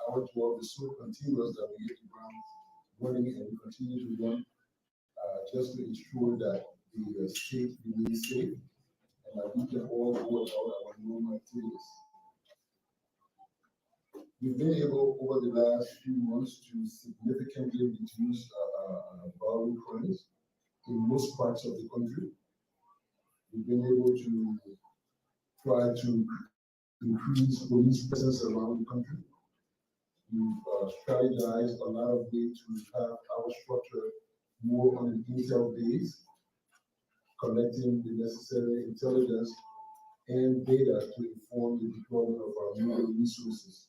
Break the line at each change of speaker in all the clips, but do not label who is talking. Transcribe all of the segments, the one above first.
our job is so continuous that we hit the ground running and we continue to run just to ensure that the state remains safe and that we can all go about our normal activities. We've been able over the last few months to significantly reduce violent crimes in most parts of the country. We've been able to try to increase police presence around the country. We've strategized a lot of ways to have our structure more on an intel base, collecting the necessary intelligence and data to inform the deployment of our new resources.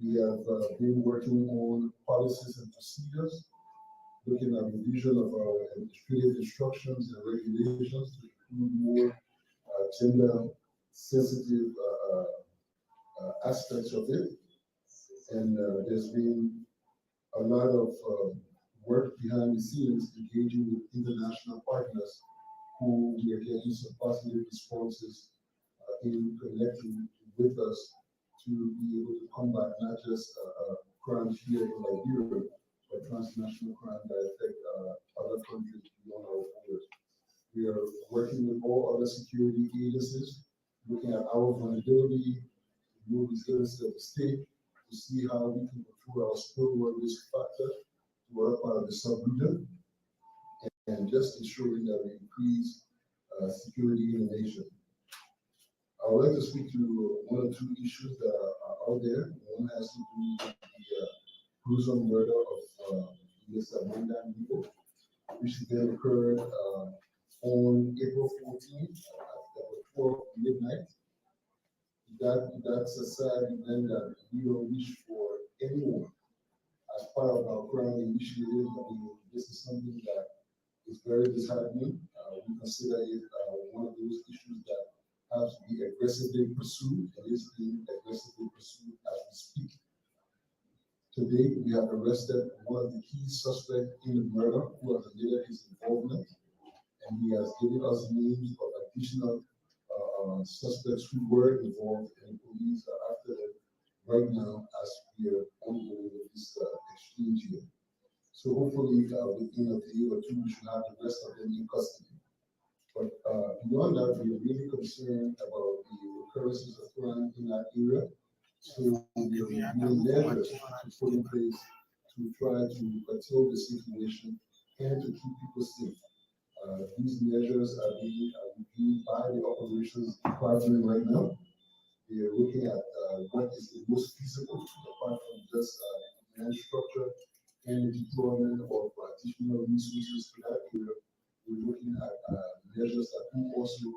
We have been working on policies and procedures, looking at revision of our administrative instructions and regulations to include more gender sensitive aspects of it. And there's been a lot of work behind the scenes engaging with international partners who we are getting some positive responses in connecting with us to be able to combat not just crimes here in Liberia, but transnational crime that affect other countries beyond our borders. We are working with all other security agencies, looking at our vulnerability, the resiliency of the state, to see how we can control our spillover risk factor to other part of the sub-region, and just ensuring that we increase security in the nation. I would like to speak to one or two issues that are out there. One has to do with the gruesome murder of Mr. Mandan Nigo, which then occurred on April 14th at 12 midnight. That's a sad event that we don't wish for anyone. As part of our crime initiative, I mean, this is something that is very disheartening. We consider it one of those issues that has to be aggressively pursued, and is being aggressively pursued as we speak. Today, we have arrested one of the key suspects in the murder who has admitted his involvement, and he has given us names of additional suspects who were involved, and police are after them right now as we are ongoing with this exchange here. So hopefully within a day or two, we should have the rest of them in custody. But beyond that, we are really concerned about the occurrences of crime in that area. So we are doing measures to put in place to try to control the situation and to keep people safe. These measures are being reviewed by the operations department right now. We are looking at what is the most feasible, apart from just command structure and the deployment of additional resources to that area. We're looking at measures that will also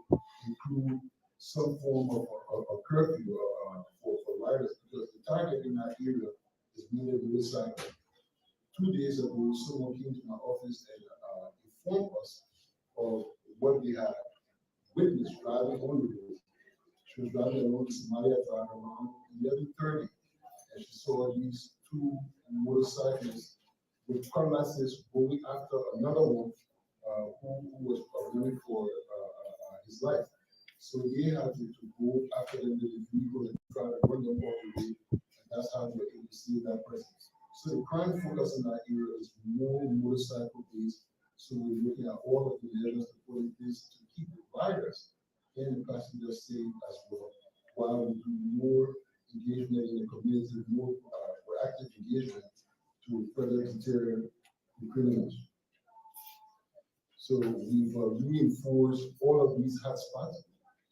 include some form of a curfew for riders, because the target in that area is mainly motorcycle. 2 days ago, someone came to my office and informed us of what they had witnessed driving on the road. She was driving along the Somalia Drive around 11:30, and she saw these two motorcyclists with cutlasses going after another one who was running for his life. So they had to go after them with the vehicle and try to run them off the way, and that's how they were able to see that presence. So the crime focus in that area is more motorcycle based. So we're looking at all of the measures to put in place to keep the riders and the passengers safe as well, while we do more engagement in the community, more proactive engagement to further deter the criminals. So we've reinforced all of these hotspots.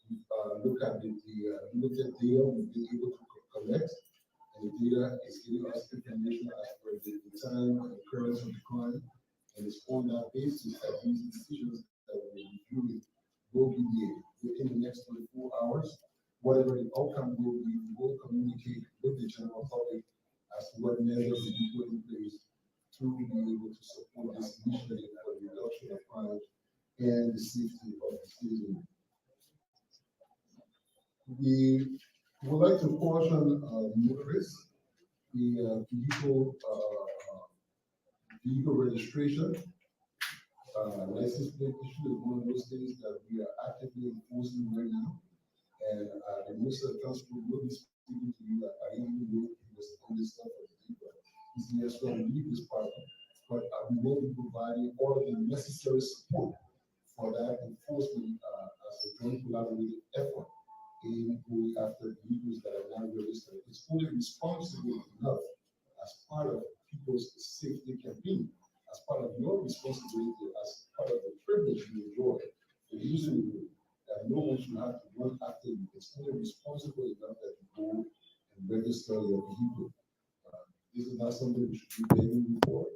We've looked at the limited data we've been able to collect, and the data is giving us information as per the time and occurrence of the crime. And it's on that basis that these decisions that we're reviewing will be made within the next 24 hours. Whatever the outcome will be, we will communicate with the general public as to what measures will be put in place to be able to support this initiative for the reduction of crime and the safety of the citizen. We would like to caution motorists, the vehicle registration, license plate issue is one of those things that we are actively enforcing right now. And the Minister of Transport will be speaking to you. I even know he was Minister for the People is here, so we need this partner. But we will be providing all of the necessary support for that enforcement as a joint collaborative effort in going after vehicles that are not registered. It's only responsible enough as part of people's safety campaign, as part of your responsibility, as part of the privilege you enjoy for using the road, that no one should have to run after you. It's only responsible enough that you go and register your vehicle. This is not something we should be begging you for,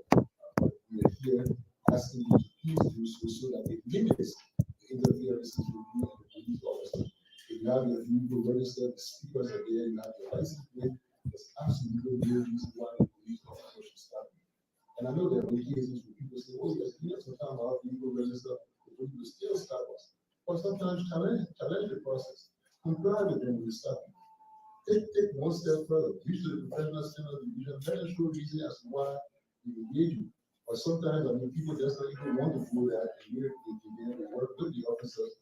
but we are here asking you to please do so that it limits the interferences with you and the police officer. If you have your vehicle registered, the speakers are there, you have your license plate, there's absolutely no reason why the police officer should stop you. And I know there are cases where people say, oh yes, you know, sometimes our vehicle register, the police will still stop us. But sometimes challenge the process. Comply with them when they stop you. Take one step further. Usually the professional standard division, let us show reason as to why we engage you. But sometimes, I mean, people just don't even want to do that, and they work with the officers,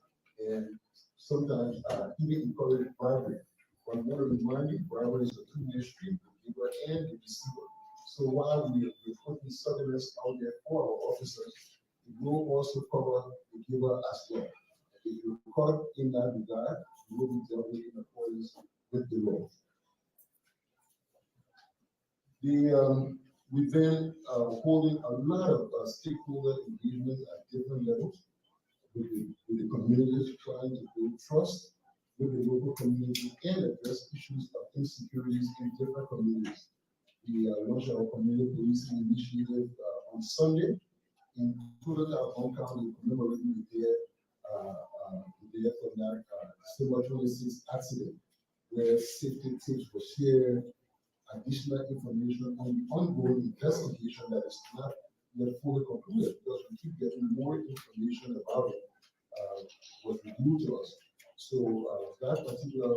and sometimes even encourage bribery. But I want to remind you, bribery is a two-way street, the giver and the receiver. So while we're putting surveillance out there for our officers, it will also cover the giver as well. And if you're caught in that regard, you will be dealt with in accordance with the law. We've been holding a lot of stakeholder engagement at different levels with the communities, trying to build trust with the local community and address issues of insecurities in different communities. We launched our community policing initiative on Sunday in Tulsa, Hong Kong, commemorating the death of that December 26th accident, where safety tips were shared, additional information on the ongoing investigation that is not yet fully concluded, because we keep getting more information about it, was revealed to us. So that particular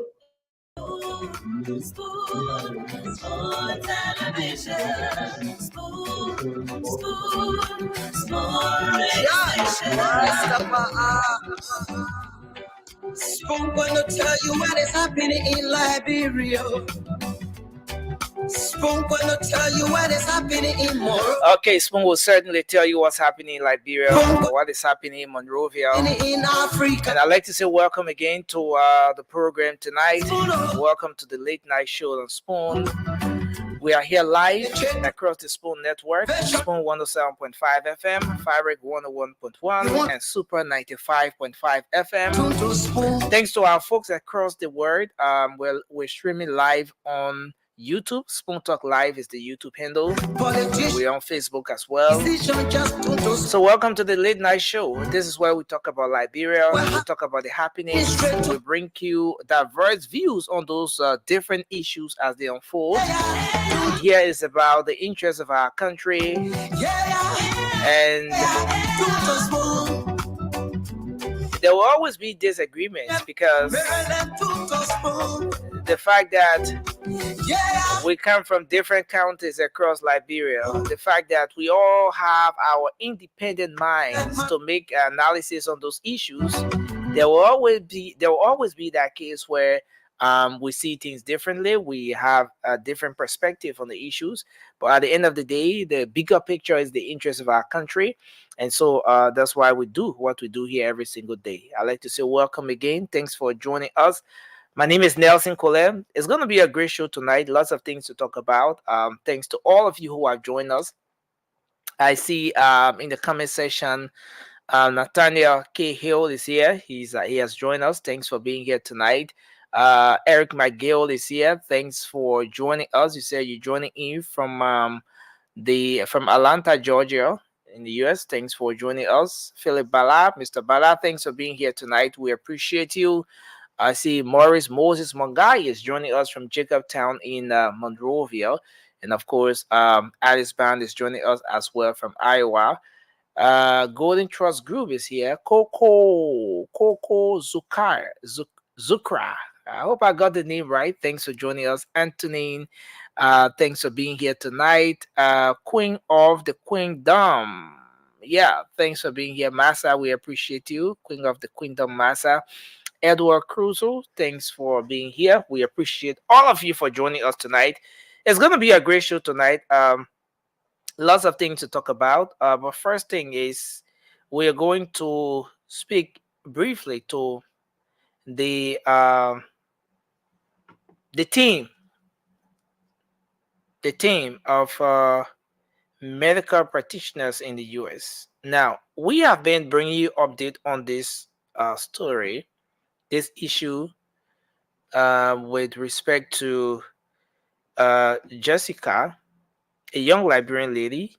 Spoon gonna tell you what is happening in Liberia. Spoon gonna tell you what is happening in Monrovia.
Okay, Spoon will certainly tell you what's happening in Liberia, what is happening in Monrovia.
In Africa.
And I'd like to say welcome again to the program tonight. Welcome to the late night show on Spoon. We are here live across the Spoon Network, Spoon 107.5 FM, Fabric 101.1, and Super 95.5 FM. Thanks to our folks across the world. We're streaming live on YouTube. Spoon Talk Live is the YouTube handle. We're on Facebook as well. So welcome to the late night show. This is where we talk about Liberia. We talk about the happenings. We bring you diverse views on those different issues as they unfold. Here is about the interests of our country. And there will always be disagreements because the fact that we come from different counties across Liberia, the fact that we all have our independent minds to make analysis on those issues, there will always be that case where we see things differently. We have a different perspective on the issues, but at the end of the day, the bigger picture is the interest of our country, and so that's why we do what we do here every single day. I'd like to say welcome again. Thanks for joining us. My name is Nelson Colem. It's going to be a great show tonight. Lots of things to talk about. Thanks to all of you who have joined us. I see in the comment section, Nathaniel K. Hill is here. He has joined us. Thanks for being here tonight. Eric McGill is here. Thanks for joining us. You said you're joining in from Atlanta, Georgia, in the US. Thanks for joining us. Philip Bala, Mr. Bala, thanks for being here tonight. We appreciate you. I see Maurice Moses Mongai is joining us from Jacobtown in Monrovia. And of course, Alice Band is joining us as well from Iowa. Golden Trust Group is here. Coco Zukra. I hope I got the name right. Thanks for joining us. Antonine, thanks for being here tonight. Queen of the Queendom. Yeah, thanks for being here. Massa, we appreciate you. Queen of the Queendom, Massa. Edward Crusoe, thanks for being here. We appreciate all of you for joining us tonight. It's going to be a great show tonight. Lots of things to talk about. But first thing is we are going to speak briefly to the um, the team, the team of medical practitioners in the U.S. Now we have been bringing you update on this story, this issue with respect to Jessica, a young Liberian lady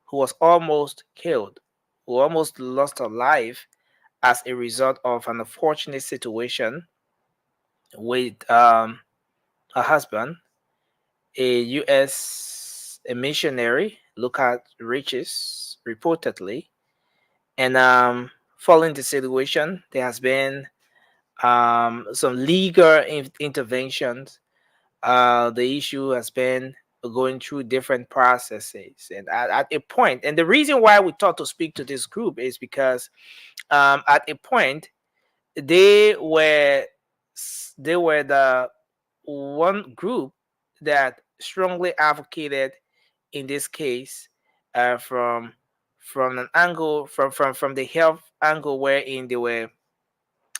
who was almost killed, who almost lost her life as a result of an unfortunate situation with her husband, a U.S. a missionary, Lucas Riches, reportedly. And following the situation, there has been some legal interventions. The issue has been going through different processes, and at a point, and the reason why we thought to speak to this group is because at a point they were the one group that strongly advocated in this case from an angle from the health angle wherein they were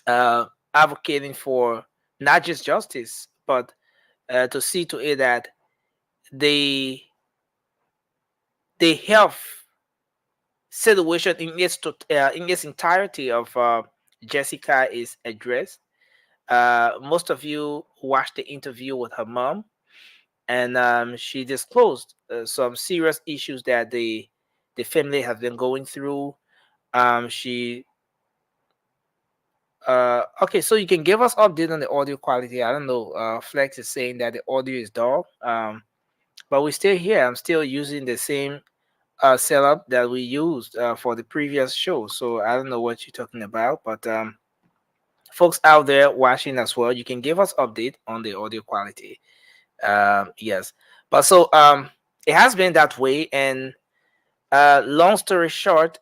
uh, advocating for not just justice but to see to it that the the health situation in its entirety of Jessica is addressed. Most of you watched the interview with her mom, and she disclosed some serious issues that the family has been going through. She Okay, so you can give us update on the audio quality. I don't know. Flex is saying that the audio is dull. But we're still here. I'm still using the same setup that we used for the previous show. So I don't know what you're talking about, but folks out there watching as well, you can give us update on the audio quality. Yes, but it has been that way, and long story short,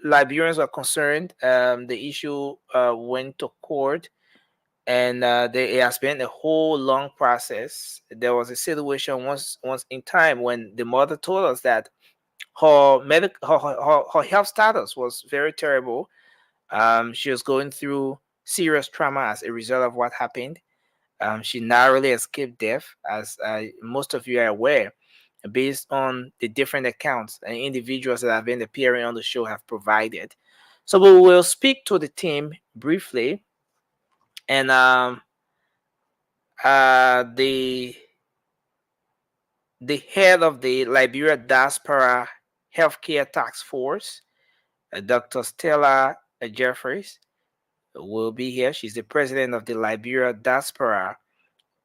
Liberians are concerned. The issue went to court, and it has been a whole long process. There was a situation once in time when the mother told us that her health status was very terrible. She was going through serious trauma as a result of what happened. She narrowly escaped death, as most of you are aware, based on the different accounts and individuals that have been appearing on the show have provided. So we will speak to the team briefly, and the head of the Liberia Diaspora Healthcare Task Force, Dr. Stella Jeffries, will be here. She's the president of the Liberia Diaspora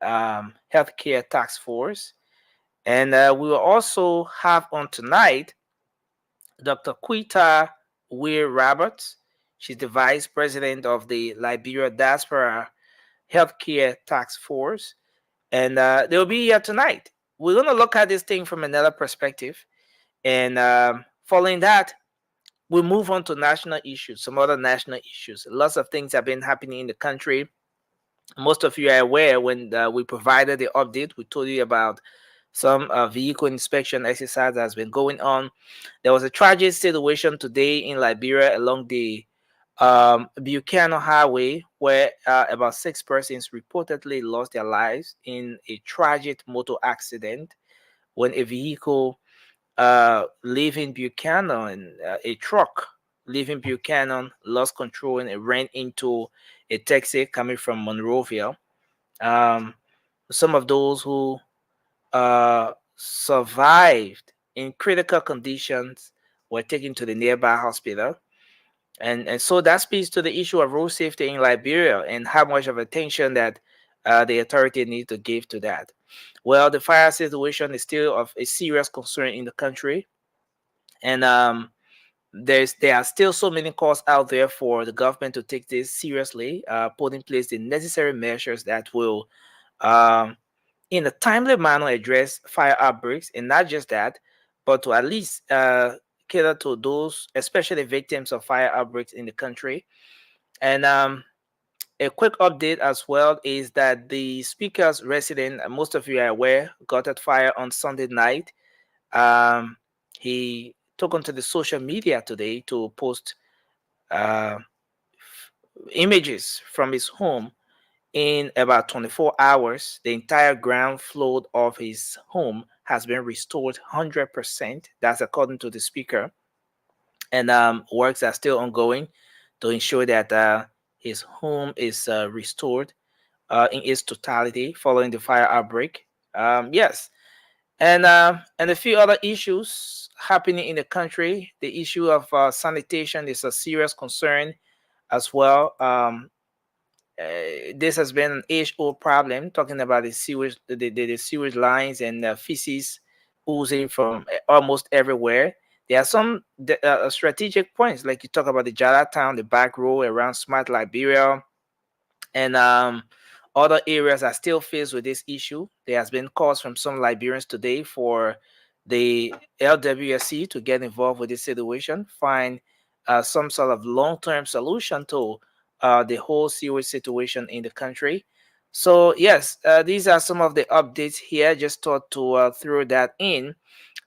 Healthcare Task Force. And we will also have on tonight Dr. Quita Weir Roberts. She's the vice president of the Liberia Diaspora Healthcare Task Force. And they'll be here tonight. We're going to look at this thing from another perspective. And following that, we'll move on to national issues, some other national issues. Lots of things have been happening in the country. Most of you are aware when we provided the update, we told you about some vehicle inspection exercise that has been going on. There was a tragic situation today in Liberia along the Buchanan Highway where about 6 persons reportedly lost their lives in a tragic motor accident when a vehicle leaving Buchanan, a truck leaving Buchanan lost control and it ran into a taxi coming from Monrovia. Some of those who survived in critical conditions were taken to the nearby hospital. And so that speaks to the issue of road safety in Liberia and how much of attention that the authority need to give to that. Well, the fire situation is still of a serious concern in the country, and there are still so many calls out there for the government to take this seriously, put in place the necessary measures that will, in a timely manner, address fire outbreaks, and not just that, but to at least cater to those, especially victims of fire outbreaks in the country. And a quick update as well is that the speaker's resident, most of you are aware, got at fire on Sunday night. He took onto the social media today to post images from his home. In about 24 hours, the entire ground floor of his home has been restored 100%. That's according to the speaker. And works are still ongoing to ensure that his home is restored in its totality following the fire outbreak. Yes, and a few other issues happening in the country. The issue of sanitation is a serious concern as well. This has been an age-old problem, talking about the sewage, the sewage lines and feces oozing from almost everywhere. There are some strategic points, like you talk about the Jala Town, the back row around Smart Liberia, and other areas are still faced with this issue. There has been calls from some Liberians today for the LWSC to get involved with this situation, find some sort of long-term solution to the whole sewage situation in the country. So yes, these are some of the updates here. Just thought to throw that in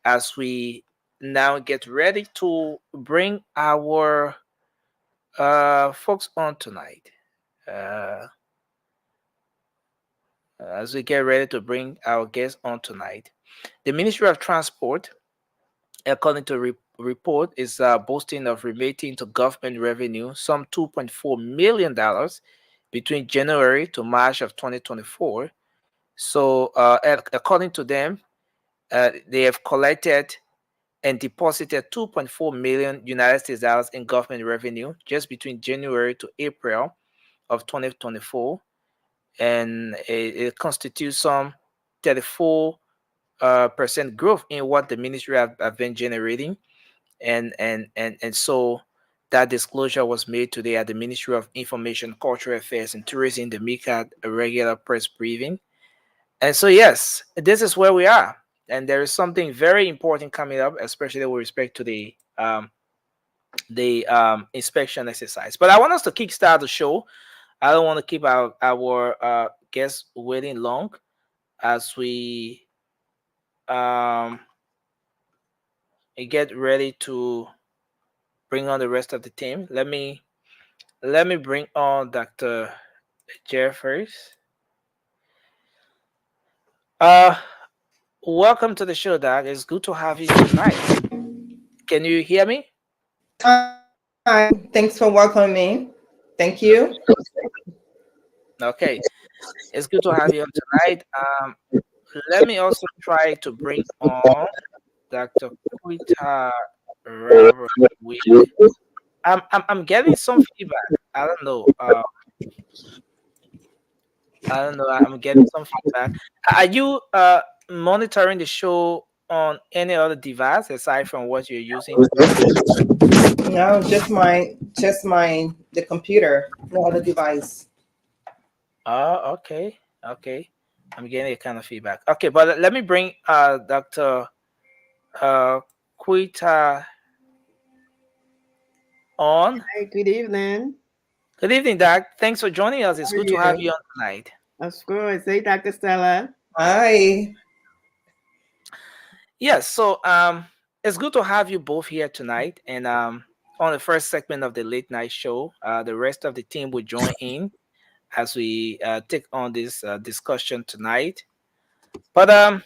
as we now get ready to bring our folks on tonight. As we get ready to bring our guests on tonight, the Ministry of Transport, according to report, is boasting of remitting to government revenue some $2.4 million between January to March of 2024. So according to them, they have collected and deposited 2.4 million United States dollars in government revenue just between January to April of 2024. And it constitutes some 34% growth in what the ministry have been generating. And so that disclosure was made today at the Ministry of Information, Cultural Affairs and Tourism, the MICAD, a regular press briefing. And so, yes, this is where we are. And there is something very important coming up, especially with respect to the inspection exercise. But I want us to kickstart the show. I don't want to keep our guests waiting long as we get ready to bring on the rest of the team. Let me bring on Dr. Jeffries. Welcome to the show, Doc. It's good to have you tonight. Can you hear me?
Hi. Thanks for welcoming me. Thank you.
Okay. It's good to have you on tonight. Let me also try to bring on Dr. Quita Robert. I'm getting some feedback. I don't know. I'm getting some feedback. Are you monitoring the show on any other device aside from what you're using?
No, just the computer, no other device.
Oh, okay. I'm getting a kind of feedback. Okay, but let me bring Dr. Quita on.
Hi, good evening.
Good evening, Doc. Thanks for joining us. It's good to have you on tonight.
Of course. Hey, Dr. Stella.
Hi.
Yes, so it's good to have you both here tonight. And on the first segment of the late night show, the rest of the team will join in as we take on this discussion tonight. But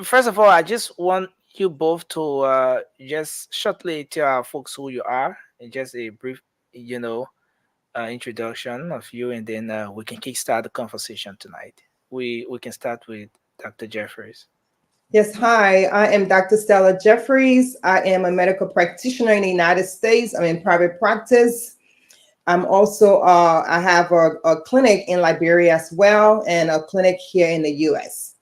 first of all, I just want you both to just shortly tell our folks who you are, and just a brief, introduction of you, and then we can kickstart the conversation tonight. We can start with Dr. Jeffries.
Yes, hi. I am Dr. Stella Jeffries. I am a medical practitioner in the United States. I'm in private practice. I'm also, I have a clinic in Liberia as well, and a clinic here in the US.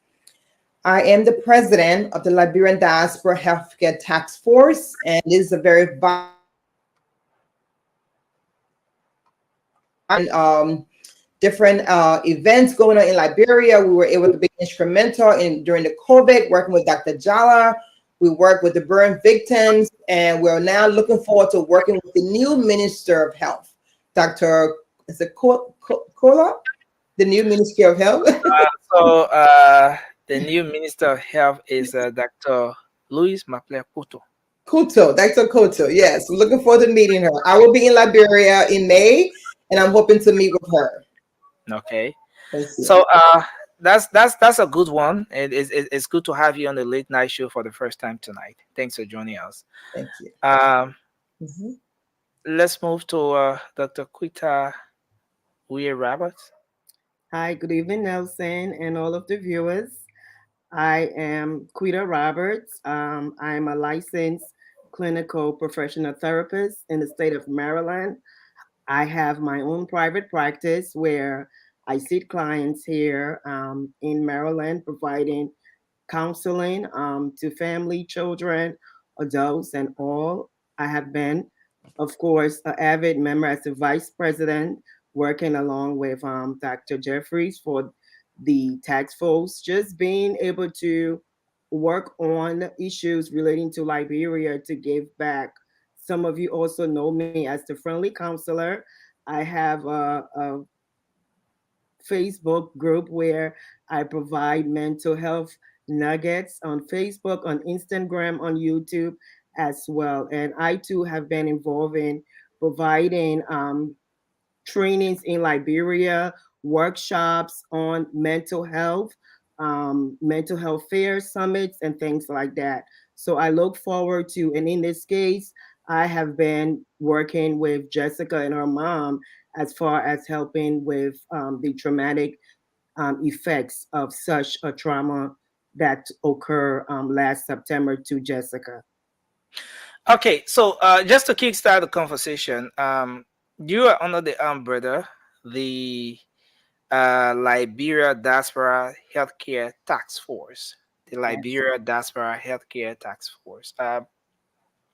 I am the president of the Liberian Diaspora Healthcare Task Force, and this is a very different events going on in Liberia. We were able to be instrumental during the COVID, working with Dr. Jala. We work with the burn victims, and we're now looking forward to working with the new Minister of Health, Dr. is it Kola, the new Ministry of Health?
So the new Minister of Health is Dr. Louise Maple Kuto.
Kuto, Dr. Kuto. Yes, I'm looking forward to meeting her. I will be in Liberia in May, and I'm hoping to meet with her.
Okay.
Thank you.
So that's a good one. It's good to have you on the late night show for the first time tonight. Thanks for joining us.
Thank you.
Let's move to Dr. Quita Weir Roberts.
Hi, good evening, Nelson, and all of the viewers. I am Quita Roberts. I'm a licensed clinical professional therapist in the state of Maryland. I have my own private practice where I see clients here in Maryland, providing counseling to family, children, adults, and all. I have been, of course, an avid member as the vice president, working along with Dr. Jeffries for the task force, just being able to work on issues relating to Liberia to give back. Some of you also know me as the Friendly Counselor. I have a Facebook group where I provide mental health nuggets on Facebook, on Instagram, on YouTube as well. And I too have been involved in providing trainings in Liberia, workshops on mental health fairs, summits, and things like that. So I look forward to, and in this case, I have been working with Jessica and her mom as far as helping with the traumatic effects of such a trauma that occurred last September to Jessica.
Okay, so just to kickstart the conversation, you are under the umbrella, the Liberia Diaspora Healthcare Task Force. The Liberia Diaspora Healthcare Task Force.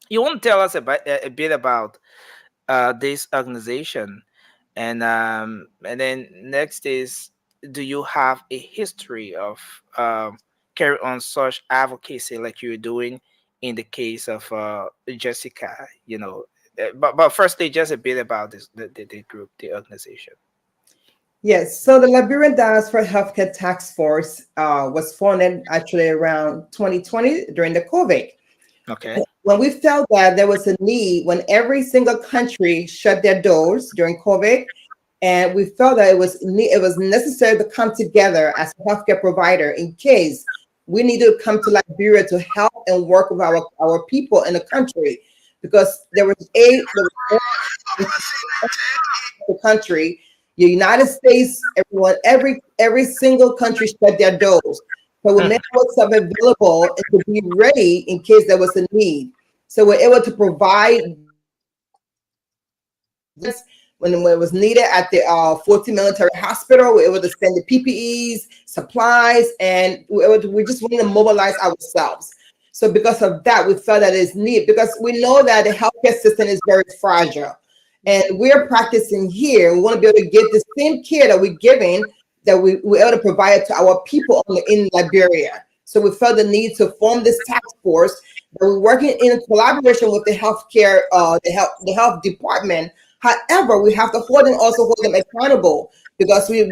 You want to tell us about a bit about this organization, and then next is, do you have a history of carry on such advocacy like you're doing in the case of Jessica? You know, but firstly, just a bit about this the group, the organization.
Yes, so the Liberian Diaspora Healthcare Task Force was founded actually around 2020 during the COVID.
Okay.
When we felt that there was a need, when every single country shut their doors during COVID, and we felt that it was necessary to come together as a healthcare provider in case we need to come to Liberia to help and work with our people in the country, because there was the country, the United States, everyone, every single country shut their doors. So we made ourselves available and to be ready in case there was a need. So we're able to provide this when it was needed at the Fort Lee Military Hospital. We're able to send the PPEs, supplies, and we just wanted to mobilize ourselves. So because of that, we felt that it's needed, because we know that the healthcare system is very fragile. And we're practicing here. We want to be able to get the same care that we're giving, that we're able to provide to our people in Liberia. So we felt the need to form this task force. We're working in collaboration with the healthcare, the health department. However, we have to hold them accountable, because we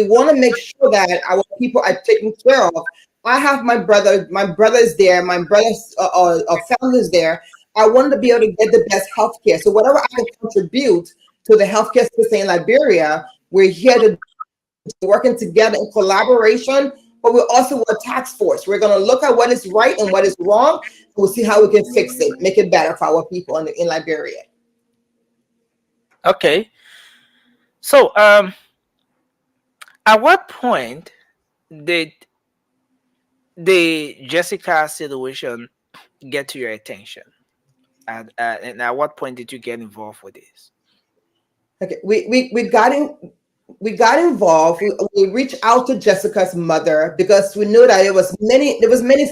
want to make sure that our people are taken care of. I have my brother is there, my brother's family is there. I wanted to be able to get the best healthcare. So whatever I can contribute to the healthcare system in Liberia, we're here to working together in collaboration, but we're also a task force. We're going to look at what is right and what is wrong. We'll see how we can fix it, make it better for our people in Liberia.
Okay. So, at what point did the Jessica situation get to your attention? And at what point did you get involved with this?
Okay, we got involved. We reached out to Jessica's mother because we knew that there was many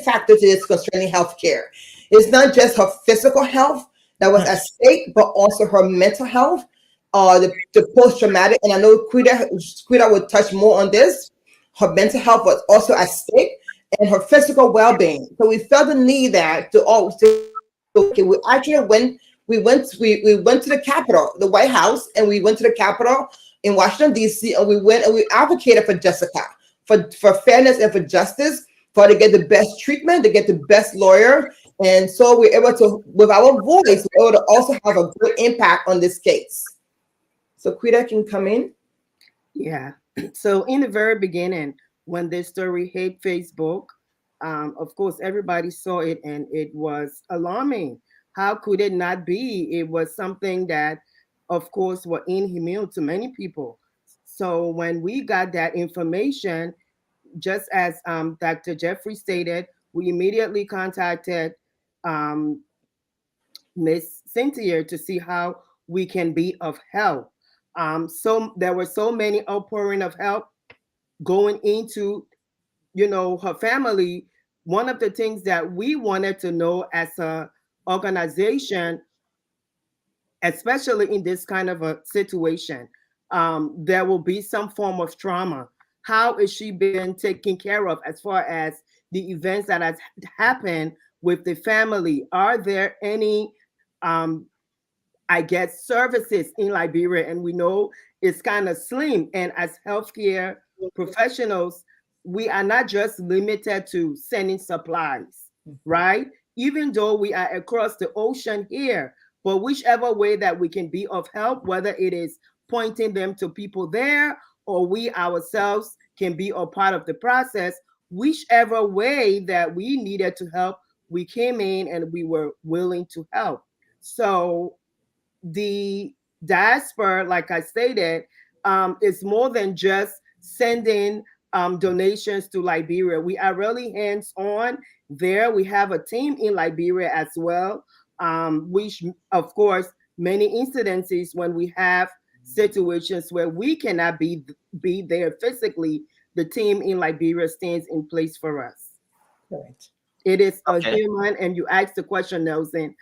factors to this concerning healthcare. It's not just her physical health that was at stake, but also her mental health, the post-traumatic. And I know Quita would touch more on this. Her mental health was also at stake, and her physical well-being. So we felt the need that we actually went to the Capitol, the White House, and we went to the Capitol in Washington, D.C., and we went and we advocated for Jessica, for fairness and for justice, for her to get the best treatment, to get the best lawyer. And so we're able to, with our voice, we're able to also have a good impact on this case. So Quita can come in.
Yeah. So in the very beginning, when this story hit Facebook, of course, everybody saw it and it was alarming. How could it not be? It was something that, of course, were inhumane to many people. So when we got that information, just as Dr. Jeffrey stated, we immediately contacted Miss Cynthia to see how we can be of help. So there were so many outpouring of help going into, her family. One of the things that we wanted to know as a organization, especially in this kind of a situation, there will be some form of trauma. How is she being taken care of as far as the events that has happened with the family? Are there any, services in Liberia? And we know it's kind of slim. And as healthcare professionals, we are not just limited to sending supplies, right? Even though we are across the ocean here, but whichever way that we can be of help, whether it is pointing them to people there or we ourselves can be a part of the process, whichever way that we needed to help, we came in and we were willing to help. So the diaspora, like I stated, is more than just sending donations to Liberia. We are really hands-on there. We have a team in Liberia as well, which, of course, many incidences when we have situations where we cannot be there physically, the team in Liberia stands in place for us.
Right.
It is a human, and you asked the question, Nelson,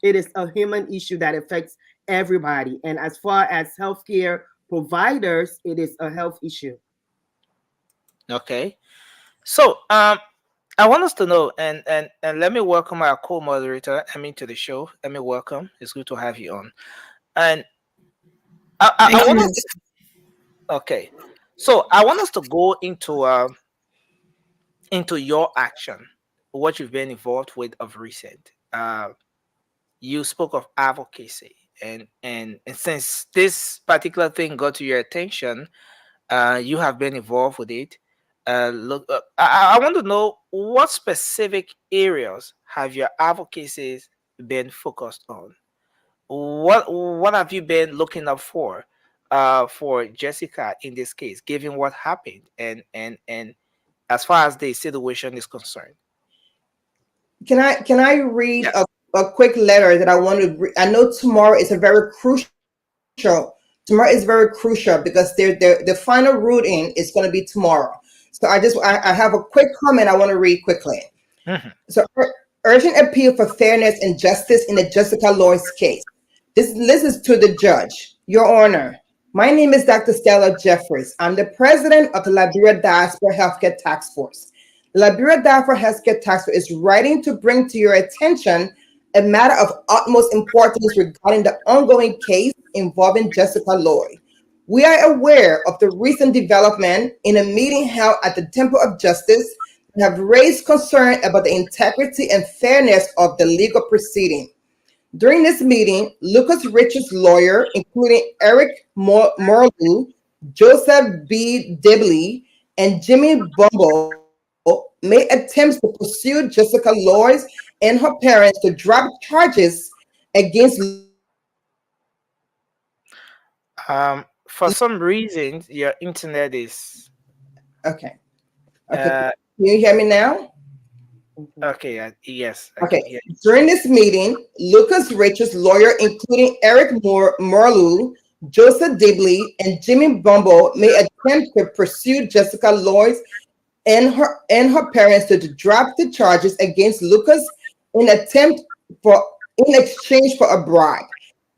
it is a human issue that affects everybody. And as far as healthcare providers, it is a health issue.
Okay. So I want us to know, and let me welcome our co-moderator, Emmy, to the show. Emmy, welcome. It's good to have you on. And I want us okay. So I want us to go into your action, what you've been involved with of recent. You spoke of advocacy, and since this particular thing got to your attention, you have been involved with it. I want to know, what specific areas have your advocacies been focused on? What have you been looking up for Jessica in this case, given what happened, and as far as the situation is concerned?
Can I read a quick letter that I want to I know tomorrow is a very crucial. Tomorrow is very crucial because the final ruling is going to be tomorrow. So I have a quick comment I want to read quickly.
Mm-hmm.
So urgent appeal for fairness and justice in the Jessica Loyce case. This is to the judge. Your Honor, my name is Dr. Stella Jeffries. I'm the president of the Liberia Diaspora Healthcare Task Force. The Liberia Diaspora Healthcare Task Force is writing to bring to your attention a matter of utmost importance regarding the ongoing case involving Jessica Loyce. We are aware of the recent development in a meeting held at the Temple of Justice and have raised concern about the integrity and fairness of the legal proceeding. During this meeting, Lucas Richard's lawyer, including Eric Morlu, Joseph B. Dibley, and Jimmy Bumble, made attempts to pursue Jessica Loyce and her parents to drop charges against.
For some reason, your internet is
okay. Can you hear me now?
Okay. Yes.
Okay. During this meeting, Lucas Richard's lawyer, including Eric Morlu, Joseph Dibley, and Jimmy Bumble, made attempts to pursue Jessica Loyce and her parents to drop the charges against Lucas in exchange for a bribe.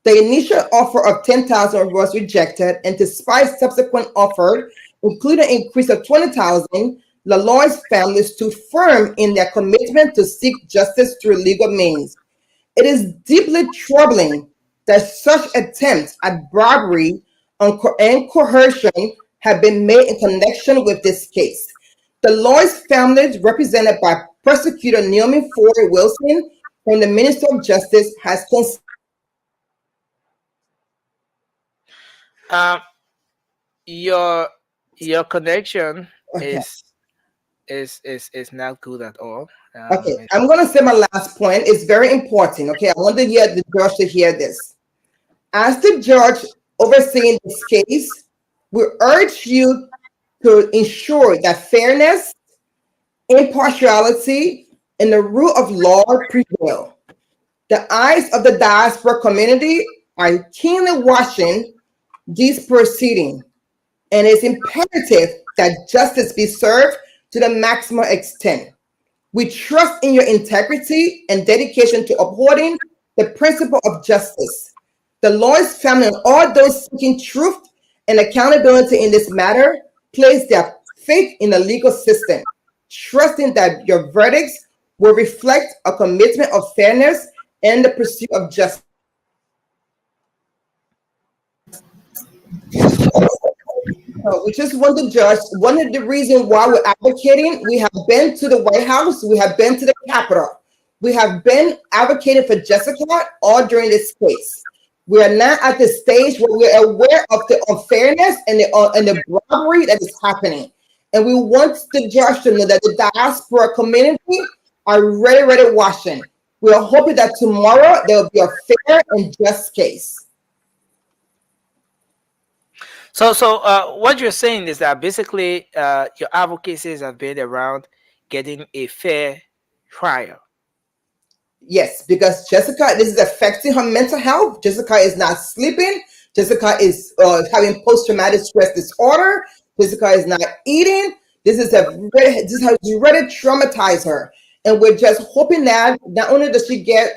The initial offer of $10,000 was rejected, and despite subsequent offers, including an increase of $20,000, the Loyce family stood firm in their commitment to seek justice through legal means. It is deeply troubling that such attempts at bribery and coercion have been made in connection with this case. The Lloyd's family, represented by prosecutor Naomi Ford Wilson from the Minister of Justice, has
your connection
okay.
is not good at all.
Okay, I'm going to say my last point. It's very important. Okay, I want to hear the judge to hear this. As the judge overseeing this case, we urge you to ensure that fairness, impartiality, and the rule of law prevail. The eyes of the diaspora community are keenly watching these proceedings, and it's imperative that justice be served to the maximum extent. We trust in your integrity and dedication to upholding the principle of justice. The Lloyd's family and all those seeking truth and accountability in this matter place their faith in the legal system, trusting that your verdicts will reflect a commitment of fairness and the pursuit of justice. We just want to judge. One of the reasons why we're advocating, we have been to the White House, we have been to the Capitol, we have been advocating for Jessica all during this case. We are now at the stage where we're aware of the unfairness and the robbery that is happening. And we want the judge to know that the diaspora community are ready watching. We are hoping that tomorrow there will be a fair and just case.
So what you're saying is that basically your advocacies have been around getting a fair trial.
Yes, because Jessica, this is affecting her mental health. Jessica is not sleeping. Jessica is having post-traumatic stress disorder. Jessica is not eating. This has really traumatized her. And we're just hoping that not only does she get,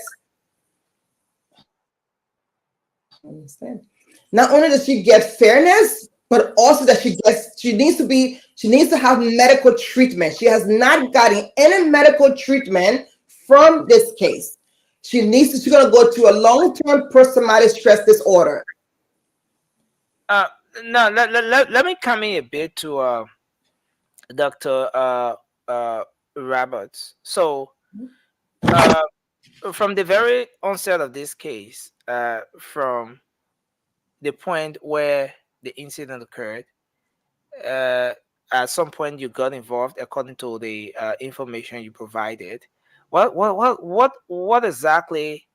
not only does she get fairness, but also that she needs to have medical treatment. She has not gotten any medical treatment from this case. She's going to go to a long-term post-traumatic stress disorder.
Now, let me come in a bit to Dr. Roberts. So, from the very onset of this case, from the point where the incident occurred, at some point you got involved, according to the information you provided. What exactly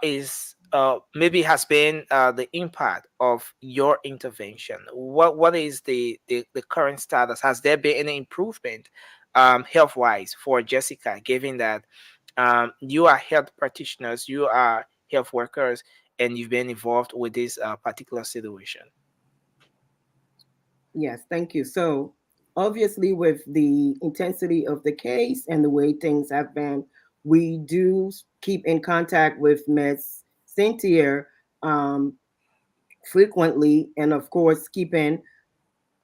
is maybe has been the impact of your intervention? What is the current status? Has there been any improvement health wise for Jessica, given that you are health practitioners, you are health workers, and you've been involved with this particular situation?
Yes, thank you. So obviously, with the intensity of the case and the way things have been, we do keep in contact with Ms. Cynthia frequently, and of course, keeping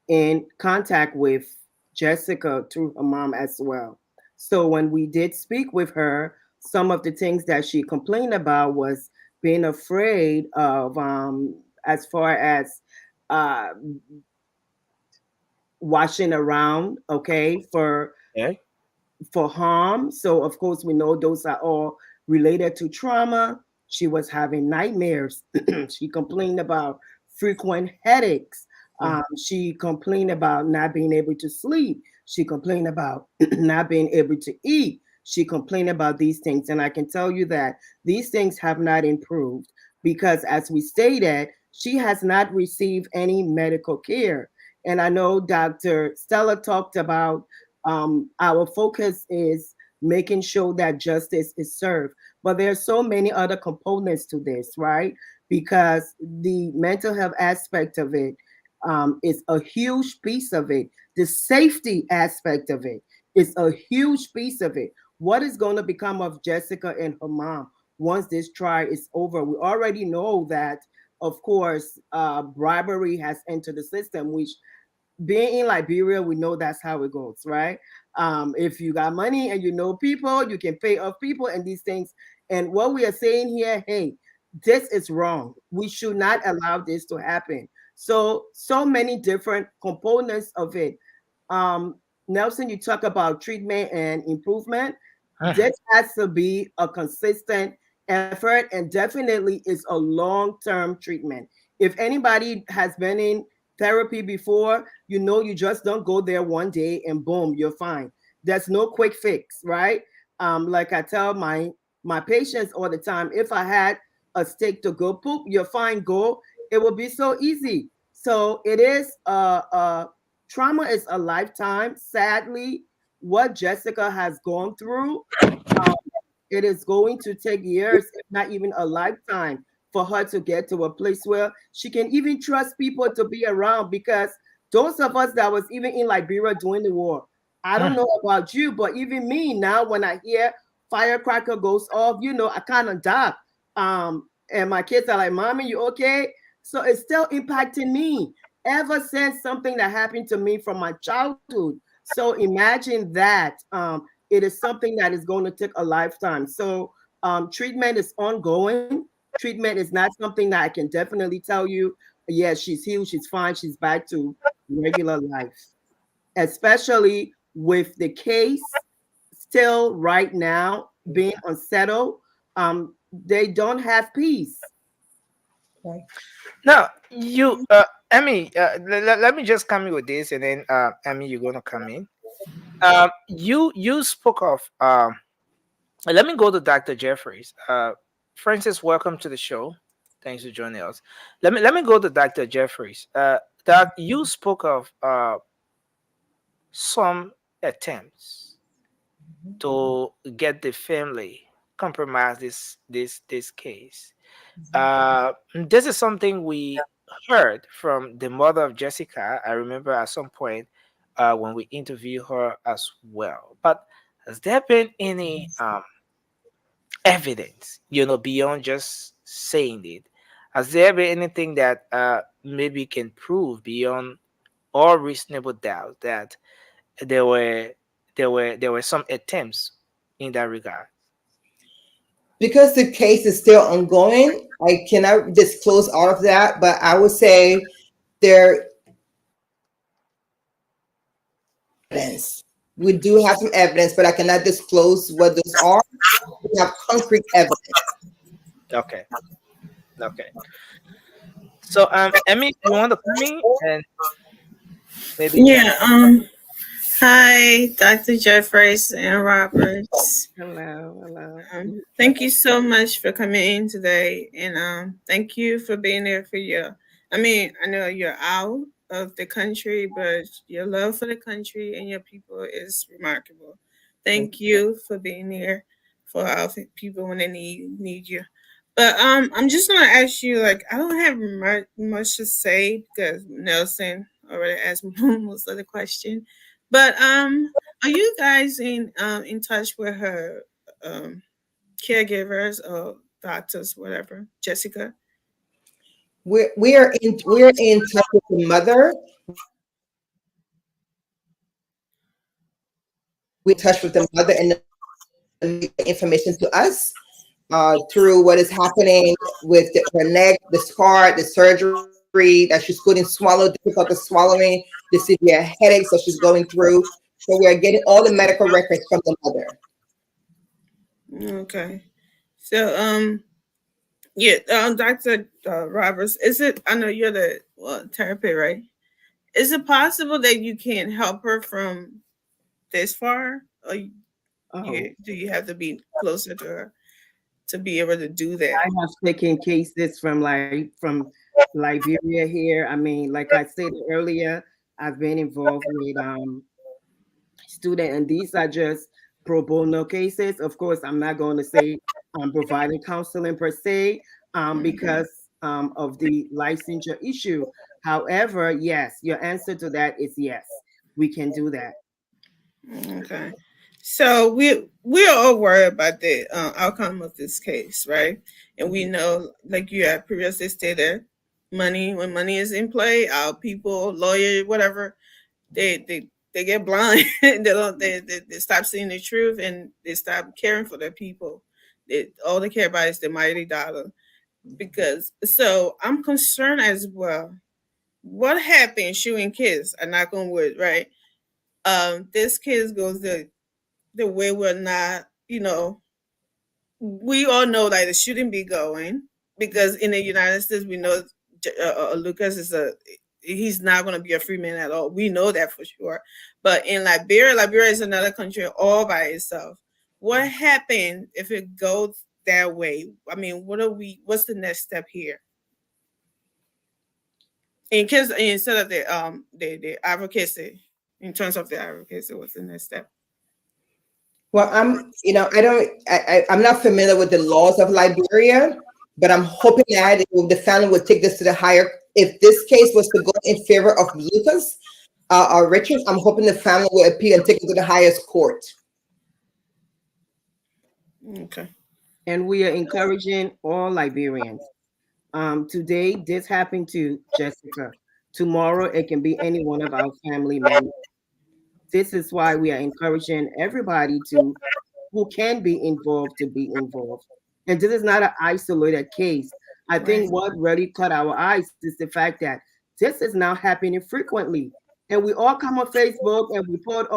in contact with Jessica through her mom as well. So when we did speak with her, some of the things that she complained about was being afraid of, as far as watching around, okay, for harm. So of course we know those are all related to trauma. She was having nightmares. She complained about frequent headaches. She complained about not being able to sleep. She complained about not being able to eat. She complained about these things. And I can tell you that these things have not improved because, as we stated, she has not received any medical care. And I know Dr. Stella talked about our focus is making sure that justice is served. But there are so many other components to this, right? Because the mental health aspect of it is a huge piece of it. The safety aspect of it is a huge piece of it. What is going to become of Jessica and her mom once this trial is over? We already know that, of course, bribery has entered the system, which, being in Liberia, we know that's how it goes, right? If you got money and you know people, you can pay off people and these things. And what we are saying here, hey, this is wrong. We should not allow this to happen. So many different components of it. Nelson, you talk about treatment and improvement. This has to be a consistent effort and definitely is a long-term treatment. If anybody has been in therapy before, you know you just don't go there one day and boom, you're fine. There's no quick fix, right? Like I tell my patients all the time, if I had a stick to go poop, you're fine, go. It will be so easy. So it is trauma is a lifetime. Sadly, what Jessica has gone through, it is going to take years, if not even a lifetime, for her to get to a place where she can even trust people to be around. Because those of us that was even in Liberia during the war, I don't know about you, but even me now, when I hear firecracker goes off, you know, I kind of duck. And my kids are like, "Mommy, you okay?" So it's still impacting me ever since something that happened to me from my childhood. So imagine that. It is something that is going to take a lifetime. So treatment is ongoing. Treatment is not something that I can definitely tell you, yes, she's healed, she's fine, she's back to regular life. Especially with the case still right now being unsettled, they don't have peace.
Okay.
Now, you, Emmy, let me just come in with this, and then Emmy, you're gonna come in. You spoke of. Let me go to Dr. Jeffries. Francis, welcome to the show. Thanks for joining us. Let me go to Dr. Jeffries. Doc, you spoke of some attempts to get the family compromise this case. This is something we heard from the mother of Jessica. I remember at some point when we interviewed her as well. But has there been any evidence, beyond just saying it? Has there been anything that maybe can prove beyond all reasonable doubt that there were there were some attempts in that regard?
Because the case is still ongoing, I cannot disclose all of that, but I would say there evidence. We do have some evidence, but I cannot disclose what those are. We have concrete evidence.
Okay. So, Emmy, you want to come in and maybe?
Yeah. Hi, Dr. Jeffries and Roberts.
Hello.
Thank you so much for coming in today, and thank you for being there for your. I mean, I know you're out of the country, but your love for the country and your people is remarkable. Thank you for being there for our people when they need you. But I'm just gonna ask you, like, I don't have much to say because Nelson already asked me most of the question. But are you guys in touch with her caregivers or doctors, whatever, Jessica?
We're in touch with the mother. We're in touch with the mother and the information to us through what is happening with her neck, the scar, the surgery that she's couldn't swallow, difficulty swallowing, the severe headaches that she's going through. So we are getting all the medical records from the mother.
Okay. So yeah, Dr. Roberts, is it? I know you're the therapist, right? Is it possible that you can't help her from this far, or do you have to be closer to her to be able to do that?
I have taken cases from Liberia here. I mean, like I said earlier, I've been involved with student, and these are just pro bono cases. Of course, I'm not going to say I'm providing counseling per se, because of the licensure issue. However, yes, your answer to that is yes, we can do that.
Okay. So we're all worried about the outcome of this case, right? And we know, like you have previously stated, when money is in play, our people, lawyer, whatever, they get blind. They stop seeing the truth and they stop caring for their people. All they care about is the mighty dollar. So I'm concerned as well what happened shooting kids? I knock on wood, right? This kids goes the way we're not, we all know like it shouldn't be going, because in the United States we know Lucas he's not going to be a free man at all. We know that for sure. But in Liberia is another country all by itself. What happened if it goes that way? I mean, what's the next step here? Instead of the advocacy, in terms of the advocacy, what's the next step?
Well, I'm not familiar with the laws of Liberia, but I'm hoping that the family would take this to the higher. If this case was to go in favor of Lucas or Richard, I'm hoping the family will appeal and take it to the highest court.
Okay.
And we are encouraging all Liberians. Today, this happened to Jessica. Tomorrow, it can be any one of our family members. This is why we are encouraging everybody who can be involved to be involved. And this is not an isolated case. I think what really caught our eyes is the fact that this is now happening frequently. And we all come on Facebook and we put,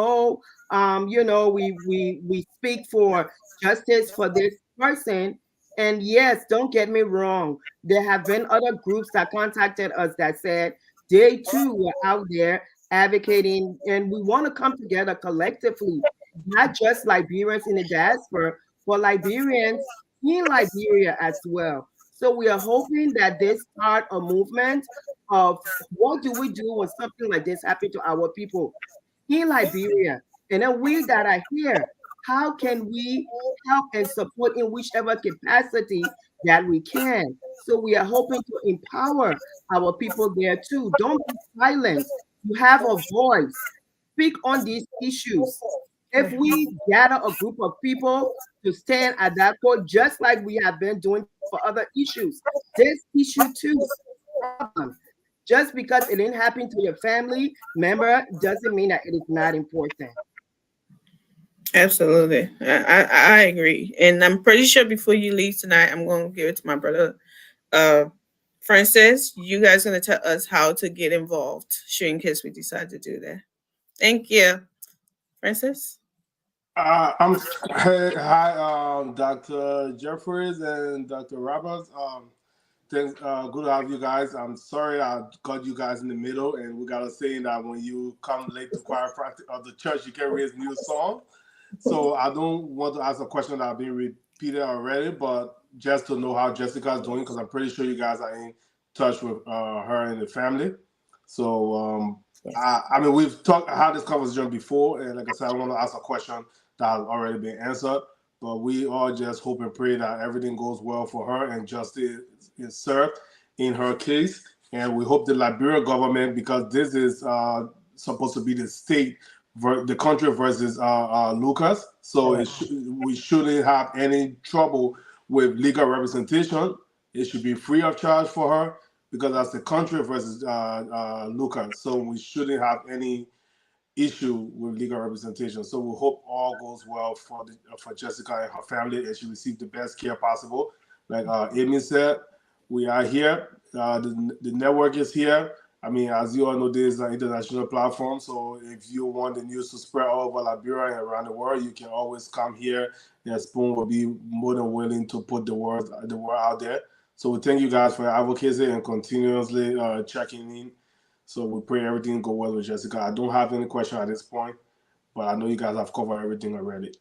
we speak for justice for this person. And yes, don't get me wrong. There have been other groups that contacted us that said they too were out there advocating, and we want to come together collectively, not just Liberians in the diaspora, but Liberians in Liberia as well. So we are hoping that this start a movement of what do we do when something like this happens to our people in Liberia? And then we that are here, how can we help and support in whichever capacity that we can? So we are hoping to empower our people there too. Don't be silent. You have a voice. Speak on these issues. If we gather a group of people to stand at that point, just like we have been doing for other issues, this issue too is a problem. Just because it didn't happen to your family member doesn't mean that it is not important.
Absolutely. I agree. And I'm pretty sure before you leave tonight, I'm going to give it to my brother. Francis, you guys going to tell us how to get involved, sure, in case we decide to do that. Thank you. Francis?
Hi, Dr. Jeffries and Dr. Roberts. Thanks, good to have you guys. I'm sorry I got you guys in the middle, and we got a saying that when you come late to choir practice of the church, you can raise new song. So I don't want to ask a question that I've been repeated already, but just to know how Jessica is doing, because I'm pretty sure you guys are in touch with her and the family. So I mean, we've had this conversation before, and like I said, I want to ask a question that has already been answered, but we all just hope and pray that everything goes well for her and justice is served in her case. And we hope the Liberia government, because this is supposed to be the state, the country versus Lucas, so we shouldn't have any trouble with legal representation. It should be free of charge for her, because that's the country versus Lucas. So we shouldn't have any issue with legal representation. So we hope all goes well for Jessica and her family, and she receives the best care possible. Like Amy said, we are here. The network is here. I mean, as you all know, this is an international platform. So if you want the news to spread all over Liberia and around the world, you can always come here. And Spoon will be more than willing to put the word out there. So we thank you guys for your advocacy and continuously checking in. So we pray everything go well with Jessica. I don't have any question at this point, but I know you guys have covered everything already.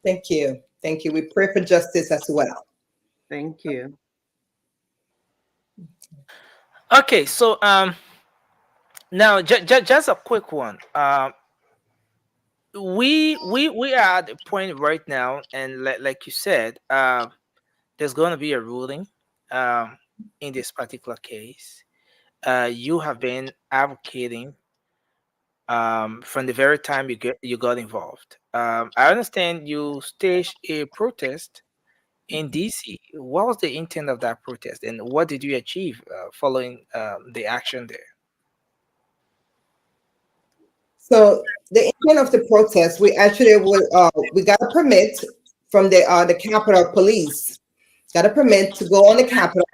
Thank you. Thank you. We pray for justice as well.
Thank you.
Okay, so now just a quick one. We are at the point right now, and like you said, there's going to be a ruling in this particular case. You have been advocating from the very time you got involved. I understand you staged a protest in DC. What was the intent of that protest, and what did you achieve following the action there?
So the intent of the protest, we actually we got a permit from the Capitol Police. Got a permit to go on the Capitol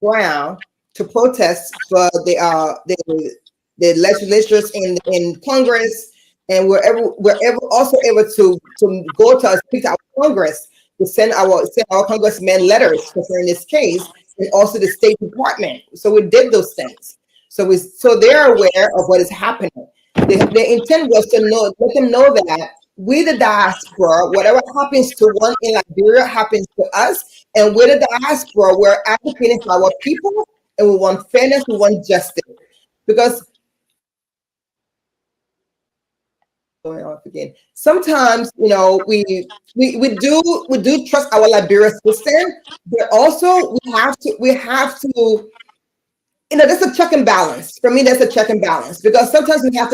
ground to protest for the legislatures in Congress, and we're also able to go to speak to our Congress, to send our congressmen letters concerning this case, and also the State Department. So we did those things. So they're aware of what is happening. The intent was to let them know that we, the diaspora, whatever happens to one in Liberia happens to us, and we're the diaspora. We're advocating for our people, and we want fairness, we want justice, because going off again. Sometimes, we do trust our Liberia system, but also we have to. There's a check and balance. For me, that's a check and balance, because sometimes they have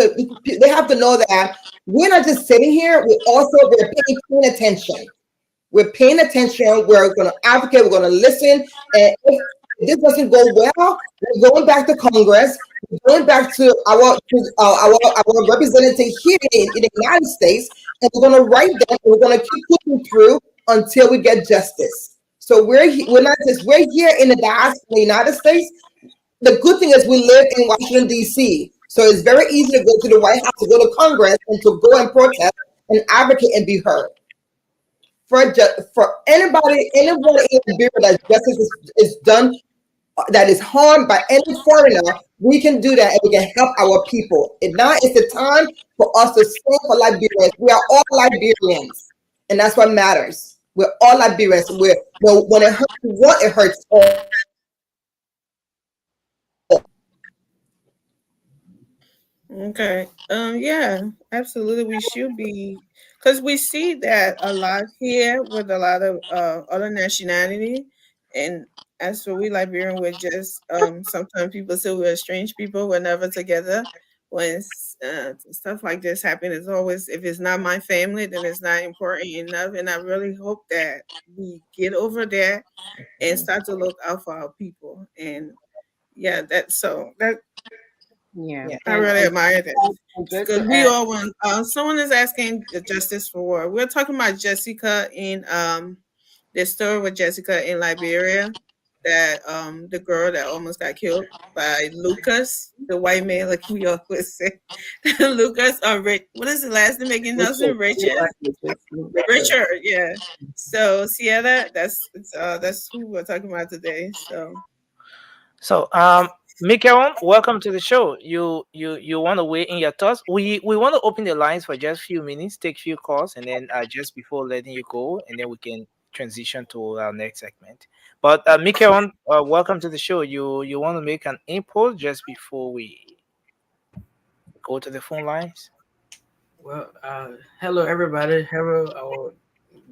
to know that we're not just sitting here. We're paying attention. We're paying attention. We're going to advocate. We're going to listen. And if this doesn't go well, we're going back to Congress. We're going back to our representative here in the United States, and we're going to write them. And we're going to keep pushing through until we get justice. So we're here in the United States. The good thing is we live in Washington, D.C., so it's very easy to go to the White House, to go to Congress, and to go and protest and advocate and be heard. For anybody in Liberia that justice is done, that is harmed by any foreigner, we can do that, and we can help our people. And now is the time for us to stand for Liberians. We are all Liberians, and that's what matters. We're all Liberians. When it hurts one, it hurts all.
Okay. Yeah, absolutely. We should be, because we see that a lot here with a lot of other nationality, and as for we Liberian, we're just sometimes people say we're strange people. We're never together. When stuff like this happen, it's always, if it's not my family, then it's not important enough. And I really hope that we get over there and start to look out for our people. And yeah, that
Yeah.
I really admire that.
And just
Because
to
we
add,
all want. Someone is asking the justice for war. We're talking about Jessica in the story with Jessica in Liberia, that the girl that almost got killed by Lucas, the white man, like we always say. Lucas or what is the last name again? Nelson Richard. Richard, yeah. So Sierra, that's who we're talking about today.
So, Mikael, welcome to the show. You want to weigh in your thoughts? We want to open the lines for just a few minutes, take a few calls, and then just before letting you go, and then we can transition to our next segment. But Mikael, welcome to the show. You want to make an input just before we go to the phone lines?
Well, hello everybody. Hello our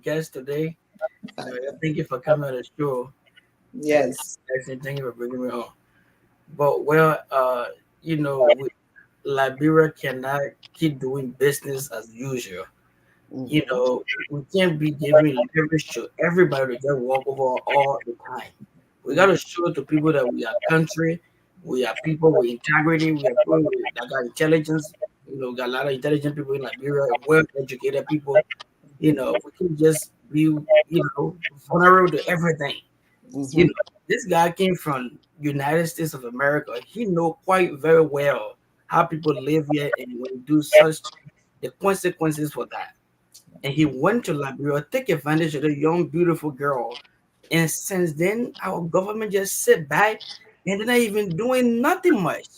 guest today. Thank you for coming on the show.
Yes.
Actually, thank you for bringing me on. But Liberia cannot keep doing business as usual. We can't be giving leverage to everybody to just walk over all the time. We gotta show to people that we are country, we are people with integrity, we are people that got intelligence. We got a lot of intelligent people in Liberia, well educated people. We can just be, vulnerable to everything. This guy came from United States of America. He know quite very well how people live here and when do such the consequences for that. And he went to Liberia, take advantage of the young, beautiful girl. And since then, our government just sit back and they're not even doing nothing much.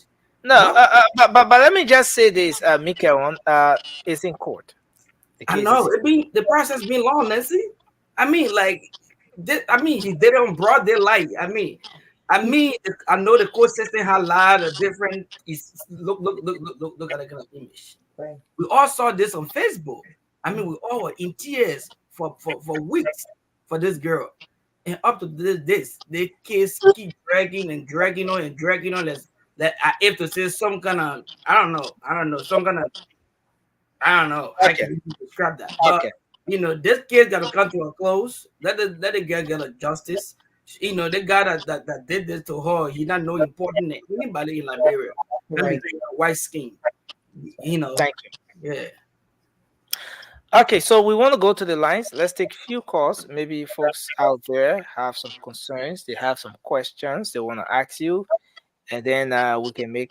No, but let me just say this, Mikael, it's in court.
I know the process been long, Nancy. I mean, he did it on broad daylight. I know the court system had a lot of different. Look at that kind of image.
Right.
We all saw this on Facebook. We all were in tears for weeks for this girl, and up to this the case keep dragging on. That I have to say some kind of I don't know some kind of I don't know.
Okay.
I can't even describe that. But, this kid got to come to a close. Let the girl get a justice. The guy that did this to her, he not know important than anybody in Liberia.
Right.
White skin.
Thank you.
Yeah.
Okay, so we want to go to the lines. Let's take a few calls. Maybe folks out there have some concerns. They have some questions they want to ask you. and then we can make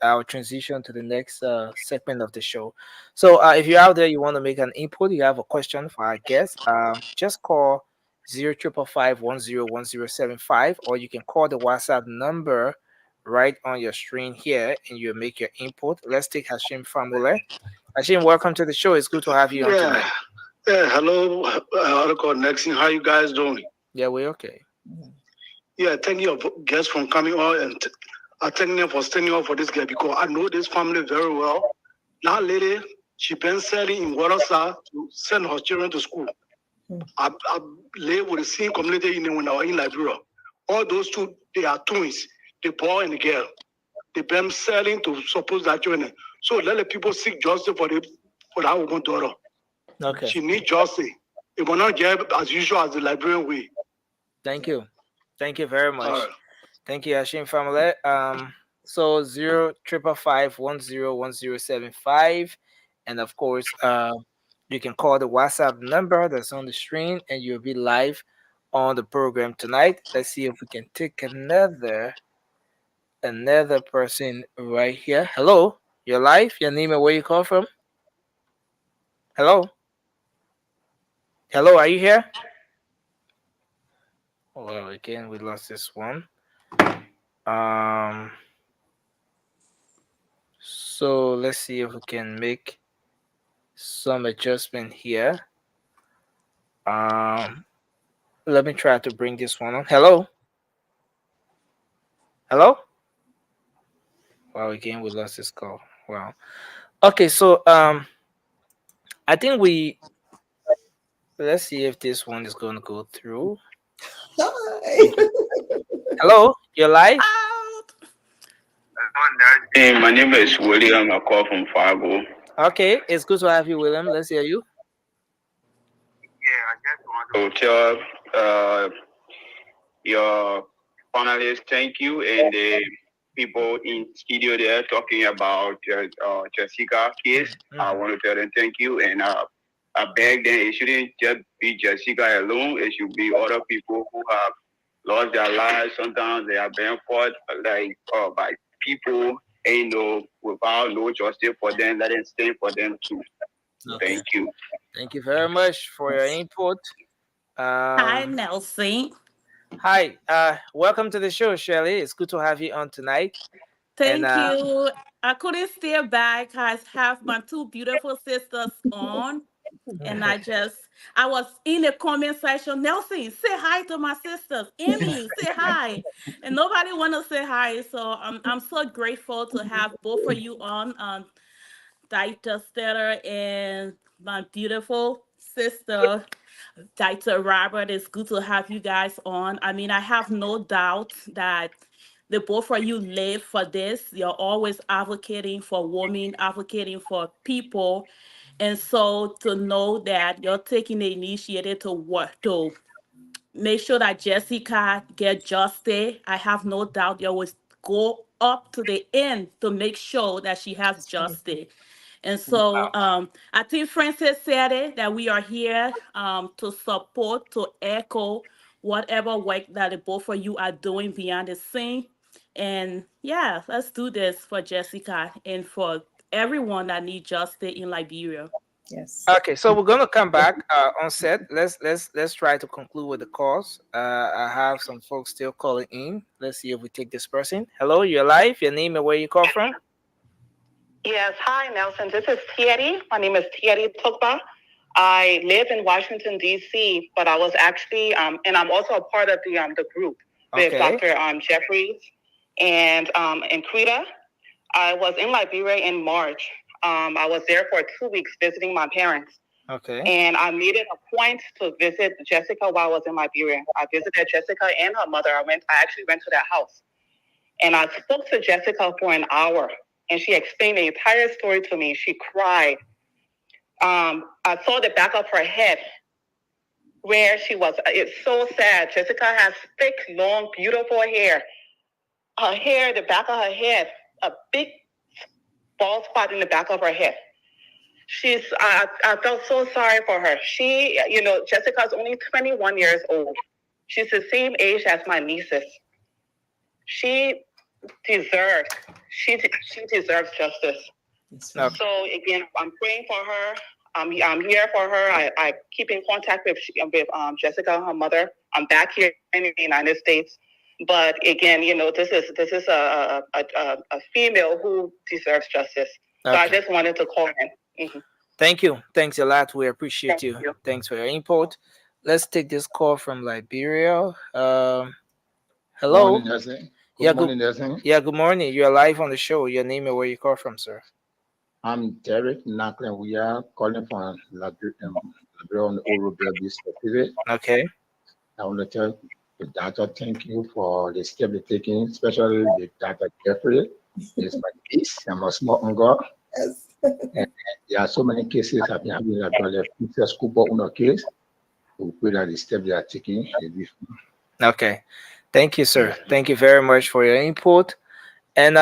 our transition to the next segment of the show. So if you're out there, you want to make an input, you have a question for our guest, just call 0555101075, or you can call the WhatsApp number right on your screen here, and you make your input. Let's take Hashim Famule. Hashim, welcome to the show. It's good to have you on tonight.
Yeah, hello, Nexon. How you guys doing?
Yeah, we're okay.
Yeah, thank you, guests, for coming on, and I thank them for standing up for this guy because I know this family very well. That lady, she been selling in Waterside to send her children to school. I live with the same community when I was in Liberia. All those two, they are twins, the boy and the girl. They been selling to support that children. So let the people seek justice for that woman daughter.
Okay.
She needs justice. It will not get as usual as the Liberian way.
Thank you. Thank you very much. Thank you, Hashim Family. So 0555101075, and of course, you can call the WhatsApp number that's on the screen, and you'll be live on the program tonight. Let's see if we can take another person right here. Hello, you're live. Your name and where you call from? Hello, are you here? Well, again, we lost this one. So let's see if we can make some adjustment here. Let me try to bring this one on. Hello. Well, again, we lost this call. Wow. Okay, so I think let's see if this one is going to go through. Hello, you're live.
Hey, my name is William. I call from Fargo.
Okay, it's good to have you, William. Let's hear you.
Yeah, I just want to tell your panelists thank you, and the people in studio there talking about Jessica case. I want to tell them thank you, and I beg them it shouldn't just be Jessica alone. It should be other people who have lost their lives. Sometimes they are being fought by people, without no justice for them. Let them stand for them too. Okay. Thank you.
Thank you very much for your input.
Hi, Nelson.
Hi. Welcome to the show, Shirley. It's good to have you on tonight.
Thank you. I couldn't stay back. I have my two beautiful sisters on. And I was in the comment section. Nelson, say hi to my sisters. Amy, say hi. And nobody want to say hi. So I'm so grateful to have both of you on, Dr. Stella and my beautiful sister, Dr. Robert. It's good to have you guys on. I mean, I have no doubt that the both of you live for this. You're always advocating for women, advocating for people. And so to know that you're taking the initiative to work to make sure that Jessica get justice, I have no doubt you will go up to the end to make sure that she has justice. And so I think Francis said it, that we are here to support, to echo whatever work that the both of you are doing behind the scene. And yeah, let's do this for Jessica and for everyone that needs justice in Liberia.
Yes.
Okay, so we're gonna come back on set. Let's try to conclude with the calls. I have some folks still calling in. Let's see if we take this person. Hello, you're live. Your name and where you call from?
Yes, hi Nelson. This is Thierry. My name is Thierry Tokba. I live in Washington D.C., but I was actually and I'm also a part of the group with Dr. Jeffries and Krita. I was in Liberia in March. I was there for 2 weeks visiting my parents.
Okay.
And I made it a point to visit Jessica while I was in Liberia. I visited Jessica and her mother. I actually went to their house. And I spoke to Jessica for an hour. And she explained the entire story to me. She cried. I saw the back of her head where she was. It's so sad. Jessica has thick, long, beautiful hair. Her hair, the back of her head, a big bald spot in the back of her head. I felt so sorry for her. Jessica's only 21 years old. She's the same age as my nieces. she deserves justice.
Okay.
So again, I'm praying for her. I'm here for her. I keep in contact with Jessica, her mother. I'm back here in the United States. But again, this is a female who deserves justice. So I
Okay.
just wanted to call in. Mhm.
Thank you. Thanks a lot. We appreciate
Thank you.
Thanks for your input. Let's take this call from Liberia. Hello.
Morning, Nelson.
Yeah,
Good morning, Nelson.
Yeah, good morning. You're live on the show. Your name and where you call from, sir.
I'm Derek Nackland. We are calling from Liberia on the Oral Beach Pacific.
Okay.
I want to tell the doctor thank you for the step they're taking, especially the Dr. Jeffrey. It's my niece. I'm a small uncle.
Yes.
And there are so many cases I've been having like the Peter Scuba on a case. We pray that the step they are taking.
Okay. Thank you, sir. Thank you very much for your input. And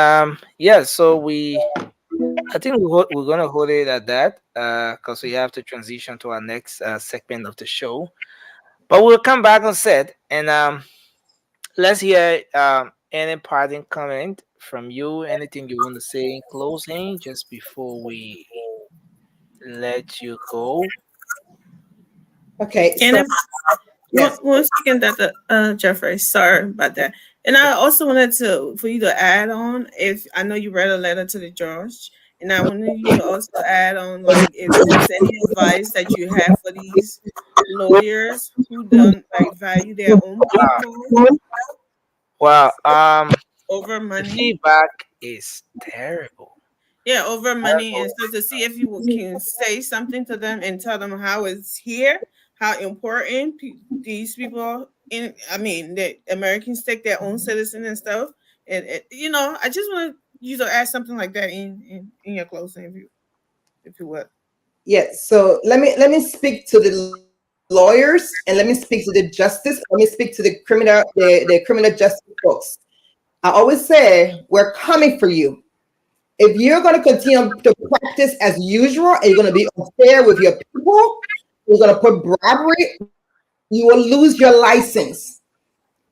yeah, so I think we're gonna hold it at that because we have to transition to our next segment of the show. But we'll come back on set and let's hear any parting comment from you. Anything you want to say in closing just before we let you go.
Okay.
And
Yes.
one second, Dr. Jeffrey. Sorry about that. And I also wanted for you to add on, if I know you read a letter to the judge, and I wanted you to also add on, like, if there's any advice that you have for these lawyers who don't value their own people.
Well,
over
the
money.
feedback is terrible.
Yeah, over money, and so to see if you can say something to them and tell them how it's here, how important these people the Americans take their own citizen and stuff. And I just want you to add something like that in your closing, if you would.
Yes. So let me speak to the lawyers and let me speak to the justice. Let me speak to the criminal justice folks. I always say we're coming for you. If you're going to continue to practice as usual and you're going to be unfair with your people, you're going to put bribery, you will lose your license.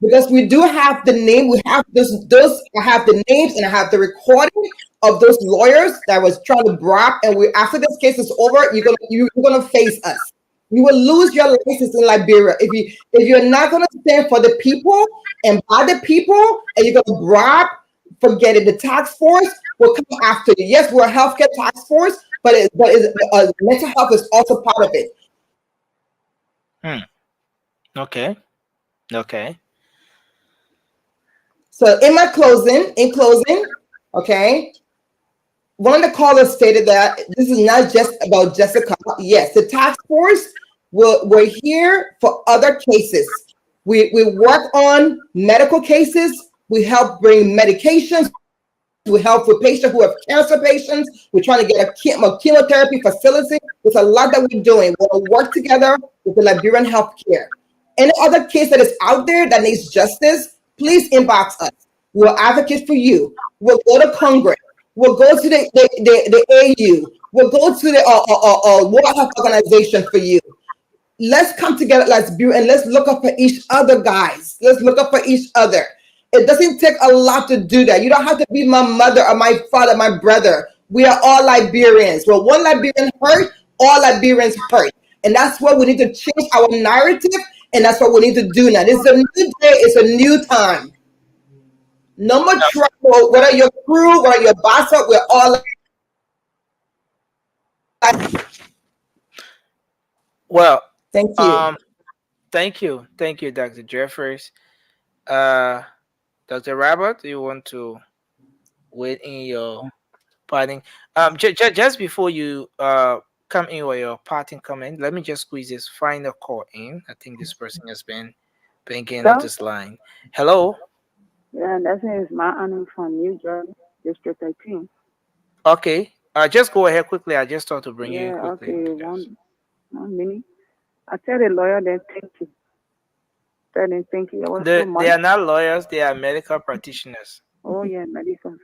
Because we do have the name, we have I have the names and I have the recording of those lawyers that was trying to bribe, and after this case is over, you're gonna face us. You will lose your license in Liberia if you're not gonna stand for the people and by the people, and you're gonna bribe. Forget it. The task force will come after you. Yes, we're a healthcare task force, but mental health is also part of it.
Okay.
So in closing, okay, one of the callers stated that this is not just about Jessica. Yes, the task force we're here for other cases. We work on medical cases. We help bring medications. We help with patients who have cancer patients. We're trying to get a chemotherapy facility. There's a lot that we're doing. We'll work together with the Liberian healthcare. Any other case that is out there that needs justice, please inbox us. We'll advocate for you. We'll go to Congress. We'll go to the AU. We'll go to the World Health Organization for you. Let's come together, and let's look up for each other, guys. Let's look up for each other. It doesn't take a lot to do that. You don't have to be my mother or my father, my brother. We are all Liberians. Well, one Liberian hurt, all Liberians hurt. And that's what we need to change our narrative, and that's what we need to do now. This is a new day. It's a new time. No more trouble. Whether your crew, whether your boss, we're all.
Well,
thank you.
Thank you, Dr. Jeffries. Dr. Robert, do you want to wait in your parting? Just before you come in with your parting comment, let me just squeeze this final call in. I think this person has been thinking of this line. Hello.
Yeah, that is my honor from New Jersey, District 18.
Okay. Just go ahead quickly. I just thought to bring you in quickly.
Okay, one minute. I tell the lawyer that thank you. Tell them thank you.
They are not lawyers, they are medical practitioners.
Oh yeah, medical.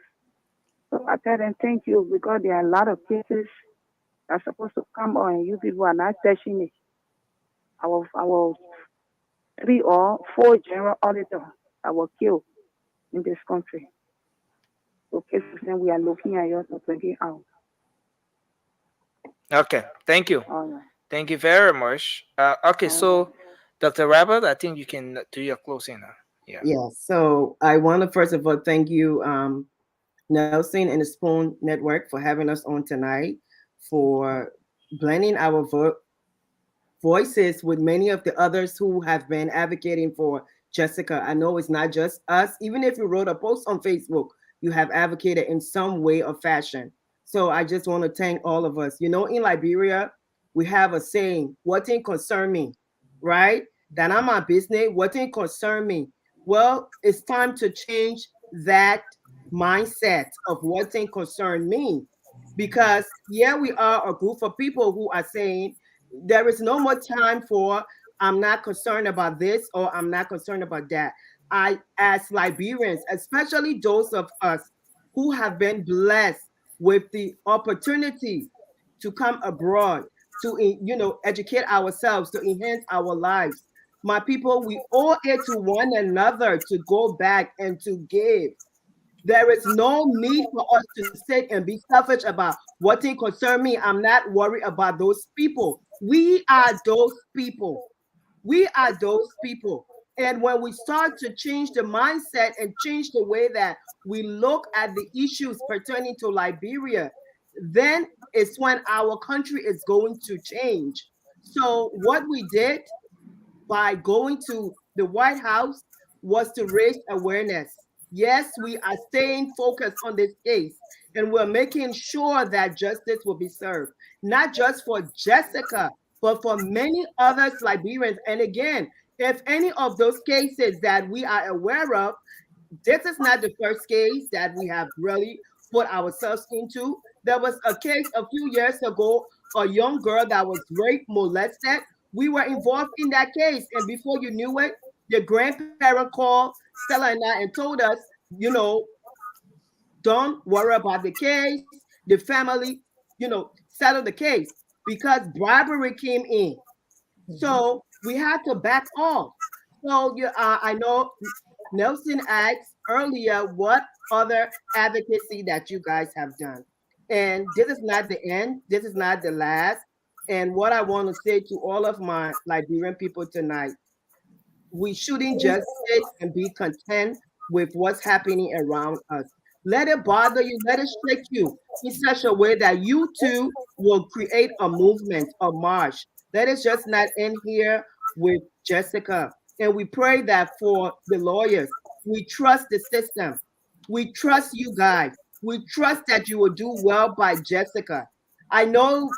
So I tell them thank you because there are a lot of cases that are supposed to come on and you people are not touching it. Our 3 or 4 general auditors that were killed. in this country. So cases, then we are looking at you to bring it out.
Okay, thank you.
All right.
Thank you very much. Okay, so Dr. Rabbit, I think you can do your closing now. Yeah.
Yeah. So I want to first of all thank you, Nelson and the Spoon Network, for having us on tonight, for blending our voices with many of the others who have been advocating for Jessica. I know it's not just us. Even if you wrote a post on Facebook, you have advocated in some way or fashion. So I just want to thank all of us. You know, in Liberia, we have a saying, what thing concern me, right? That I'm my business, what thing concern me? Well, it's time to change that mindset of what thing concern me. Because yeah, we are a group of people who are saying there is no more time for I'm not concerned about this or I'm not concerned about that. As Liberians, especially those of us who have been blessed with the opportunity to come abroad, to educate ourselves, to enhance our lives. My people, we owe it to one another to go back and to give. There is no need for us to sit and be selfish about what thing concern me. I'm not worried about those people. We are those people. We are those people. And when we start to change the mindset and change the way that we look at the issues pertaining to Liberia, then it's when our country is going to change. So what we did by going to the White House was to raise awareness. Yes, we are staying focused on this case, and we're making sure that justice will be served, not just for Jessica, but for many others Liberians. And again, if any of those cases that we are aware of, this is not the first case that we have really put ourselves into. There was a case a few years ago, a young girl that was raped, molested. We were involved in that case, and before you knew it, the grandparent called Stella and I and told us, don't worry about the case. The family, settled the case because bribery came in. So we had to back off. So I know Nelson asked earlier what other advocacy that you guys have done. And this is not the end. This is not the last. And what I want to say to all of my Liberian people tonight, we shouldn't just sit and be content with what's happening around us. Let it bother you, let it shake you in such a way that you too will create a movement, a march. Let us just not end here with Jessica. And we pray that for the lawyers, we trust the system. We trust you guys. We trust that you will do well by Jessica. I know,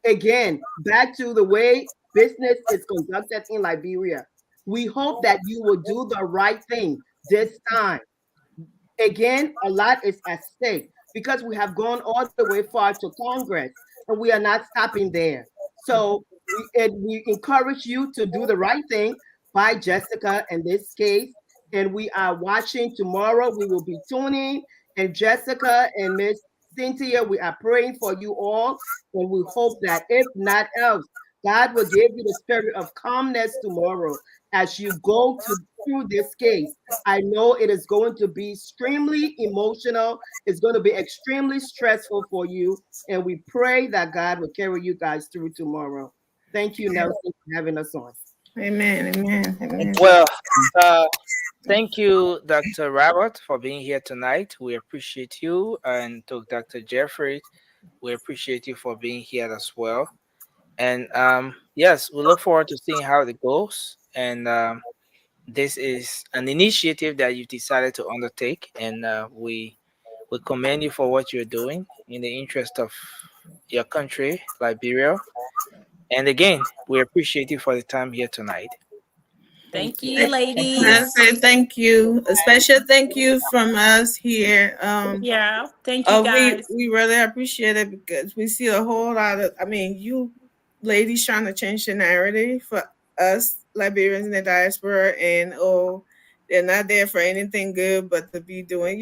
again, back to the way business is conducted in Liberia. We hope that you will do the right thing this time. Again, a lot is at stake because we have gone all the way far to Congress and we are not stopping there. So we encourage you to do the right thing by Jessica in this case. And we are watching tomorrow. We will be tuning. And Jessica and Miss Cynthia, we are praying for you all. And we hope that if not else, God will give you the spirit of calmness tomorrow as you go through this case. I know it is going to be extremely emotional. It's going to be extremely stressful for you. And we pray that God will carry you guys through tomorrow. Thank you, Nelson, for having us on.
Amen. Amen. Amen.
Well, thank you, Dr. Robert, for being here tonight. We appreciate you. And to Dr. Jeffrey, we appreciate you for being here as well. And yes, we look forward to seeing how it goes. And this is an initiative that you decided to undertake. And we commend you for what you're doing in the interest of your country, Liberia. And again, we appreciate you for the time here tonight.
Thank you, ladies.
I say thank you. A special thank you from us here.
Yeah, thank you, guys.
We really appreciate it because we see a whole lot of, you ladies trying to change the narrative for us Liberians in the diaspora, and they're not there for anything good but to be doing,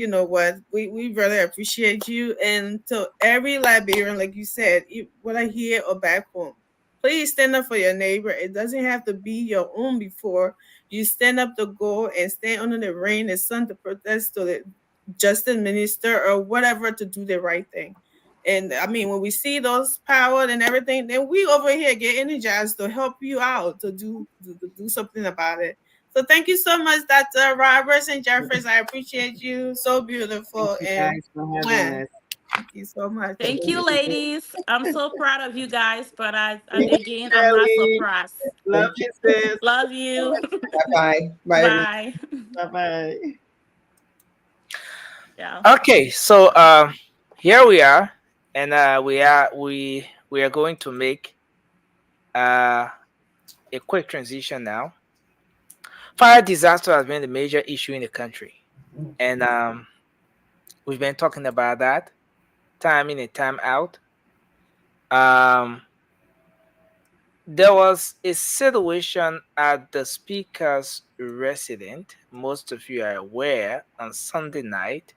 we really appreciate you. And to every Liberian, like you said, whether here or back home, please stand up for your neighbor. It doesn't have to be your own before you stand up to go and stand under the rain and sun to protest to the justice minister or whatever to do the right thing. And I mean, when we see those power and everything, then we over here get energized to help you out to do something about it. So thank you so much, Dr. Roberts and Jeffries. I appreciate you. So beautiful.
Thank you
And
guys for having
mwah.
us.
Thank you so much.
Thank you, ladies. I'm so proud of you guys, but
Thank you,
again, I'm not
Shirley.
surprised.
Love you, sis.
Love you.
Bye-bye. Bye, everyone.
Bye.
Bye-bye.
Yeah. Okay, so here we are, and we are going to make a quick transition now. Fire disaster has been the major issue in the country, and we've been talking about that time in and time out. There was a situation at the speaker's residence, most of you are aware, on Sunday night.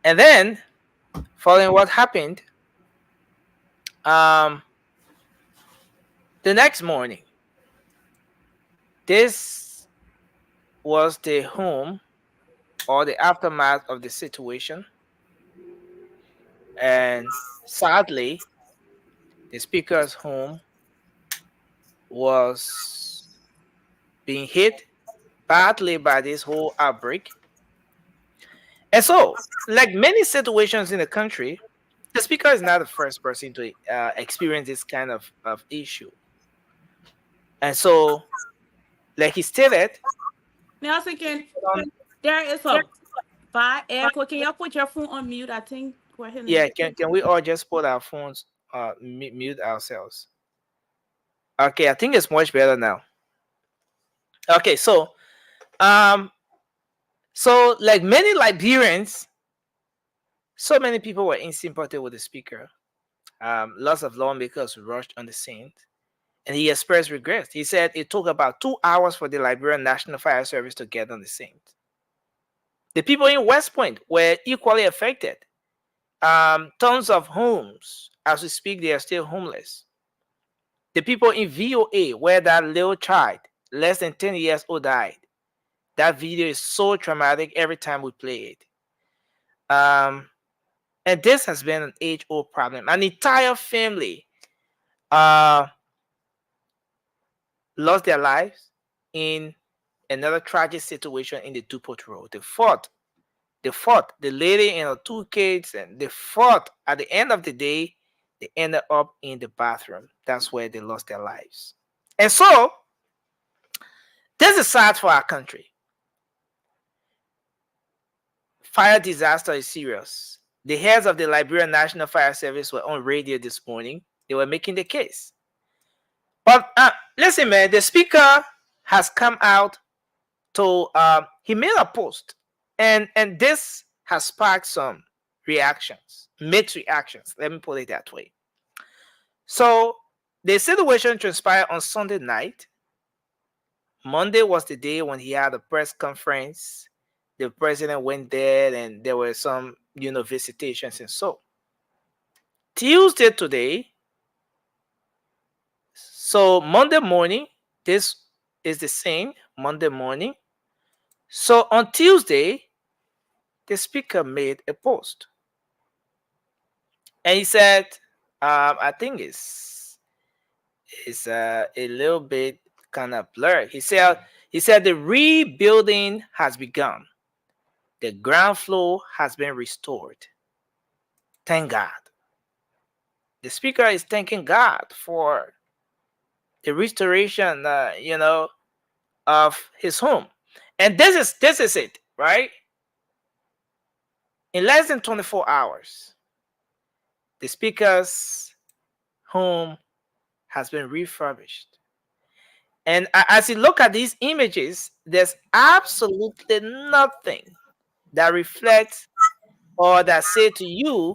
And then, following what happened, the next morning, this was the home or the aftermath of the situation. And sadly, the speaker's home was being hit badly by this whole outbreak. And so, like many situations in the country, the speaker is not the first person to experience this kind of issue. And so, like he stated,
Nelson, there is a fire echo. Can you put your phone on mute? I think. Go ahead.
Yeah, can we all just put our phones mute ourselves? Okay, I think it's much better now. Okay, so like many Liberians, so many people were in sympathy with the speaker. Lots of lawmakers rushed on the scene, and he expressed regret. He said it took about 2 hours for the Liberian National Fire Service to get on the scene. The people in West Point were equally affected. Tons of homes, as we speak, they are still homeless. The people in VOA, where that little child, less than 10 years old, died. That video is so traumatic every time we play it. And this has been an age-old problem. An entire family lost their lives in another tragic situation in the Dupont Road. They fought, the lady and her 2 kids, and they fought. At the end of the day, they ended up in the bathroom. That's where they lost their lives. And so, this is sad for our country. Fire disaster is serious. The heads of the Liberian National Fire Service were on radio this morning. They were making the case. But listen, man, the speaker has come out to, he made a post. And this has sparked some reactions, mixed reactions. Let me put it that way. So the situation transpired on Sunday night. Monday was the day when he had a press conference. The president went there, and there were some, visitations and so. Tuesday today. So Monday morning, this is the same Monday morning. So on Tuesday, the speaker made a post, and he said, I think it's a little bit kind of blurred. He said the rebuilding has begun. The ground floor has been restored. Thank God. The speaker is thanking God for the restoration, of his home. And this is it, right? In less than 24 hours, the speaker's home has been refurbished. And as you look at these images, there's absolutely nothing that reflects or that say to you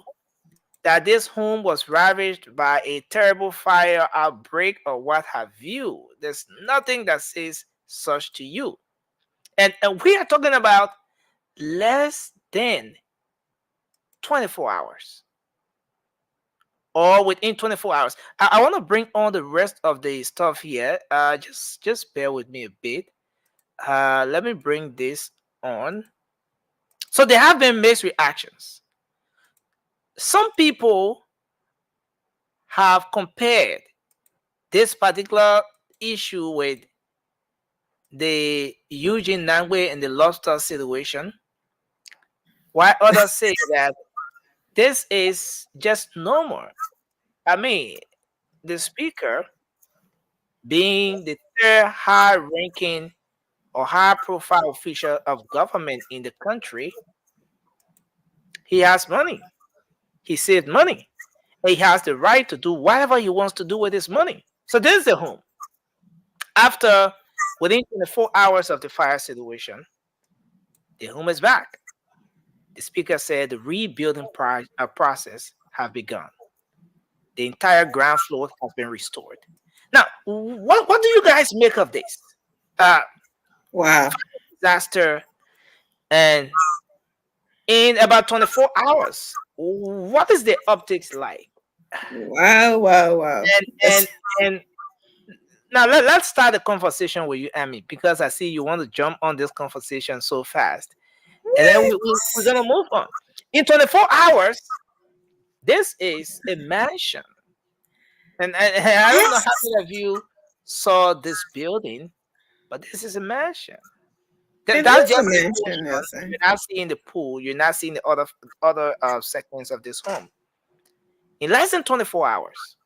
that this home was ravaged by a terrible fire outbreak or what have you. There's nothing that says such to you. And we are talking about less than 24 hours. or within 24 hours. I want to bring on the rest of the stuff here. Just bear with me a bit. Let me bring this on. So there have been mixed reactions. Some people have compared this particular issue with the Eugene Nangwe and the lobster situation, while others say that this is just normal. I mean, the speaker, being the third high-ranking or high-profile official of government in the country, he has money. He saved money. He has the right to do whatever he wants to do with his money. So this is the home. After, within 24 hours of the fire situation, the home is back. The speaker said the rebuilding process has begun. The entire ground floor has been restored. Now, what do you guys make of this?
Wow.
Disaster, and in about 24 hours, what is the optics like?
Wow.
And now let's start the conversation with you, Amy, because I see you want to jump on this conversation so fast. And then we're going to move on. In 24 hours, this is a mansion. And I don't know how many of you saw this building, but this is a mansion. That's just a mansion. You're not seeing the pool. You're not seeing the other segments of this home. In less than 24 hours,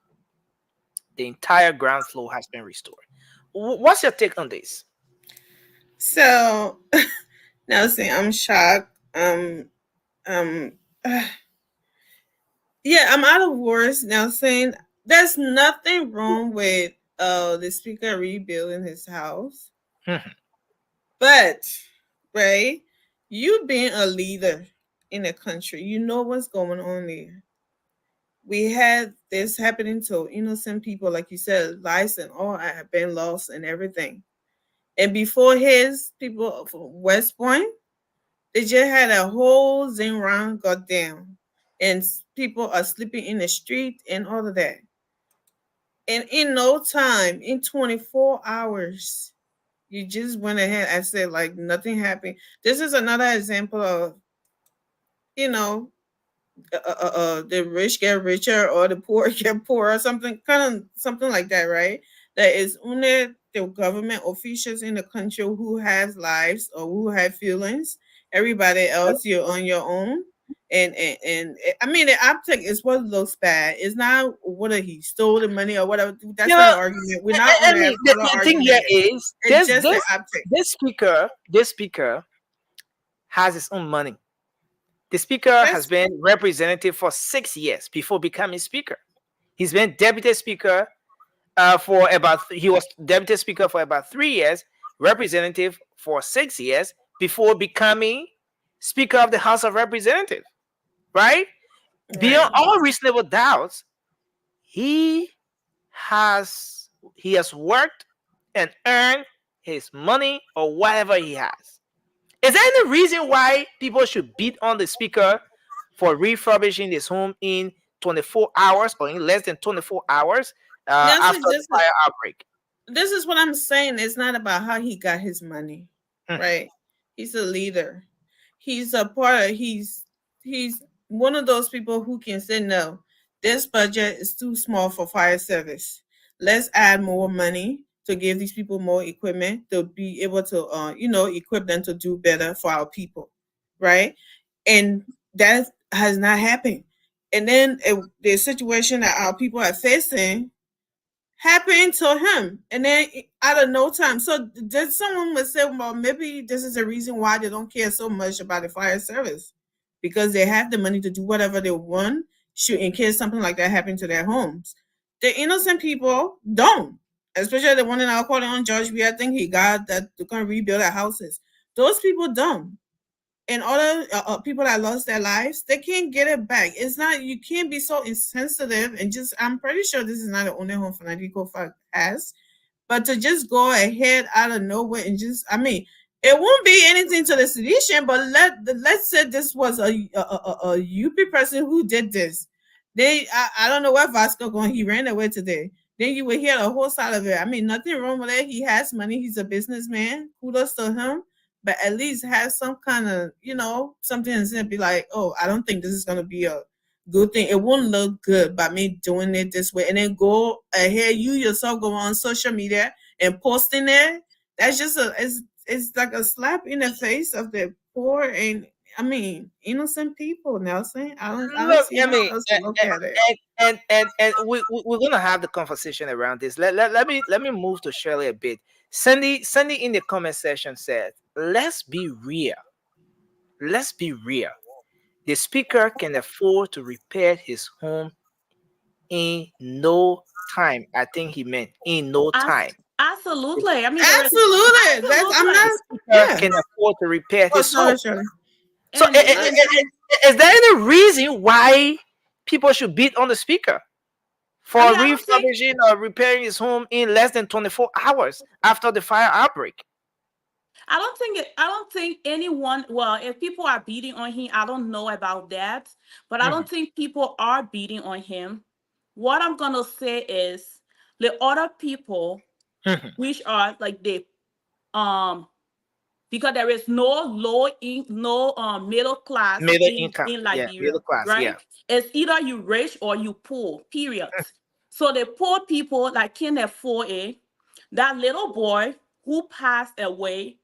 the entire ground floor has been restored. What's your take on this?
So, Nelson, I'm shocked. Yeah, I'm out of words, Nelson. There's nothing wrong with the speaker rebuilding his house. But, right, you being a leader in a country, you know what's going on there. We had this happening to innocent people, like you said, lives and all have been lost and everything. And before his people from West Point, they just had a whole zing round got down. And people are sleeping in the street and all of that. And in no time, in 24 hours, you just went ahead and said like nothing happened. This is another example of, the rich get richer or the poor get poorer, something like that, right? That is only the government officials in the country who has lives or who have feelings. Everybody else, you're on your own. And I mean, the optic is what looks bad. It's not whether he stole the money or whatever. That's not an argument. We're not on that.
The thing here is this speaker has his own money. The speaker has been representative for 6 years before becoming speaker. He's been deputy speaker he was deputy speaker for about 3 years, representative for 6 years before becoming Speaker of the House of Representatives, right? Beyond all reasonable doubts, he has worked and earned his money or whatever he has. Is there any reason why people should beat on the speaker for refurbishing his home in 24 hours or in less than 24 hours after the fire outbreak?
This is what I'm saying. It's not about how he got his money, right? He's a leader. He's a part of, he's one of those people who can say, no, this budget is too small for fire service. Let's add more money to give these people more equipment to be able to, equip them to do better for our people, right? And that has not happened. And then the situation that our people are facing happened to him, and then out of no time. So someone would say, well, maybe this is the reason why they don't care so much about the fire service, because they have the money to do whatever they want in case something like that happened to their homes. The innocent people don't, especially the one in our calling on George. I think he got that they're going to rebuild their houses. Those people don't. And other people that lost their lives, they can't get it back. It's not, you can't be so insensitive and just, I'm pretty sure this is not the only home Fanatico has, but to just go ahead out of nowhere and just, I mean, it won't be anything to the sedition, but let's say this was a UP person who did this. Then I don't know where Vasco going. He ran away today. Then you will hear the whole side of it. I mean, nothing wrong with it. He has money. He's a businessman. Kudos to him. But at least have some kind of, something and be like, oh, I don't think this is going to be a good thing. It won't look good by me doing it this way. And then go ahead, you yourself go on social media and posting it. That's just it's like a slap in the face of the poor and innocent people, Nelson. I don't see how else to look at it.
And we're gonna have the conversation around this. Let me move to Shirley a bit. Cindy in the comment section said, let's be real. Let's be real. The speaker can afford to repair his home in no time. I think he meant in no time.
Absolutely. I mean,
absolutely. I'm not.
Can afford to repair his home.
Sure.
So, is there any reason why people should beat on the speaker for refurbishing or repairing his home in less than 24 hours after the fire outbreak?
I don't think anyone. Well, if people are beating on him, I don't know about that, but I don't think people are beating on him. What I'm gonna say is the other people, which are like because there is no middle class in Liberia,
middle class,
right? It's either you rich or you poor, period. So the poor people that can't afford it, that little boy who passed away,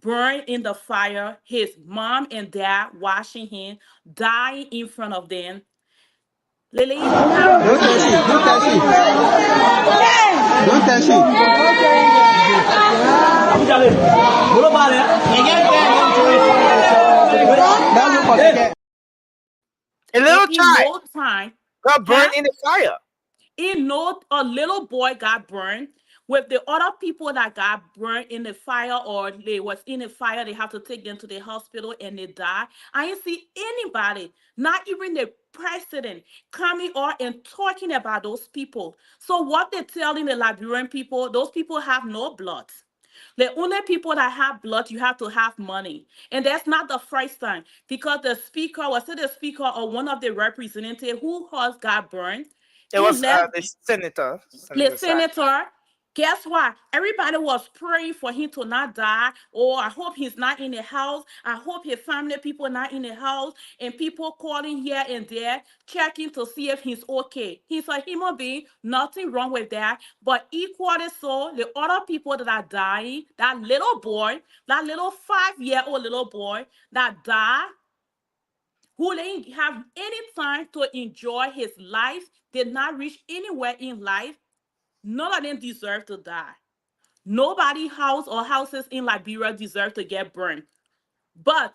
burned in the fire, his mom and dad watching him, dying in front of them. Lily,
don't touch it.
A little child got burned in the fire.
A little boy got burned with the other people that got burned in the fire, or they was in the fire. They have to take them to the hospital and they die. I didn't see anybody, not even the president, coming out and talking about those people. So what they're telling the Liberian people, those people have no blood. The only people that have blood, you have to have money. And that's not the first time, because the speaker, was it the speaker or one of the representatives who has got burned?
It was the senator.
The senator. Guess what? Everybody was praying for him to not die. Oh, I hope he's not in the house. I hope his family people not in the house. And people calling here and there, checking to see if he's okay. He's a human being, nothing wrong with that. But equally so, the other people that are dying, that little boy, that little 5-year-old little boy that died, who didn't have any time to enjoy his life, did not reach anywhere in life. None of them deserve to die. Nobody house or houses in Liberia deserve to get burned. But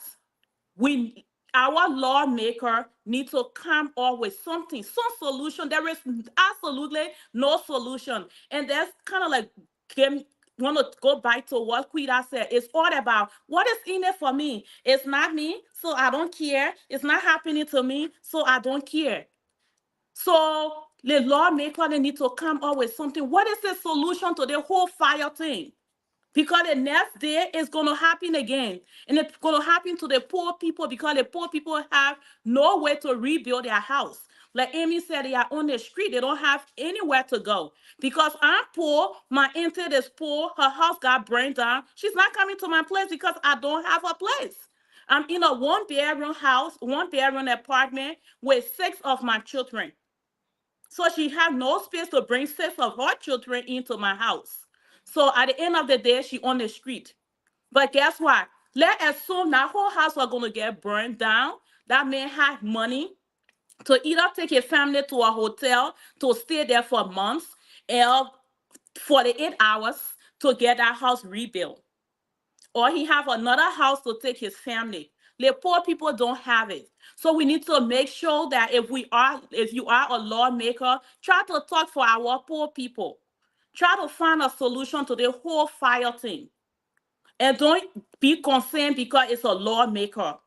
our lawmaker need to come up with something, some solution. There is absolutely no solution. And that's kind of like, want to go back to what Quita said. It's all about what is in it for me. It's not me, so I don't care. It's not happening to me, so I don't care. So the lawmaker, they need to come up with something. What is the solution to the whole fire thing? Because the next day it's going to happen again. And it's going to happen to the poor people, because the poor people have no way to rebuild their house. Like Amy said, they are on the street. They don't have anywhere to go. Because I'm poor, my auntie is poor, her house got burned down. She's not coming to my place because I don't have a place. I'm in a 1-bedroom house, 1-bedroom apartment with 6 of my children. So she had no space to bring 6 of her children into my house. So at the end of the day, she on the street. But guess what? Let's assume that whole house was going to get burned down. That man had money to either take his family to a hotel to stay there for months, or 48 hours to get that house rebuilt. Or he have another house to take his family. The poor people don't have it. So we need to make sure that if you are a lawmaker, try to talk for our poor people. Try to find a solution to the whole fire thing. And don't be concerned because it's a lawmaker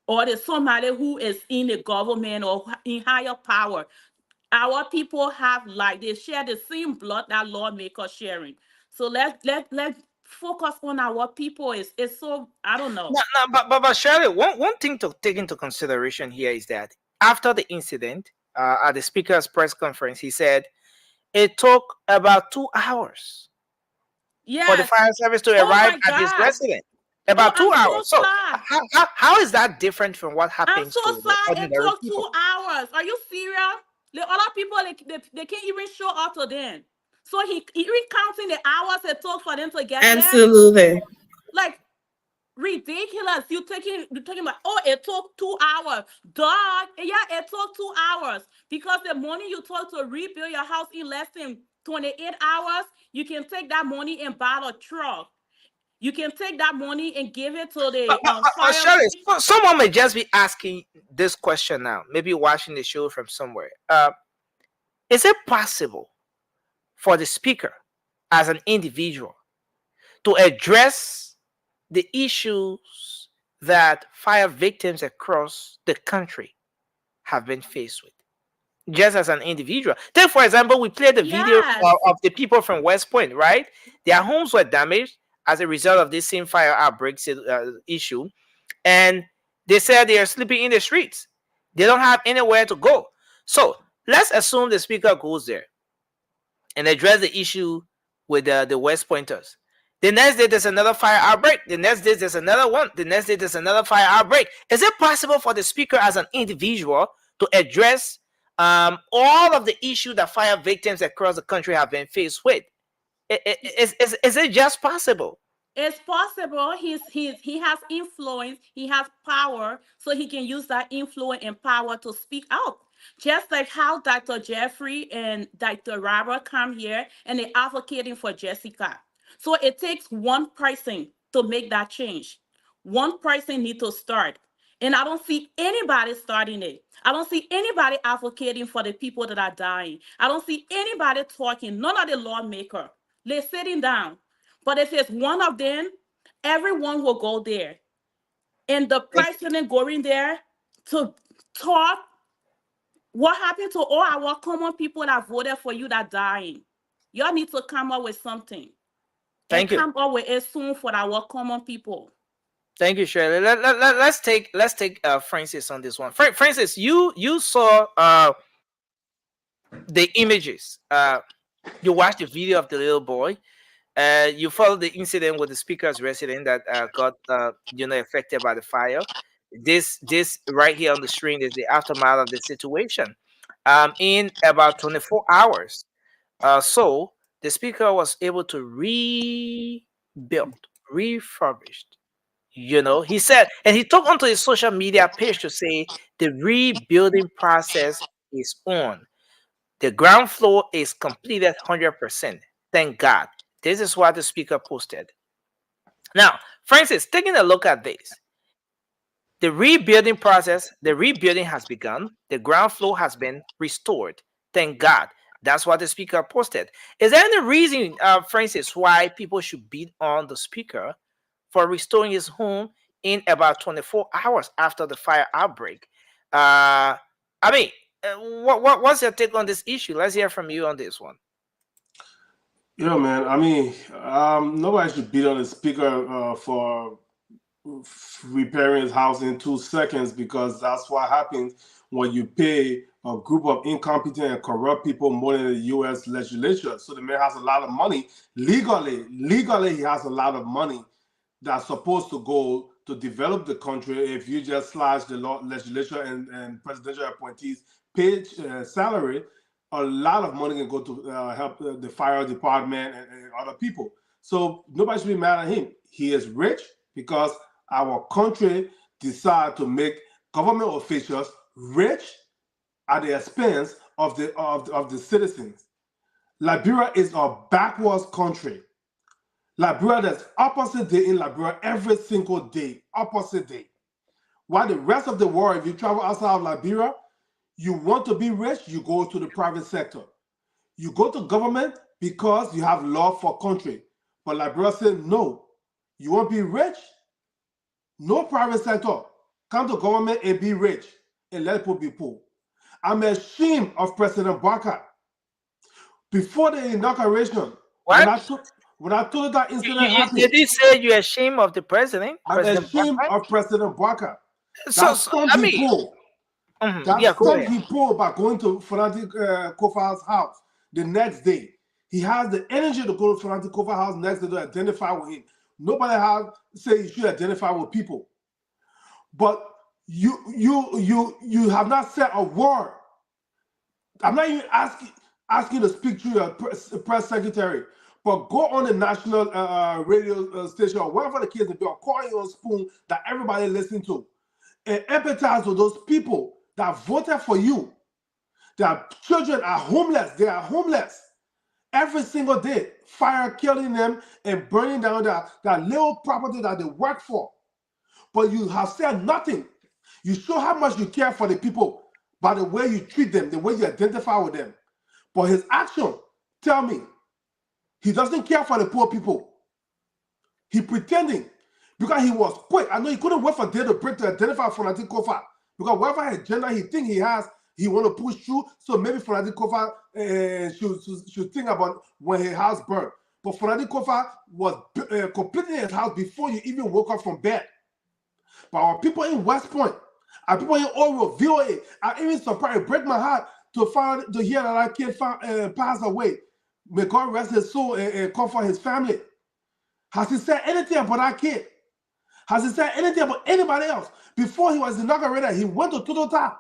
or there's somebody who is in the government or in higher power. Our people have, like, they share the same blood that lawmaker sharing. So let's focus on our people. It's so, I don't know.
But Shirley, one thing to take into consideration here is that after the incident, at the speaker's press conference. He said it took about 2 hours for the
Yes.
fire service to
Oh
arrive
my
at his
God.
residence. About
Oh,
2
I'm so
hours. So
sad.
how is that different from what
I'm
happens
so
to the
sad. It
ordinary
took 2
people?
hours. Are you serious? The other people, they can't even show up to them. So he even counting the hours it took for them to get there.
Absolutely.
Like ridiculous. You're talking about, oh, it took 2 hours. Dog. Yeah, it took 2 hours. Because the money you took to rebuild your house in less than 28 hours, you can take that money and buy a truck. You can take that money and give it to the fire.
Shirley, someone may just be asking this question now, maybe watching the show from somewhere. Is it possible for the speaker as an individual to address the issues that fire victims across the country have been faced with? Just as an individual. Take, for example, we played the video of the people from West Point, right? Their homes were damaged as a result of this same fire outbreak issue. And they said they are sleeping in the streets. They don't have anywhere to go. So let's assume the speaker goes there and address the issue with the West Pointers. The next day, there's another fire outbreak. The next day, there's another one. The next day, there's another fire outbreak. Is it possible for the speaker as an individual to address all of the issues that fire victims across the country have been faced with? Is it just possible?
It's possible. He has influence. He has power, so he can use that influence and power to speak out. Just like how Dr. Jeffrey and Dr. Robert come here and they're advocating for Jessica. So it takes one person to make that change. One person needs to start. And I don't see anybody starting it. I don't see anybody advocating for the people that are dying. I don't see anybody talking, none of the lawmakers. They're sitting down. But if it's one of them, everyone will go there. And the president going there to talk, what happened to all our common people that voted for you that dying? Y'all need to come up with something.
Thank you.
Come up with it soon for our common people.
Thank you, Shirley. Let's take Francis on this one. Francis, you saw the images. You watched the video of the little boy. You followed the incident with the speaker's resident that got affected by the fire. This right here on the screen is the aftermath of the situation. In about 24 hours, so the speaker was able to rebuild, refurbished. He said, and he took onto his social media page to say the rebuilding process is on. The ground floor is completed 100%. Thank God. This is what the speaker posted. Now, Francis, taking a look at this, the rebuilding process, the rebuilding has begun. The ground floor has been restored. Thank God. That's what the speaker posted. Is there any reason, Francis, why people should beat on the speaker for restoring his home in about 24 hours after the fire outbreak? What's your take on this issue? Let's hear from you on this one.
Yeah, man. Nobody should beat on the speaker for repairing his house in 2 seconds, because that's what happens when you pay a group of incompetent and corrupt people more than the U.S. legislature. So the man has a lot of money. Legally, he has a lot of money that's supposed to go to develop the country. If you just slash the legislature and presidential appointees' pay salary, a lot of money can go to help the fire department and other people. So nobody should be mad at him. He is rich because our country decided to make government officials rich at the expense of the citizens. Liberia is a backwards country. Liberia, there's opposite day in Liberia every single day, opposite day. While the rest of the world, if you travel outside of Liberia, you want to be rich, you go to the private sector. You go to government because you have love for country. But Liberia said, no, you want to be rich? No private sector. Come to government and be rich and let people be poor. I'm ashamed of President Barker. Before the inauguration, when I told you that incident happened,
did you say you're ashamed of the president?
I'm ashamed of President Barker.
So,
people That same people by going to Fanatic Kofa's house the next day. He has the energy to go to Fanatic Kofa's house next day to identify with him. Nobody has say you should identify with people. But you have not said a word. I'm not even asking to speak to your press secretary, but go on the national radio station or wherever the case may be, or call your spoon that everybody listen to, and empathize with those people that voted for you. Their children are homeless. They are homeless every single day. Fire killing them and burning down that little property that they work for. But you have said nothing. You show how much you care for the people by the way you treat them, the way you identify with them. But his action tell me he doesn't care for the poor people. He pretending because he was quick. I know he couldn't wait for day to break to identify Fanatic Kofa because whatever agenda he think he has, he want to push through. So maybe Fanatic Kofa should think about when his house burned. But Fanatic Kofa was completing his house before you even woke up from bed. But our people in West Point, our people in Oro, VOA, are even surprised. It break my heart to hear that our kid passed away. May God rest his soul and comfort his family. Has he said anything about that kid? Has he said anything about anybody else? Before he was inaugurated, he went to Tutota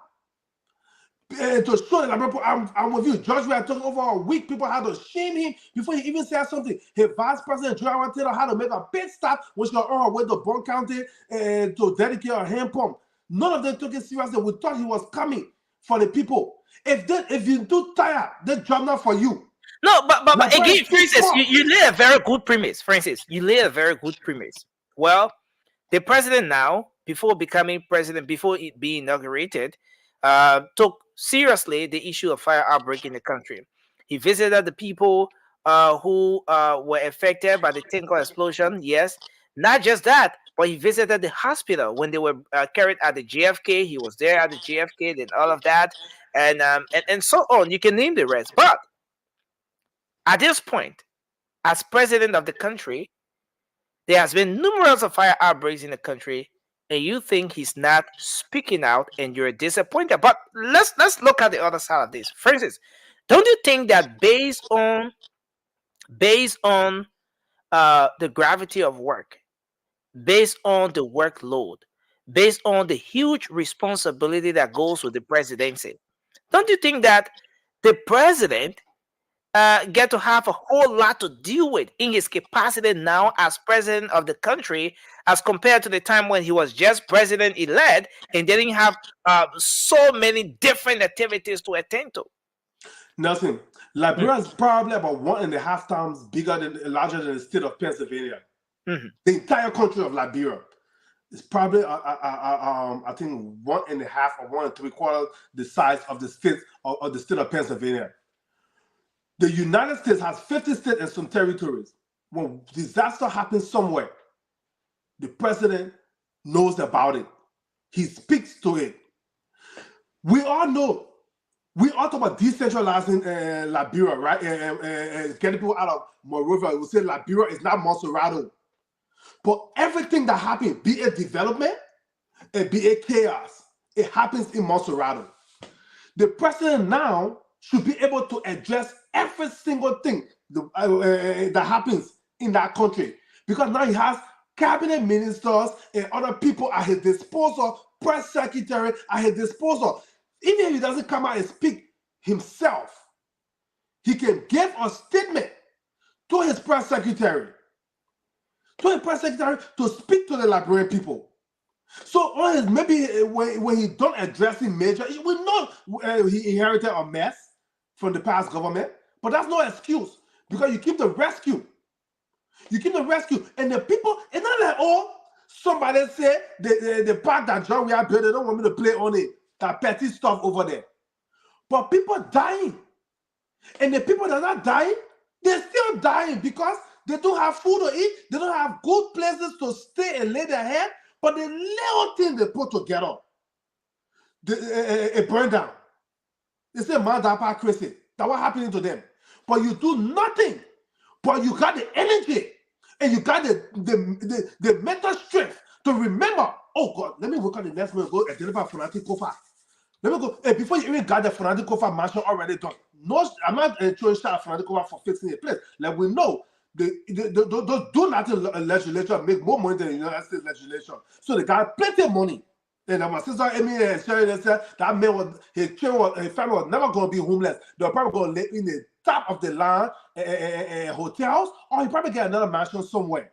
to show that I'm with you. George, we are talking over a week. People had to shame him before he even said something. His vice president, Joe Taylor, had to make a big stop, which got on her way to Bond County to dedicate a hand pump. None of them took it seriously. We thought he was coming for the people. If you do tired, they job not for you.
No, but again, Francis, you lay a very good premise. Francis, you lay a very good premise. Well, the president now, before becoming president, before it being inaugurated, took seriously the issue of fire outbreak in the country. He visited the people who were affected by the Tinker explosion. Yes, not just that, but he visited the hospital when they were carried at the JFK. He was there at the JFK, did all of that, and so on. You can name the rest. But at this point, as president of the country, there has been numerous of fire outbreaks in the country, and you think he's not speaking out, and you're disappointed. But let's look at the other side of this. For instance, don't you think that based on the gravity of work, based on the workload, based on the huge responsibility that goes with the presidency, don't you think that the president get to have a whole lot to deal with in his capacity now as president of the country, as compared to the time when he was just president-elect and didn't have so many different activities to attend to?
Nothing. Liberia is probably about 1.5 times larger than the state of Pennsylvania.
Mm-hmm.
The entire country of Liberia is probably, I think, 1.5 or 1.75 the size of the state of the state of Pennsylvania. The United States has 50 states and some territories. When disaster happens somewhere, the president knows about it. He speaks to it. We all know. We all talk about decentralizing Liberia, right? And getting people out of Monrovia. We say Liberia is not Monserrato. But everything that happens, be it development and be it chaos, it happens in Monserrato. The president now should be able to address every single thing that happens in that country, because now he has cabinet ministers and other people at his disposal, press secretary at his disposal. Even if he doesn't come out and speak himself, he can give a statement to his press secretary, to speak to the Liberian people. So on his, maybe when he done addressing major, we know he inherited a mess from the past government, but that's no excuse, because you keep the rescue. You keep the rescue, and the people, it's not like, oh, somebody say the part that John we are building, they don't want me to play on it, that petty stuff over there. But people dying, and the people that are not dying, they're still dying because they don't have food to eat, they don't have good places to stay and lay their head, but the little thing they put together, it burned down. They say, man, that's crazy. That's what happening to them. But you do nothing. But you got the energy and you got the mental strength to remember, oh God, let me work on the next one, go identify Fanatic Kofa. Let me go. Hey, before you even got the Fernando Kofa mansion already done. No, I'm not throwing shot at Fernando Kofa for fixing a place. Like we know, those do nothing legislation make more money than the United States legislation. So they got plenty of money. And my sister Amy said that man was his family was never going to be homeless. They were probably going to live in the top of the line hotels, or he probably get another mansion somewhere.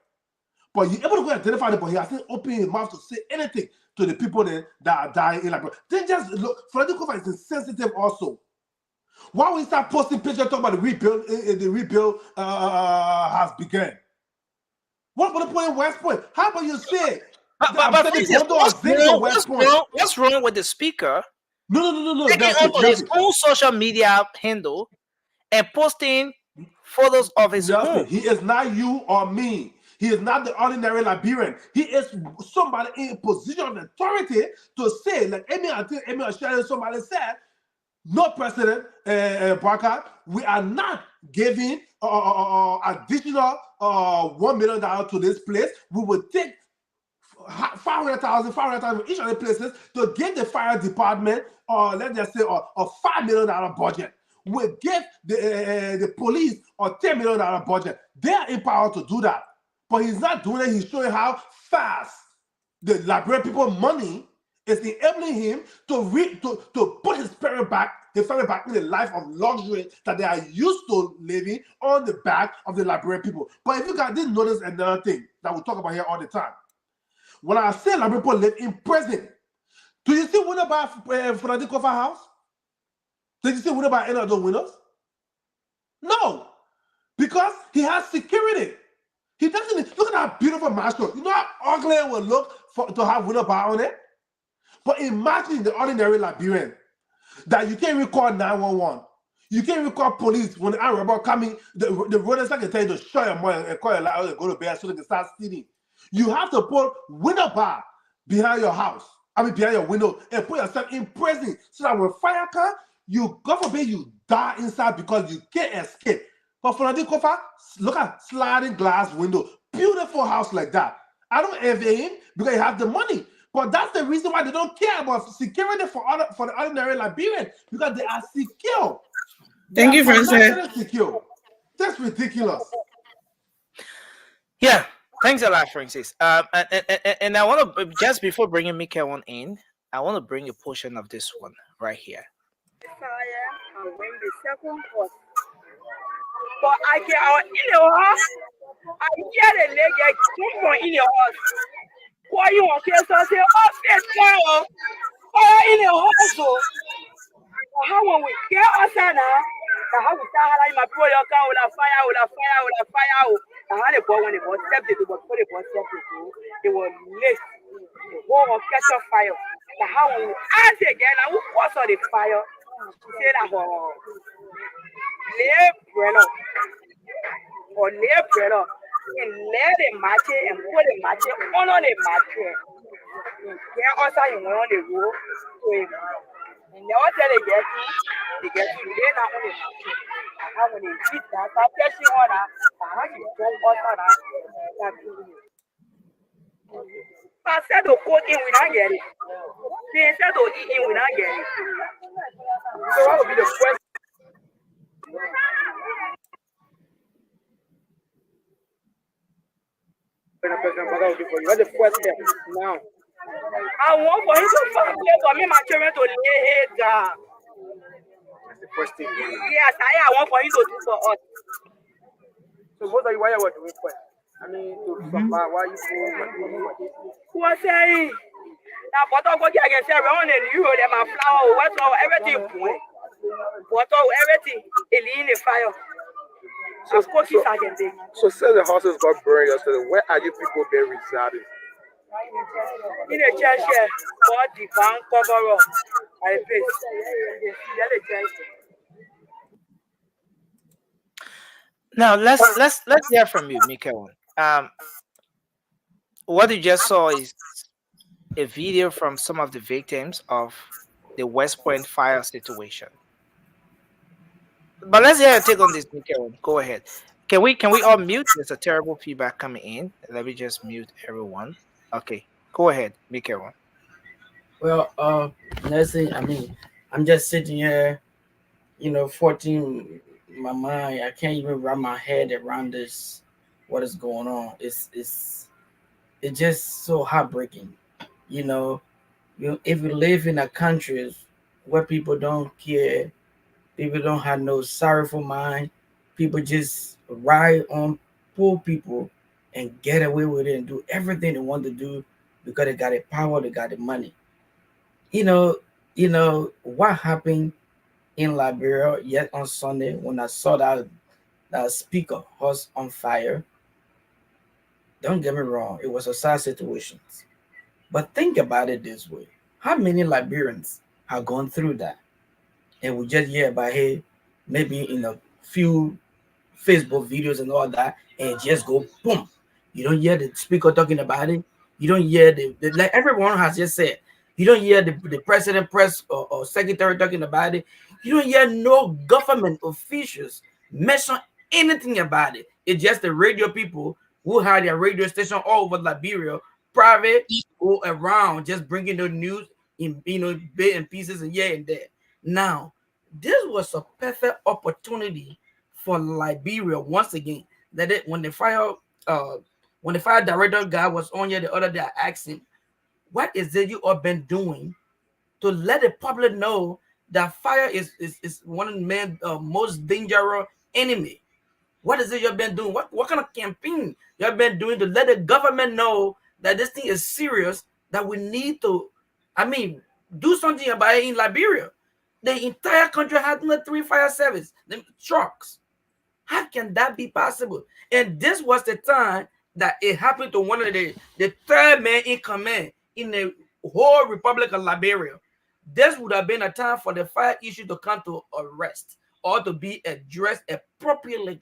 But you're able to go identify them, but he hasn't opened his mouth to say anything to the people that are dying in Liberia. Then just look, Fernando Kofa is insensitive also. Why we start posting pictures talking about the rebuild has begun? What about the point in West Point? How about you say?
What's wrong with the speaker?
No.
Taking onto his own social media handle and posting photos of his home.
He is not you or me. He is not the ordinary Liberian. He is somebody in a position of authority to say, like Amy Oshari, somebody said, no, President Barker, we are not giving additional $1 million to this place. We will take 500,000 from each of the places to give the fire department, or let's just say, a $5 million budget. We give the police a $10 million budget. They are empowered to do that. But he's not doing it. He's showing how fast the Liberian people money is enabling him to put his family back in a life of luxury that they are used to living on the back of the Liberian people. But if you guys didn't notice another thing that we talk about here all the time, when I say Liberian people live in prison, do you see winner by Fernando Kofa house? Did you see winner by any of the winners? No, because he has security. He doesn't look at that beautiful mansion. You know how ugly it will look to have winner bar on it? But imagine the ordinary Liberian that you can't even call 911. You can't even call police when the armed robber coming. The roaders can tell you to shut your money and call your light and go to bed so they can start stealing. You have to put window bar behind your house. Behind your window, and put yourself in prison so that when fire comes, you, God forbid, you die inside because you can't escape. But for Fernando Kofa, look at sliding glass window, beautiful house like that. I don't envy him because he has the money. But that's the reason why they don't care about security for the ordinary Liberian, because they are secure.
Thank you, Francis.
Secure. That's ridiculous.
Yeah, thanks a lot, Francis. And I want to, just before bringing Mikael on in, I want to bring a portion of this one right here.
And when the second was, but I get out in the house, I get a leg get more in the house. Why you want to say, oh, this girl, oh, in the house, how when we get us now, how we start like my boy, you can with a fire, and how they go when they got stepped it, but before they got stepped it, they were late. The whole of catch on fire. Now how we ask again, and who was on the fire? Say that for lay brother or lay brother and let the match and put the match on the match. Yeah, also you want on the road to him. And now tell they get to lay down on the match. How when they beat that, start pressing on that, how you don't also that. I said to quote in we not get it. They said to eat in we not get it. So what would be the question? What's the question now? I want for him to find for me my children to lay head down. That's the first thing. Yes, I want for him to do for us. So what are you why you want to do for? I mean, why you who are saying now, but I go again, say around and you them a flower, what's all everything, what all everything, in the fire.
So say the houses got burned yesterday. Where are you people being residing?
In a church here, what the bank cover up. I face.
Now let's hear from you, Mikael. What you just saw is a video from some of the victims of the West Point fire situation. But let's hear your take on this, Mikael. Go ahead. Can we all mute? There's a terrible feedback coming in. Let me just mute everyone. Okay, go ahead, Mikael.
Well, Nelson, I mean, I'm just sitting here, 14 my mind. I can't even wrap my head around this. What is going on? It's just so heartbreaking. You know, if you live in a country where people don't care, people don't have no sorrowful mind, people just ride on poor people and get away with it and do everything they want to do because they got the power, they got the money. You know, what happened in Liberia yet on Sunday when I saw that speaker was on fire. Don't get me wrong, it was a sad situation. But think about it this way. How many Liberians have gone through that? And we just hear about, hey, maybe in a few Facebook videos and all that, and just go boom. You don't hear the speaker talking about it. You don't hear like everyone has just said. You don't hear the president, press or secretary talking about it. You don't hear no government officials mention anything about it. It's just the radio people who had their radio station all over Liberia, private, go around just bringing the news in bit and pieces and here and there. Now, this was a perfect opportunity for Liberia once again. When the fire director guy was on here the other day, I asked him, what is it you have been doing to let the public know that fire is one of the man's most dangerous enemy? What is it you've been doing? What kind of campaign you have been doing to let the government know that this thing is serious, that we need to, do something about it in Liberia? The entire country has only 3 fire service, the trucks. How can that be possible? And this was the time that it happened to one of the third man in command in the whole Republic of Liberia. This would have been a time for the fire issue to come to a rest or to be addressed appropriately.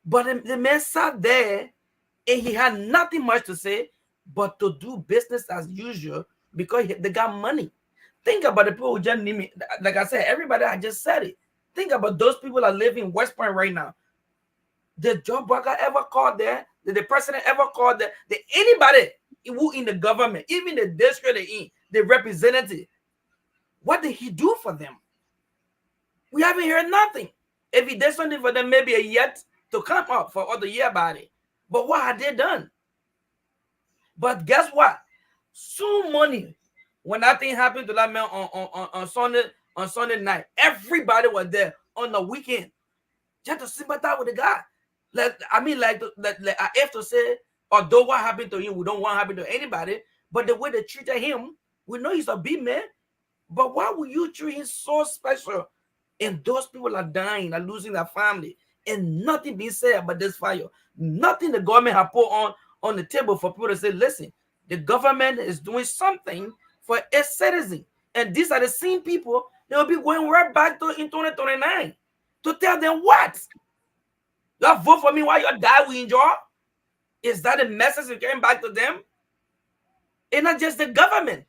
But the man sat there and he had nothing much to say but to do business as usual because they got money. Think about the people who just need me. Like I said, everybody I just said it. Think about those people that live in West Point right now. Did Joe Barker ever call there? Did the president ever call there? Did anybody who in the government, even the district they're in, the representative, what did he do for them? We haven't heard nothing. If he did something for them, maybe a yet to come up for other year about it. But what had they done? But guess what? Soon money. When that thing happened to that man on Sunday night, everybody was there on the weekend just to sympathize with the guy. I have to say, although what happened to him, we don't want to happen to anybody, but the way they treated him, we know he's a big man. But why would you treat him so special? And those people are dying, are losing their family, and nothing being said about this fire. Nothing the government have put on the table for people to say, listen, the government is doing something for its citizens. And these are the same people they will be going right back to in 2029 to tell them what? You vote for me while you die with enjoy? Is that a message you're getting back to them? And not just the government.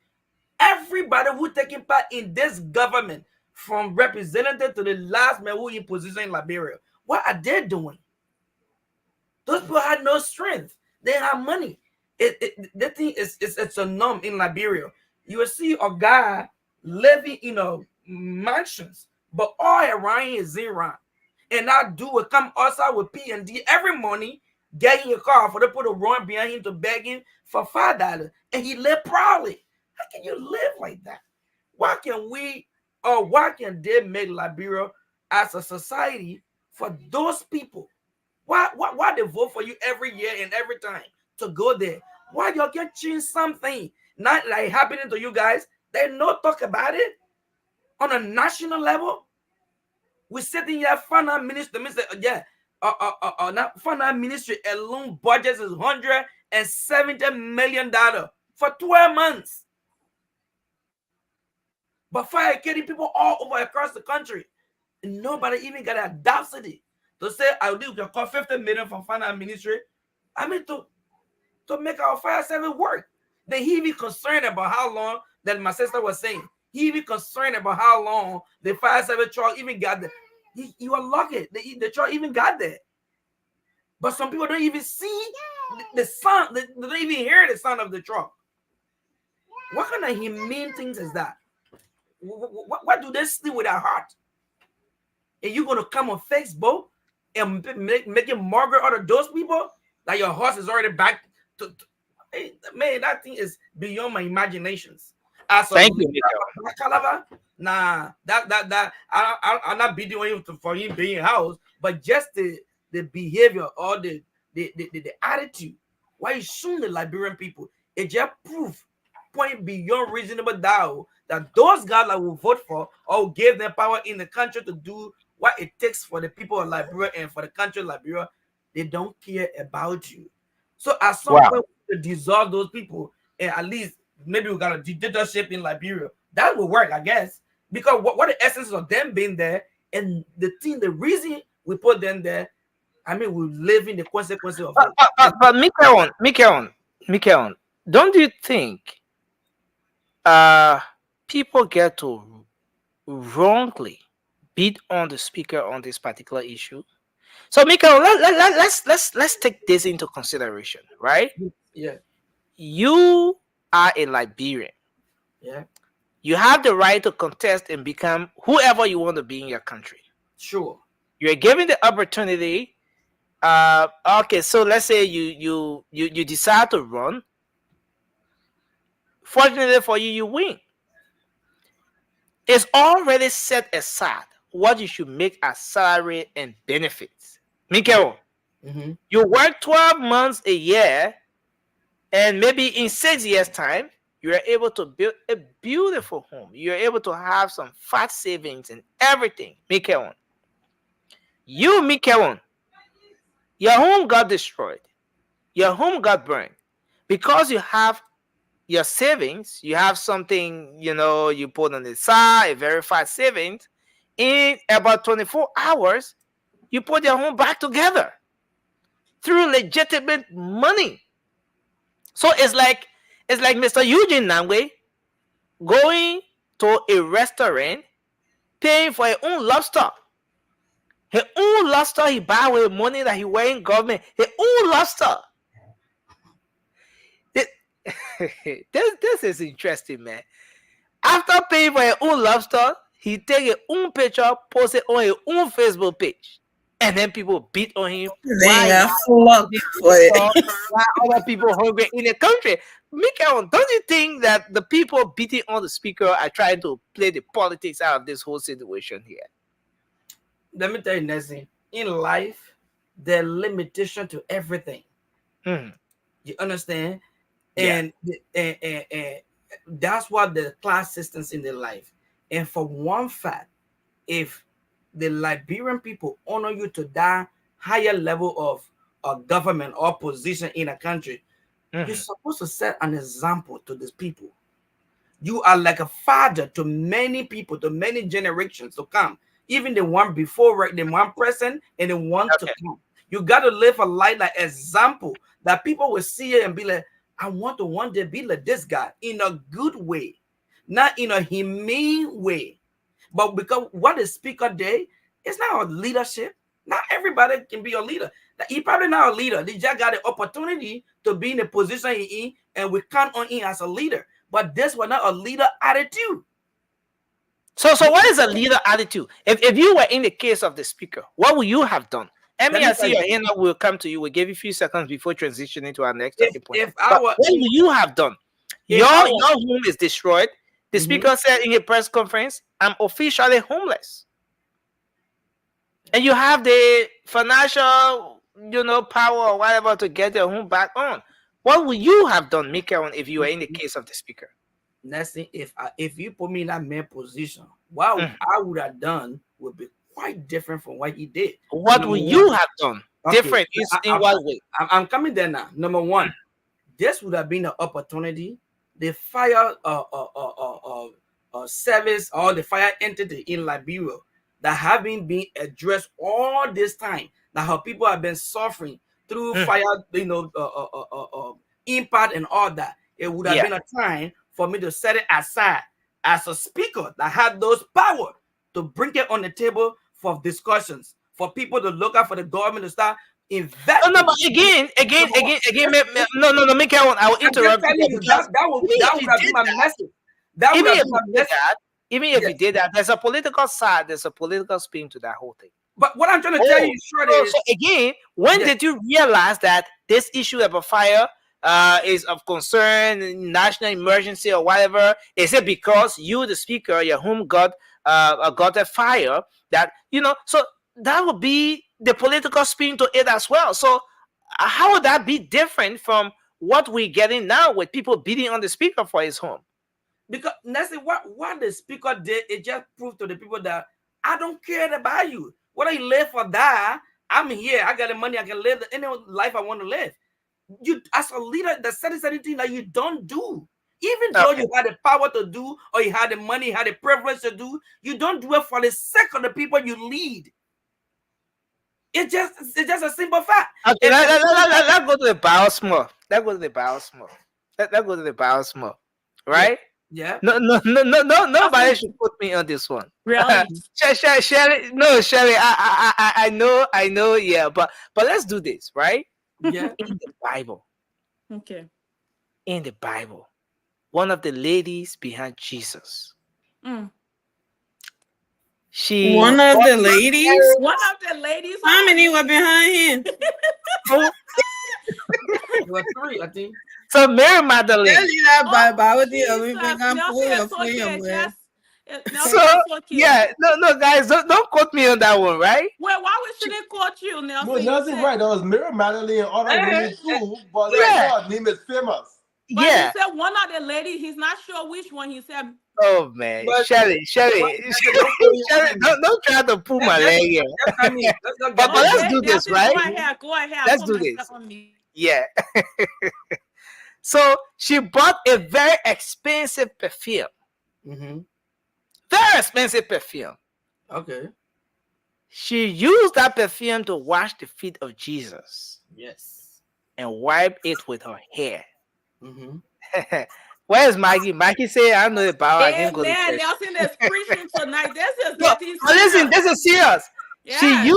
Everybody who taking part in this government, from representative to the last man who in position in Liberia, what are they doing? Those people had no strength. They have money. The thing is, it's a norm in Liberia. You will see a guy living in mansions, but all around is zero. And that dude will come outside with P&D every morning, get in your car for the people to run behind him to beg him for $5, and he live proudly. How can you live like that? Why can they make Liberia as a society for those people? Why they vote for you every year and every time to go there? Why y'all can't change something? Not like happening to you guys. They no talk about it on a national level. We're sitting here, finance minister, finance ministry alone budget is $170 million for 12 months. But fire killing people all over across the country. And nobody even got the audacity to say, I will call $50 million from finance ministry. To make our fire service work. Then he even concerned about how long, that my sister was saying, he even concerned about how long the fire service truck even got there. You are lucky the truck even got there. But some people don't even see the sound. They don't even hear the sound of the truck. What kind of humane things is that? What do they see with their heart? And you're gonna come on Facebook and making Margaret out of those people? Like your horse is already back to man, that thing is beyond my imaginations. As
Thank you, Mikael.
Nah, that I'm not beating on him for him being house, but just the behavior or the attitude. Why you shooting the Liberian people? It just proof point beyond reasonable doubt that those guys that will vote for or give them power in the country to do what it takes for the people of Liberia and for the country of Liberia, they don't care about you. So at some point, we dissolve those people, and at least maybe we got a dictatorship in Liberia. That will work, I guess, because what the essence of them being there and the reason we put them there. I mean, we live in the consequences of it.
But Mikael, don't you think people get to wrongly beat on the speaker on this particular issue? So, Mikael, let's take this into consideration, right?
Yeah.
You are a Liberian.
Yeah.
You have the right to contest and become whoever you want to be in your country.
Sure.
You're given the opportunity. Okay, so let's say you decide to run. Fortunately for you, you win. It's already set aside what you should make as salary and benefits. Mikael, you work 12 months a year, and maybe in 6 years' time, you are able to build a beautiful home. You're able to have some fat savings and everything. Mikael, your home got destroyed. Your home got burned because you have your savings. You have something, you put on the side, a verified savings. In about 24 hours, you put your home back together through legitimate money. So it's like Mr. Eugene Nangwe going to a restaurant, paying for his own lobster. His own lobster he buy with money that he wearing government. His own lobster. This is interesting, man. After paying for his own lobster, he take his own picture, post it on his own Facebook page, and then people beat on him. Why other people hungry in the country? Mikael, don't you think that the people beating on the speaker are trying to play the politics out of this whole situation here?
Let me tell you, Nessie, in life, there are limitations to everything. You understand? And that's what the class systems in their life. And for one fact, if the Liberian people honor you to that higher level of government or position in a country, you're supposed to set an example to these people. You are like a father to many people, to many generations to come. Even the one before, the one present, and the one to come. You got to live a life like example that people will see it and be like, I want to one day be like this guy in a good way, not in a humane way. But because what the speaker did, it's not a leadership. Not everybody can be a leader. He probably not a leader. They just got the opportunity to be in the position he in, and we count on him as a leader. But this was not a leader attitude.
So what is a leader attitude? If you were in the case of the speaker, what would you have done? I see your hand up. We'll come to you. We'll give you a few seconds before transitioning to our next talking point. What would you have done? Your home is destroyed. The speaker said in a press conference, I'm officially homeless. And you have the financial, power or whatever to get your home back on. What would you have done, Mikael, if you were in the case of the speaker?
Nessie, if you put me in that man position, what I would have done would be quite different from what he did.
What would you have done? Different in what way?
I'm coming there now. Number one, this would have been an opportunity. The fire service or the fire entity in Liberia that having been addressed all this time, that how people have been suffering through fire, impact and all that. It would have been a time for me to set it aside as a speaker that had those power to bring it on the table for discussions, for people to look out for the government to start
Invest.
No, but again, no, Michael, I will interrupt
I'm
you
just telling you that would have been my message. That would have been my message.
Even if you did that, there's a political side, there's a political spin to that whole thing.
But what I'm trying to tell you, short is
so again, when did you realize that this issue about fire is of concern, national emergency or whatever? Is it because you, the speaker, your home got a fire that So that would be the political spin to it as well. So how would that be different from what we're getting now with people beating on the speaker for his home?
Because that's what the speaker did. It just proved to the people that I don't care about you. Whether you live or die, I'm here. I got the money. I can live any life I want to live. You, as a leader, there's certain things that you don't do. Even though you had the power to do, or you had the money, you had the privilege to do, you don't do it for the sake of the people you lead. It's just a simple fact.
Okay, let's go to the Bios more. Let's go to the Bios more. Let's go to the Bios more. Right?
Yeah.
No, nobody should put me on this one.
Really?
Shelly, I know, yeah, but let's do this, right?
Yeah.
In the Bible.
Okay.
In the Bible, one of the ladies behind Jesus.
One of the ladies.
How
many were behind him?
There were 3, I think.
So Mary Magdalene.
So
yeah, no, guys, don't quote me on that one, right?
Well, why we shouldn't quote you, Nelson?
No, Nelson, right? That was Mary Magdalene and other women too, but her name is famous.
But he said one of the ladies. He's not sure which one. He said.
Oh man, Shelly, don't try to pull my leg here. But let's do this, right?
Go ahead.
Let's do this. Yeah. So she bought a very expensive perfume. Very expensive perfume.
Okay.
She used that perfume to wash the feet of Jesus.
Yes.
And wipe it with her hair. Where's Maggie? Maggie say, I know about I didn't go to church.
Nelson is preaching tonight. This is
listen, this is serious.
Yeah,
She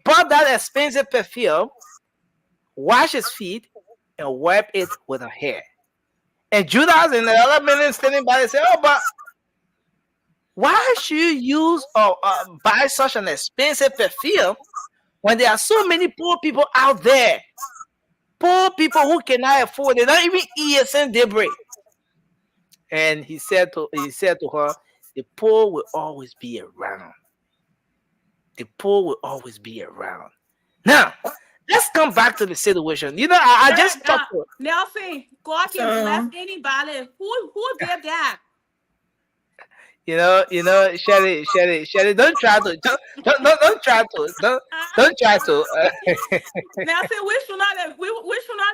bought that expensive perfume, washed his feet, and wipe it with her hair. And Judas and the other men standing by and say, oh, but why should you use or buy such an expensive perfume when there are so many poor people out there? Poor people who cannot afford it, not even eat a cent they break. And he said to her, the poor will always be around. The poor will always be around. Now, let's come back to the situation. I just talked to
Nelson, God can bless anybody. Who did that?
Shelly, don't try to. Don't try to.
Nelson, we should not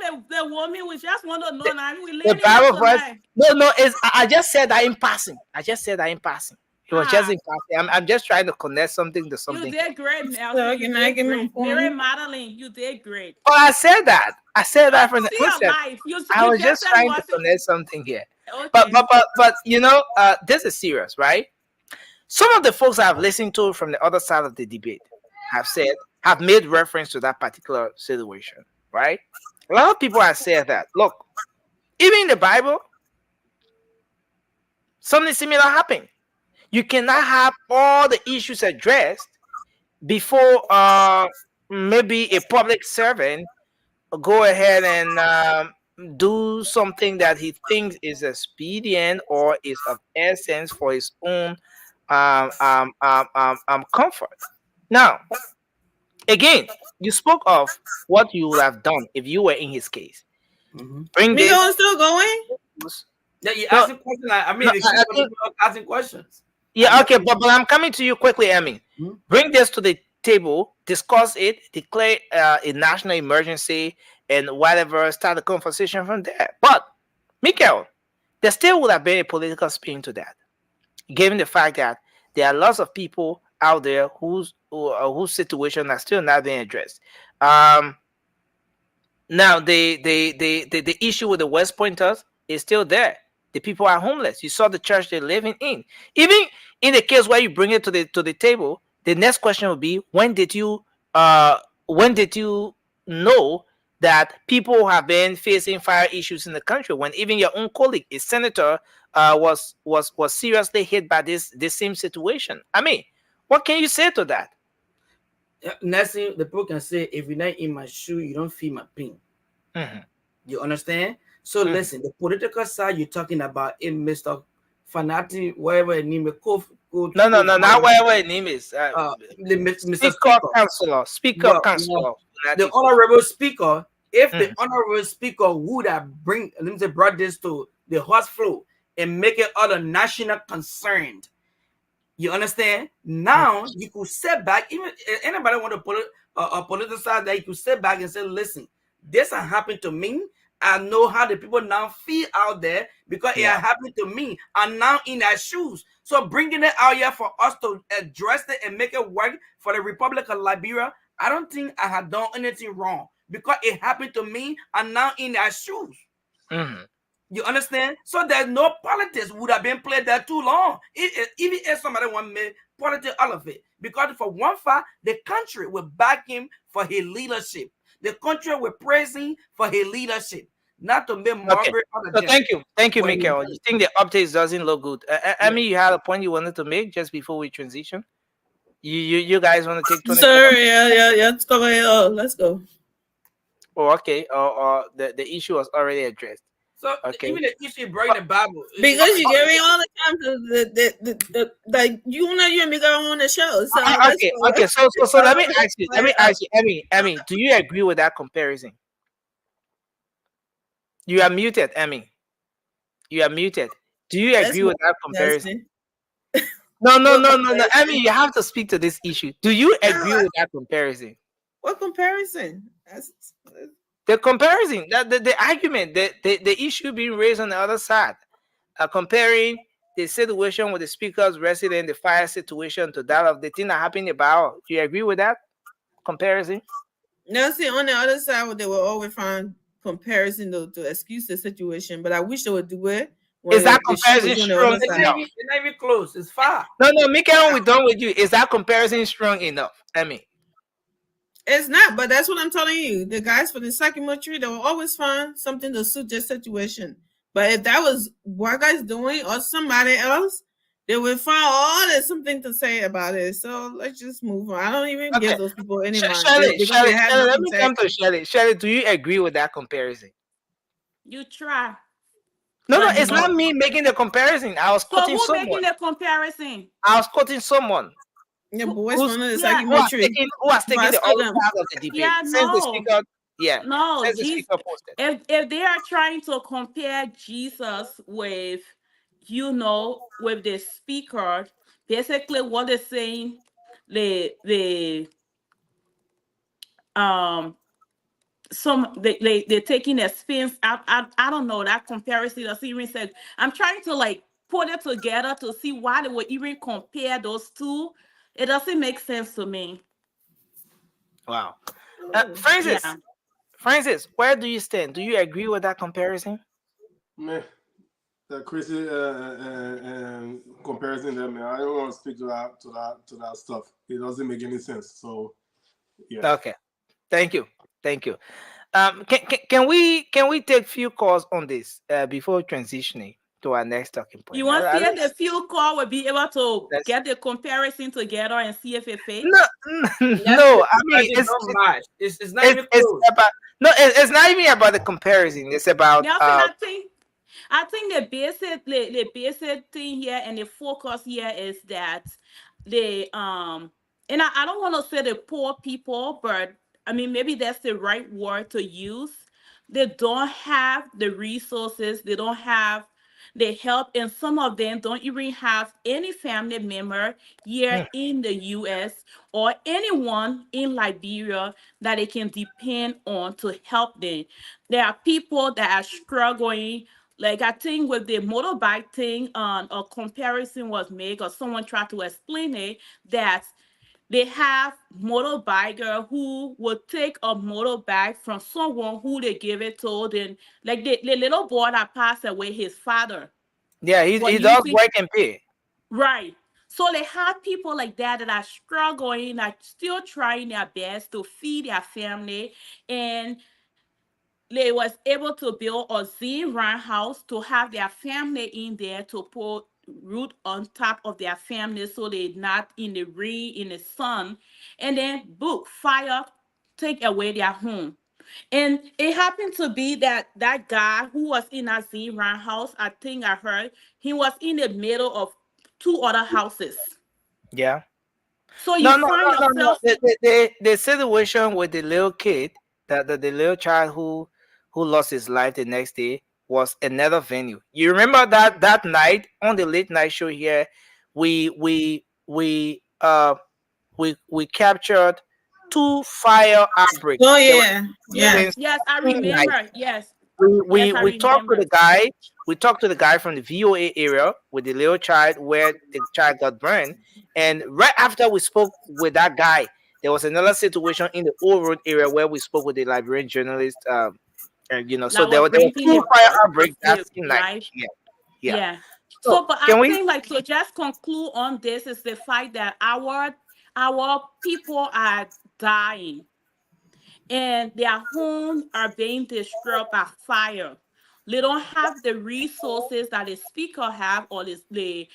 have the woman. We just want to know now.
The Bible verse. No. I just said that in passing. It was just in passing. I'm just trying to connect something to something.
You did great, Nelson. Mary Magdalene, you did great.
Oh, I said that from the outset. I was just trying to connect something here. Okay. But this is serious, right? Some of the folks I've listened to from the other side of the debate have made reference to that particular situation, right? A lot of people have said that, look, even in the Bible, something similar happened. You cannot have all the issues addressed before maybe a public servant go ahead and do something that he thinks is expedient or is of essence for his own comfort. Now, again, you spoke of what you would have done if you were in his case. Bring this.
Still going?
Yeah, you asking questions. Asking questions.
Yeah, okay, but I'm coming to you quickly, Emmy. Bring this to the table, discuss it, declare a national emergency, and whatever, start the conversation from there. But, Michael, there still would have been a political spin to that, given the fact that there are lots of people out there whose situation are still not being addressed. Now, the issue with the West Pointers is still there. The people are homeless. You saw the church they're living in. Even in the case where you bring it to the table, the next question will be, when did you when did you know that people have been facing fire issues in the country when even your own colleague, a senator, was seriously hit by this same situation? I mean, what can you say to that?
Nothing. The people can say, if you're not in my shoe, you don't feel my pain. You understand? So listen, the political side you're talking about, Mr. Fanati, whatever his name is,
no, not whatever his name is.
Mr.
Speaker, Councilor.
The honorable speaker. If the honorable speaker would have brought this to the House floor and make it other national concerned, you understand? Now you could sit back. Even anybody want to politicize that, you could sit back and say, "Listen, this has happened to me. I know how the people now feel out there because it happened to me. I'm now in their shoes. So bringing it out here for us to address it and make it work for the Republic of Liberia, I don't think I have done anything wrong because it happened to me. I'm now in their shoes." You understand? So there's no politics would have been played there too long. Even if somebody want to make politics all of it, because for one fact, the country will back him for his leadership. The country will praise him for his leadership, not to make Margaret.
So thank you, Michael. You think the updates doesn't look good? I mean, you had a point you wanted to make just before we transition. You guys want to take 20
Sir, yeah. Let's go ahead. Let's go.
Oh, okay. The issue was already addressed.
So even the issue bring the Bible
because you give me all the time to the you know you and me go on the show. So
okay. So let me ask you, Emmy, do you agree with that comparison? You are muted, Emmy. You are muted. Do you agree with that comparison? No. Emmy, you have to speak to this issue. Do you agree with that comparison?
What comparison?
The comparison, the argument, the issue being raised on the other side, comparing the situation with the speaker's resident, the fire situation, to that of the thing that happened about. Do you agree with that comparison?
No, see, on the other side, they will always find comparison to excuse the situation, but I wish they would do it.
Is that comparison strong enough?
It's not even close. It's far.
No, Michael, we're done with you. Is that comparison strong enough? I mean.
It's not, but that's what I'm telling you. The guys for the psychometry, they will always find something to suit their situation. But if that was what guys doing or somebody else, they will find there's something to say about it. So let's just move on. I don't even give those people any mind.
Shelley, let me come to Shelley. Shelley, do you agree with that comparison?
You try.
No, it's not me making the comparison. I was quoting someone.
So who making the comparison?
I was quoting someone.
Yeah, boys from the psychometry.
Who has taken the other part of the debate?
Yeah,
Since the speaker,
no.
Since the speaker posted.
If they are trying to compare Jesus with, with the speaker, basically what they're saying, they're taking a spin. I don't know that comparison. Or even said, I'm trying to put it together to see why they would even compare those two. It doesn't make sense to me.
Wow. Francis, where do you stand? Do you agree with that comparison?
Man, that crazy comparison there, man. I don't want to speak to that stuff. It doesn't make any sense. So, yeah.
Okay. Thank you. Can we take a few calls on this before transitioning to our next talking point?
You want to see if the few call will be able to get the comparison together and see if it fits?
No. I mean, it's not even close. It's not even about the comparison. It's about.
I think the basic thing here and the focus here is that and I don't want to say the poor people, but I mean maybe that's the right word to use. They don't have the resources. They don't have the help, and some of them don't even have any family member here in the U.S. or anyone in Liberia that they can depend on to help them. There are people that are struggling. Like I think with the motorbike thing, a comparison was made, or someone tried to explain it, that they have motorbiker who would take a motorbike from someone who they give it to. Then, like the little boy that passed away, his father.
Yeah, he does work and pay.
Right. So they have people like that are struggling, are still trying their best to feed their family, and they was able to build a zero house to have their family in there to put root on top of their family so they're not in the rain, in the sun, and then book fire take away their home. And it happened to be that that guy who was in a zero house, I think I heard, he was in the middle of two other houses.
Yeah.
So you
No.
find yourself.
The situation with the little kid, the little child who lost his life the next day was another venue. You remember that night on the late night show here, we captured 2 fire outbreaks.
Oh
There were
yeah, yeah.
Yes, I
same night.
remember. Yes.
We
Yes, I
talked to
remember.
the guy. We talked to the guy from the VOA area with the little child where the child got burned. And right after we spoke with that guy, there was another situation in the Old Road area where we spoke with the Liberian journalist. And so
That
there
was
were 2
breaking
fire outbreaks that same night.
right?
Yeah.
Yeah.
So
So, but
can
I
we?
think like to just conclude on this is the fact that our people are dying and their homes are being destroyed by fire. They don't have the resources that the speaker have or the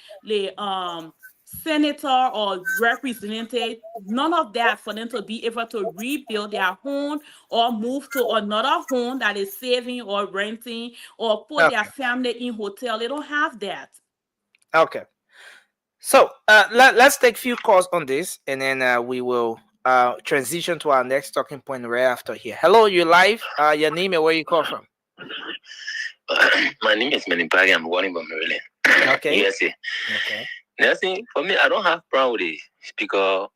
senator or representative. None of that for them to be able to rebuild their home or move to another home that is saving or renting or put their
Okay.
family in hotel. They don't have that.
Okay. So let's take a few calls on this, and then we will transition to our next talking point right after here. Hello, you're live. Your name and where you call from?
My name is Menipagi. I'm calling from Maryland.
Okay.
USA.
Okay.
Nothing for me. I don't have problem with the speaker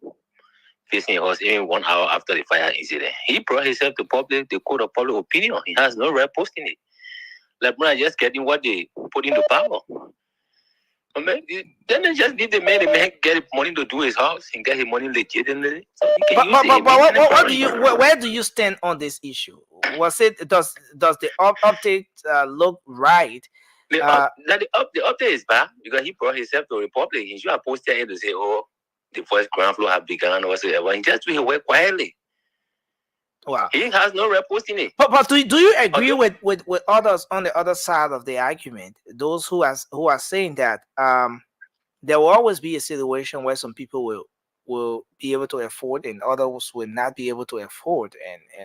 facing a horse even 1 hour after the fire incident. He brought himself to public, the code of public opinion. He has no right posting it. Like when I just getting what they put into power. I mean, then they just give the man get money to do his house and get his money legitimately. So he can use it.
But what do you where do you stand on this issue? Was it does the update look right?
The update is bad because he brought himself to Republic. He should have posted here to say, "Oh, the first ground floor have begun," or whatever. He just do his work quietly.
Wow.
He has no right posting it.
But do you agree with others on the other side of the argument? Those who are saying that there will always be a situation where some people will be able to afford and others will not be able to afford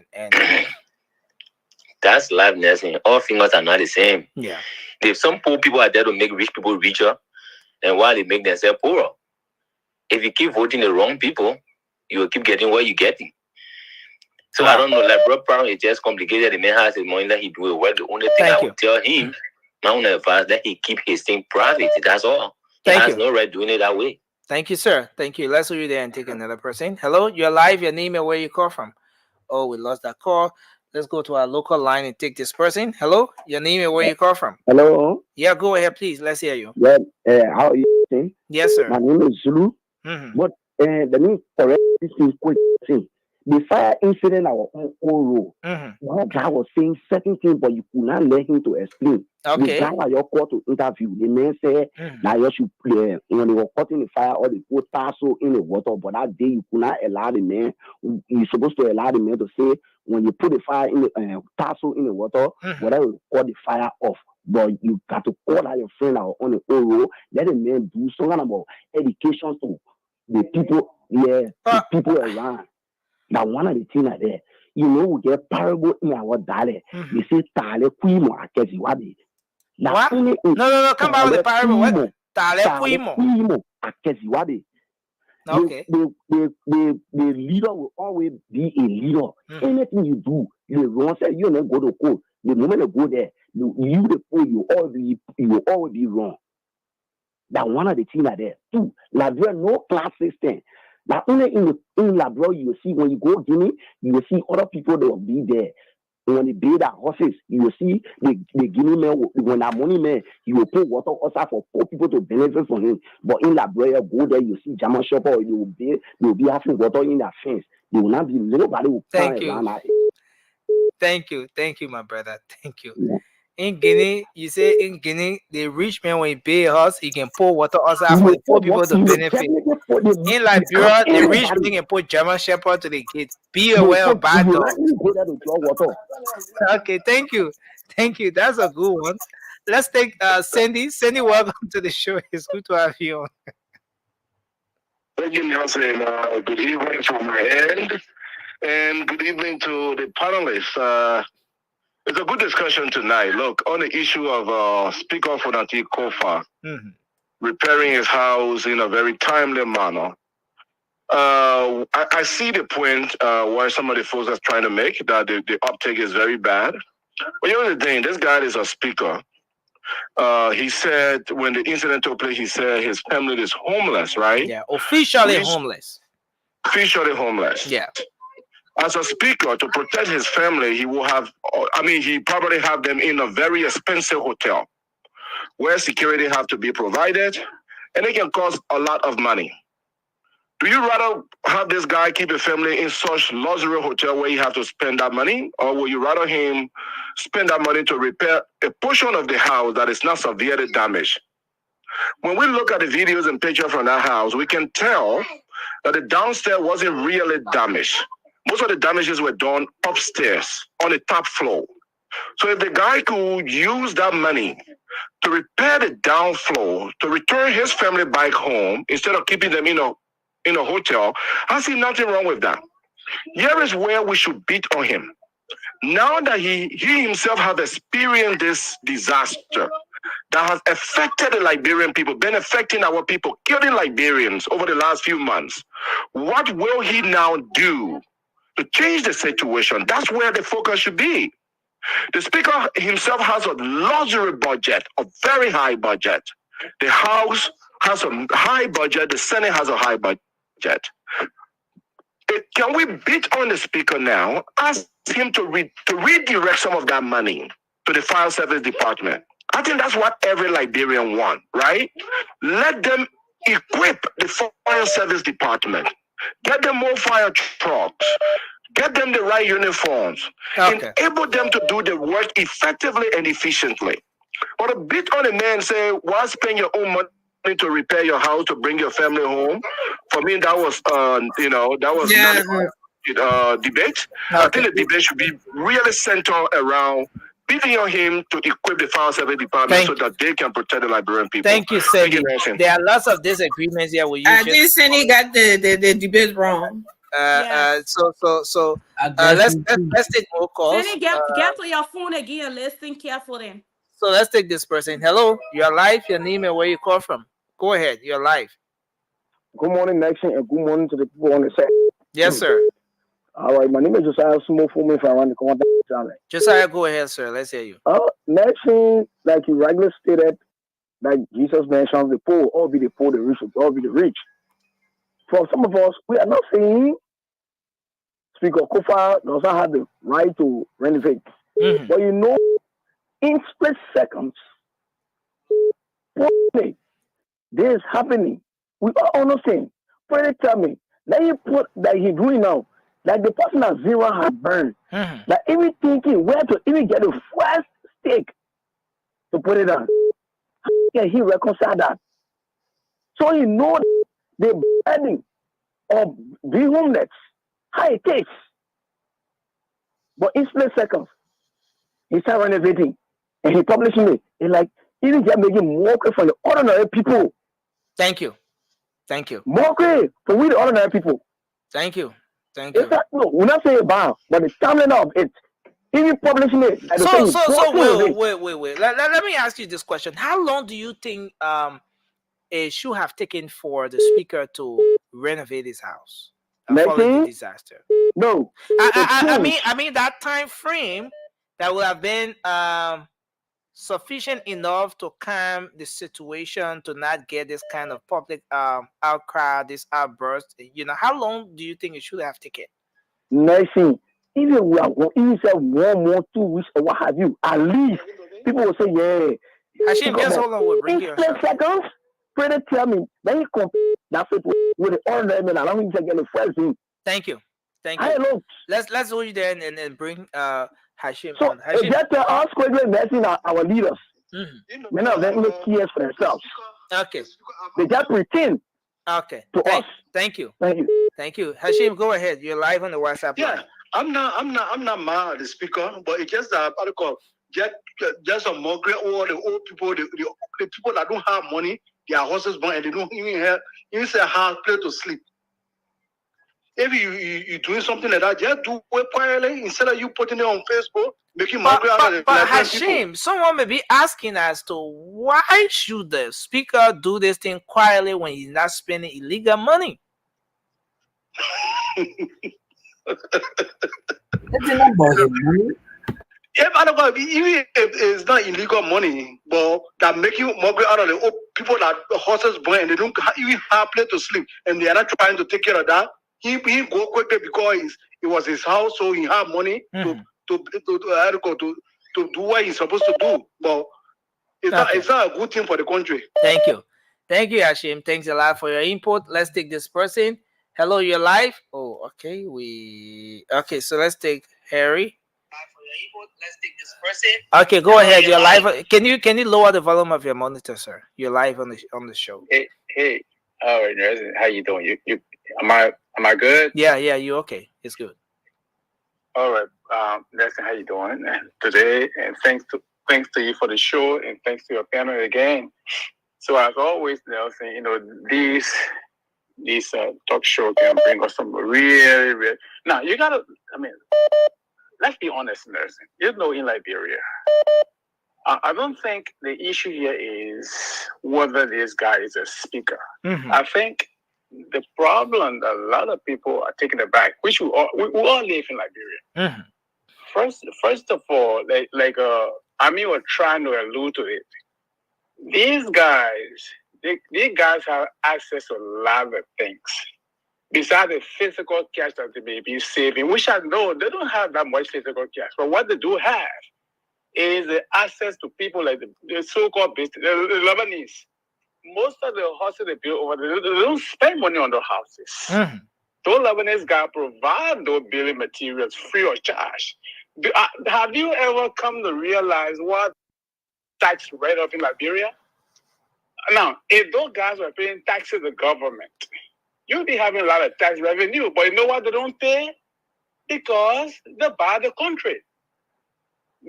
and
That's life, Nelson. All fingers are not the same.
Yeah.
If some poor people are there to make rich people richer, and while they make themselves poorer. If you keep voting the wrong people, you will keep getting what you're getting. So I don't know, like Bro Brown is just complicated. The man has his money that he do it well. The only thing I would tell him, my own advice, that he keep his thing private. That's all. He has no right doing it that way.
Thank you, sir. Thank you. Let's read there and take another person. Hello, you're live. Your name and where you call from. Oh, we lost that call. Let's go to our local line and take this person. Hello, your name and where you call from.
Hello.
Yeah, go ahead, please. Let's hear you.
Yeah, how are you saying?
Yes, sir.
My name is Zulu. But the name correct this is quick thing. The fire incident our own role. One guy was saying certain things, but you could not let him to explain.
Okay.
The guy at your call to interview, the man said that you should play when they were cutting the fire or they put tassel in the water, but that day you could not allow the man. You're supposed to allow the man to say when you put the fire in the tassel in the water, whatever you call the fire off. But you got to call out your friend out on the own road. Let the man do something about education to the people, the people around. Now one of the things are there, you know, we get parable in our dialect. They say tale kuimo akezi wabi.
What? No, come back with the parable. What? Tale kuimo
akezi wabi.
Okay.
The leader will always be a leader. Anything you do, you wrong say you never go to court. The moment you go there, you the fool, you will always be wrong. That one of the things are there. Two, like there no class system. Now only in Labrador you will see when you go Guinea, you will see other people that will be there. When they build their horses, you will see the Guinea man when that money man, you will put water outside for poor people to benefit from him. But in Labrador, go there, you see German shopper, they will be having water in their fence. They will not be nobody will come around.
Thank you, my brother. Thank you. In Guinea, you say in Guinea, the rich man when he pay us, he can pour water outside for the poor people to benefit. In Liberia, the rich man can put German Shepherd to the gate. Be aware of bad dogs. Okay, thank you. Thank you. That's a good one. Let's take Sandy. Sandy, welcome to the show. It's good to have you on.
Thank you, Nelson. Good evening from my end, and good evening to the panelists. It's a good discussion tonight. Look, on the issue of Speaker Fonati Kofa repairing his house in a very timely manner, I see the point where some of the folks are trying to make, that the uptake is very bad. But you know the thing, this guy is a speaker. He said when the incident took place, he said his family is homeless, right?
Yeah, officially homeless.
Officially homeless.
Yeah.
As a speaker, to protect his family, he will have, he probably have them in a very expensive hotel where security have to be provided, and it can cost a lot of money. Do you rather have this guy keep a family in such luxury hotel where you have to spend that money, or will you rather him spend that money to repair a portion of the house that is not severely damaged? When we look at the videos and pictures from that house, we can tell that the downstairs wasn't really damaged. Most of the damages were done upstairs on the top floor. So if the guy could use that money to repair the down floor, to return his family back home instead of keeping them in a hotel, I see nothing wrong with that. Here is where we should beat on him. Now that he himself has experienced this disaster that has affected the Liberian people, been affecting our people, killing Liberians over the last few months, what will he now do to change the situation? That's where the focus should be. The speaker himself has a luxury budget, a very high budget. The House has a high budget, the Senate has a high budget. Can we beat on the speaker now, ask him to redirect some of that money to the fire service department? I think that's what every Liberian wants, right? Let them equip the fire service department. Get them more fire trucks. Get them the right uniforms. Enable them to do the work effectively and efficiently. But a bit on a man say, why spend your own money to repair your house, to bring your family home? For me, that was, not a debate. I think the debate should be really centered around beating on him to equip the fire service department so that they can protect the Liberian people.
Thank you, Sandy. There are lots of disagreements here with you.
I think Sandy got the debate wrong.
Let's take more calls.
Sandy, get to your phone again and listen carefully.
So let's take this person. Hello, you're live. Your name and where you call from. Go ahead, you're live.
Good morning, Nation, and good morning to the people on the set.
Yes, sir.
All right, my name is Josiah Sumo Fume from around the corner.
Josiah, go ahead, sir. Let's hear you.
Nation, like you regularly stated, like Jesus mentioned, the poor, all be the poor, the rich, all be the rich. For some of us, we are not saying Speaker Kofa does not have the right to renovate. But you know, in split seconds, this is happening. We all understand. Pray tell me, let you put that he's doing now, like the person at zero has burned. Like even thinking where to even get the first stick to put it on. How can he reconcile that? So you know the burden of being homeless, how it takes. But in split seconds, he started renovating and he publishing it. It's like even just making mockery for the ordinary people.
Thank you. Thank you.
Mockery for we the ordinary people.
Thank you. Thank you.
No, we're not saying about, but the timeline of it, even publishing it. Like
Wait. Let me ask you this question. How long do you think it should have taken for the speaker to renovate his house following the disaster?
No.
I mean that time frame that would have been sufficient enough to calm the situation, to not get this kind of public outcry, this outburst. You know, how long do you think it should have taken?
Nothing. Even we are even say 1 more 2 weeks or what have you, at least people will say, yeah.
Hashim, just hold on, we'll bring you.
10 seconds. Pray tell me. Then you compare that with the ordinary man. Allow me to get the first thing.
Thank you. Thank
I
you.
know.
Let's hold you there and bring Hashim
So
on.
it's
Hashim.
just us quickly messing our leaders.
Mhm.
Many of them make cares for themselves.
Okay.
They just pretend
Okay.
to us.
Thank you.
Thank you.
Thank you. Hashim, go ahead. You're live on the WhatsApp
Yeah,
line.
I'm not mad at the speaker, but it's just that just a migrate all the old people, the people that don't have money, their horses born and they don't even say hard place to sleep. If you doing something like that, just do it quietly instead of you putting it on Facebook, making migrate out of the
But
Liberian people.
Hashim, someone may be asking as to why should the speaker do this thing quietly when he's not spending illegal money?
If I don't know, even if it's not illegal money, but that making migrate out of the old people that the horses born and they don't even have place to sleep, and they are not trying to take care of that. He go quickly because it was his house, so he had money to do what he's supposed to do. But it's not a good thing for the country.
Thank you. Thank you, Hashim. Thanks a lot for your input. Let's take this person. Hello, you're live. Oh, okay. Okay, so let's take Harry. Let's take this person. Okay, go ahead. You're live. Can you lower the volume of your monitor, sir? You're live on the show.
Hey, all right, Nelson, how you doing? You am I good?
Yeah, you okay? It's good.
All right, Nelson, how you doing today? And thanks to you for the show, and thanks to your panel again. So as always, Nelson, you know these talk show can bring us some really. Now you gotta. I mean, let's be honest, Nelson. You know, in Liberia, I don't think the issue here is whether this guy is a speaker.
Mm-hmm.
I think the problem that a lot of people are taking it back, which we all live in Liberia.
Mm-hmm.
First of all, Ami was trying to allude to it. These guys have access to a lot of things. Besides the physical cash that they may be saving, which I know they don't have that much physical cash, but what they do have is the access to people like the so-called business, the Lebanese. Most of the houses they build over there, they don't spend money on the houses.
Mm-hmm.
Those Lebanese guys provide those building materials free of charge. Have you ever come to realize what tax write-off in Liberia? Now, if those guys were paying taxes to the government, you'll be having a lot of tax revenue. But you know what they don't pay? Because they buy the country.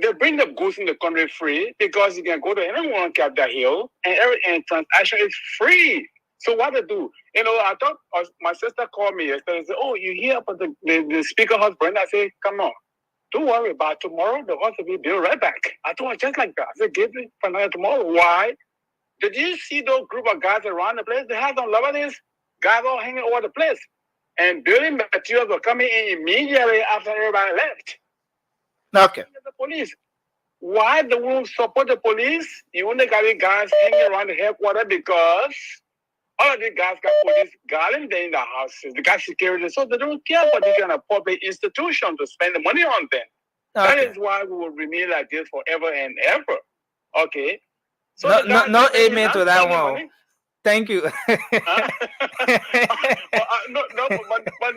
They bring the goods in the country free because you can go to anyone Capitol Hill and transaction is free. So what they do? You know, I thought my sister called me yesterday and said, "Oh, you hear about the speaker house burn?" I said, "Come on. Don't worry about it. Tomorrow the house will be built right back." I told her just like that. I said, "Give me for another tomorrow." Why? Did you see those group of guys around the place? They had some Lebanese guys all hanging over the place. And building materials were coming in immediately after everybody left.
Okay.
The police. Why they won't support the police? You only got the guys hanging around the headquarters because all of the guys got police guarding them in the houses. They got security, so they don't care about this kind of public institution to spend the money on them.
Okay.
That is why we will remain like this forever and ever. Okay. So
no amen to that one. Thank you.
But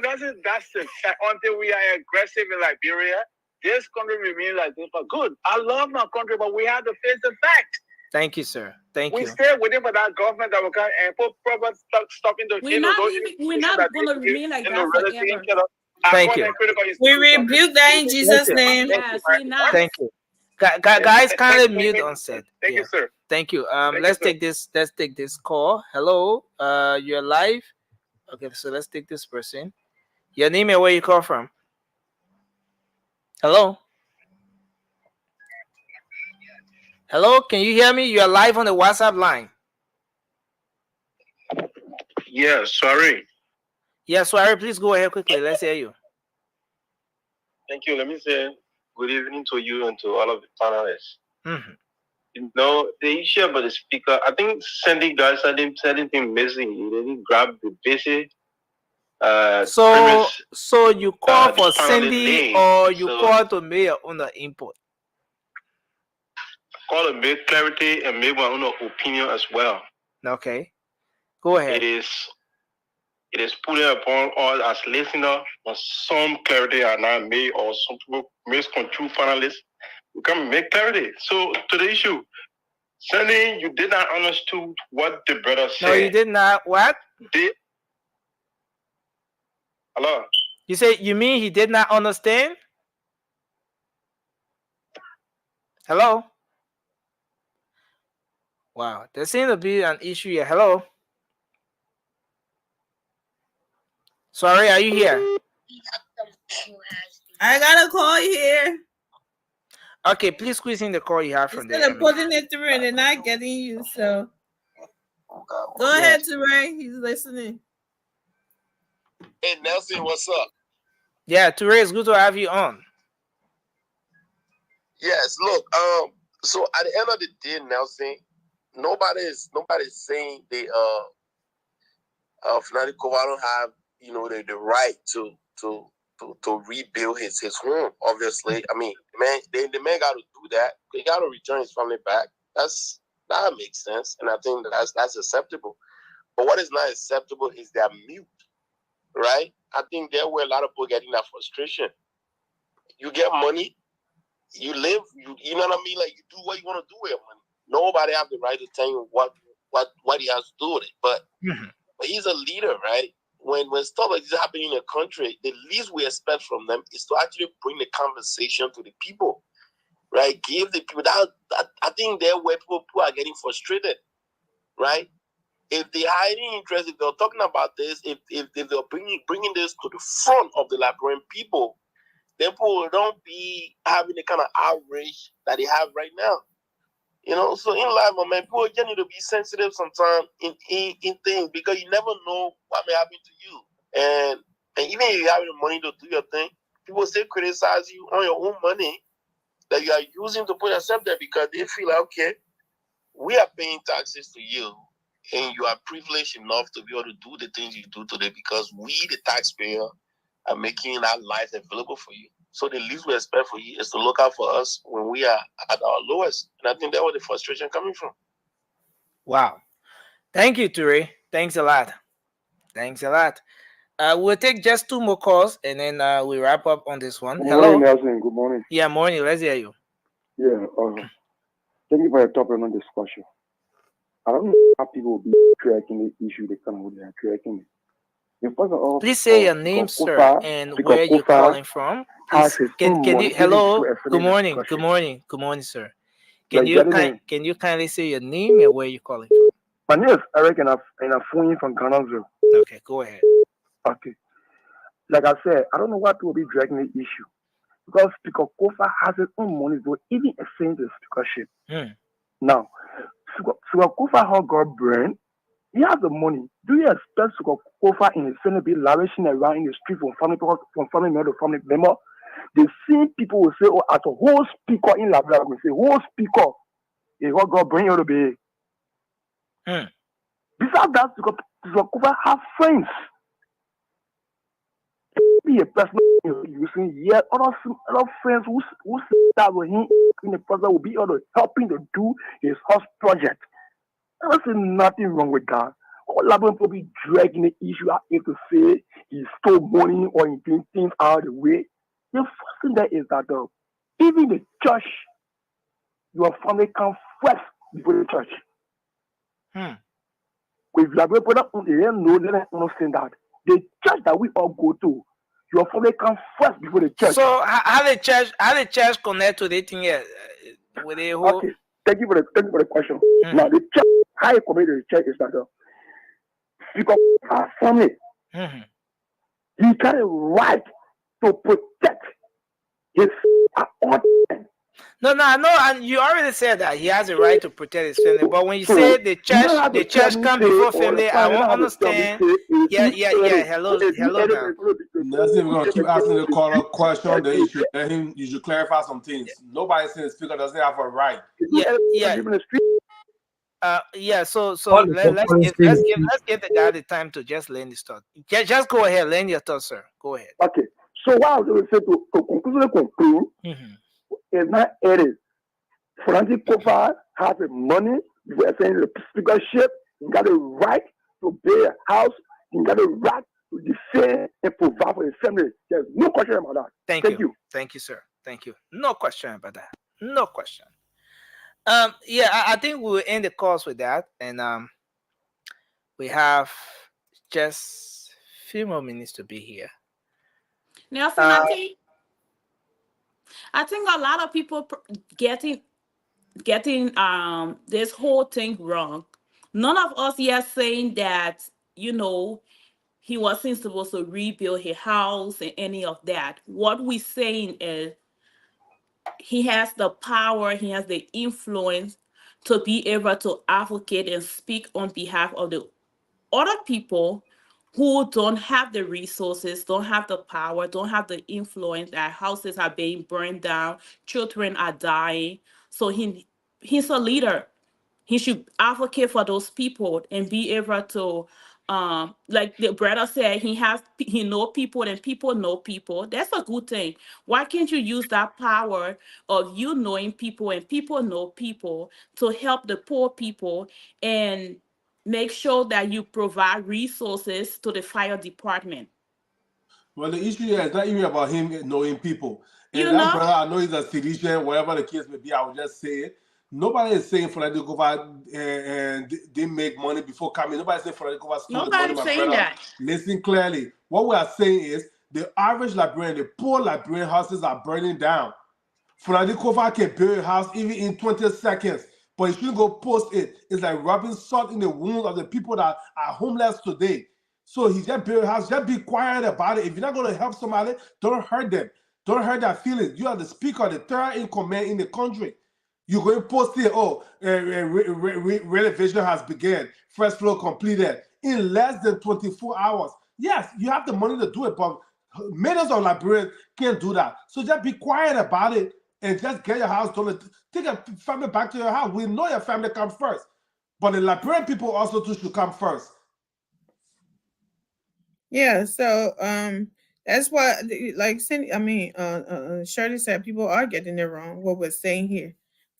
that's the fact. Until we are aggressive in Liberia, this country remains like this for good. I love my country, but we have to face the fact.
Thank you, sir. Thank you.
We stay waiting for that government that will come and put proper stuff in the.
We're not going to remain like that forever.
Thank you.
We rebuke that in Jesus' name.
Yes, we're not.
Thank you. Guys, kindly mute on set.
Thank you, sir.
Thank you. Let's take this call. Hello. You're live. Okay, so let's take this person. Your name and where you call from. Hello. Hello, can you hear me? You are live on the WhatsApp line.
Yeah, sorry.
Yeah, sorry. Please go ahead quickly. Let's hear you.
Thank you. Let me say good evening to you and to all of the panelists.
Mm-hmm.
You know, the issue about the speaker, I think Sandy guys something missing. He didn't grab the basic.
So you call for Cindy or you call to make your own input?
Call to make clarity and make my own opinion as well.
Okay. Go ahead.
It is it is put upon us as listeners, but some clarity are not made, or some people misconstrue panelists. We can make clarity. So to the issue, Sunny, you did not understand what the brother said.
No, you did not. What?
Hello?
You say, you mean he did not understand? Hello? Wow, there seems to be an issue here. Hello? Sorry, are you here?
I got a call here.
Okay, please squeeze in the call you have from
Instead
there.
of putting it through and they're not getting you, so go ahead, Teray. He's listening.
Hey Nelson, what's up?
Yeah, Toure, it's good to have you on.
Yes, look, so at the end of the day, Nelson, nobody's saying the Fernando Kova don't have, the right to rebuild his home. Obviously, I mean, the man got to do that. He got to return his family back. That makes sense, and I think that's acceptable. But what is not acceptable is their mute, right? I think there were a lot of people getting that frustration. You get money, you live, you know what I mean? Like, you do what you want to do with your money. Nobody have the right to tell you what he has to do with it. But he's a leader, right? When stuff like this happen in a country, the least we expect from them is to actually bring the conversation to the people, right? Give the people that. I think there where people are getting frustrated, right? If they're hiding interest, if they're talking about this, if they're bringing this to the front of the Liberian people, then people don't be having the kind of outrage that they have right now. So in life, man, people just need to be sensitive sometimes in things, because you never know what may happen to you. And even if you have the money to do your thing, people still criticize you on your own money that you are using to put yourself there, because they feel like, okay, we are paying taxes to you, and you are privileged enough to be able to do the things you do today because we, the taxpayer, are making our lives available for you. So the least we expect for you is to look out for us when we are at our lowest. And I think that's where the frustration coming from.
Wow. Thank you, Toure. Thanks a lot. We'll take just 2 more calls, and then we wrap up on this one.
Good
Hello.
morning, Nelson. Good morning.
Yeah, morning. Let's hear you.
Yeah, thank you for your topic on discussion. I don't know how people will be tracking the issue they come with. They are tracking it. First of all,
Please say your name, sir, and where you're calling from. Please, can you? Hello. Good morning. Good morning, sir. Can you kindly say your name and where you're calling from?
My name is Eric, and I'm phoning from Ghana.
Okay, go ahead.
Okay. Like I said, I don't know why people will be dragging the issue, because Speaker Kofa has his own money to even extend the speakership. Now, Speaker Kofa has got brain. He has the money. Do you expect Speaker Kofa in his family be lavishing around in the street from family member to family member? The same people will say, oh, as a whole speaker in Liberia, will say, whole speaker is what God bring you to be. Besides that, Speaker Kofa have friends. Be a person using yet other friends who start with him in the process will be able to helping to do his house project. There's nothing wrong with that. All Laban will be dragging the issue out to say he stole money or he doing things out of the way. The first thing that is that even the church, your family come first before the church. If you are going to put up on the end, no, let us understand that. The church that we all go to, your family come first before the church.
So how the church connect to the thing here? With the whole...
Okay, thank you for the question. Now the church, how you commit to the church is that because our family, he got a right to protect his
No, and you already said that he has a right to protect his family. But when you say the church come before family, I won't understand. Yeah. Hello now.
Nelson, we're gonna keep asking the caller question. Then you should clarify some things. Nobody saying the speaker doesn't have a right.
So let's give the guy the time to just learn his thought. Just go ahead, learn your thoughts, sir. Go ahead.
Okay. So what I was going to say to conclude is not it is. Francis Kofa has the money, the speakership, he got the right to build a house
he got a right to defend and provide for his family. There's no question about that.
Thank you. Thank you, sir. Thank you. No question about that. No question. Yeah, I think we'll end the course with that. And we have just a few more minutes to be here.
Nelson, I think a lot of people getting this whole thing wrong. None of us here saying that, you know, he wasn't supposed to rebuild his house and any of that. What we're saying is he has the power, he has the influence to be able to advocate and speak on behalf of the other people who don't have the resources, don't have the power, don't have the influence. Their houses are being burned down, children are dying. So he's a leader. He should advocate for those people and be able to, like the brother said, he know people and people know people. That's a good thing. Why can't you use that power of you knowing people and people know people to help the poor people and make sure that you provide resources to the fire department?
Well, the issue here is not even about him knowing people. And that brother, I know he's a Syrian, whatever the case may be, I will just say it. Nobody is saying Fladikova and they make money before coming. Nobody is saying Fladikova stole the money, my brother. That. Listen clearly. What we are saying is the average Liberian, the poor Liberian houses are burning down. Fladikova can build a house even in 20 seconds. But you shouldn't go post it. It's like rubbing salt in the wounds of the people that are homeless today. So he just built a house. Just be quiet about it. If you're not going to help somebody, don't hurt them. Don't hurt their feelings. You are the speaker, the third in command in the country. You're going to post it, renovation has begun. First floor completed in less than 24 hours. Yes, you have the money to do it, but millions of Liberians can't do that. So just be quiet about it and just get your house done. Take your family back to your house. We know your family comes first, but the Liberian people also too should come first.
Yeah, so that's why, like Cindy, Shirley said, people are getting it wrong. What we're saying here,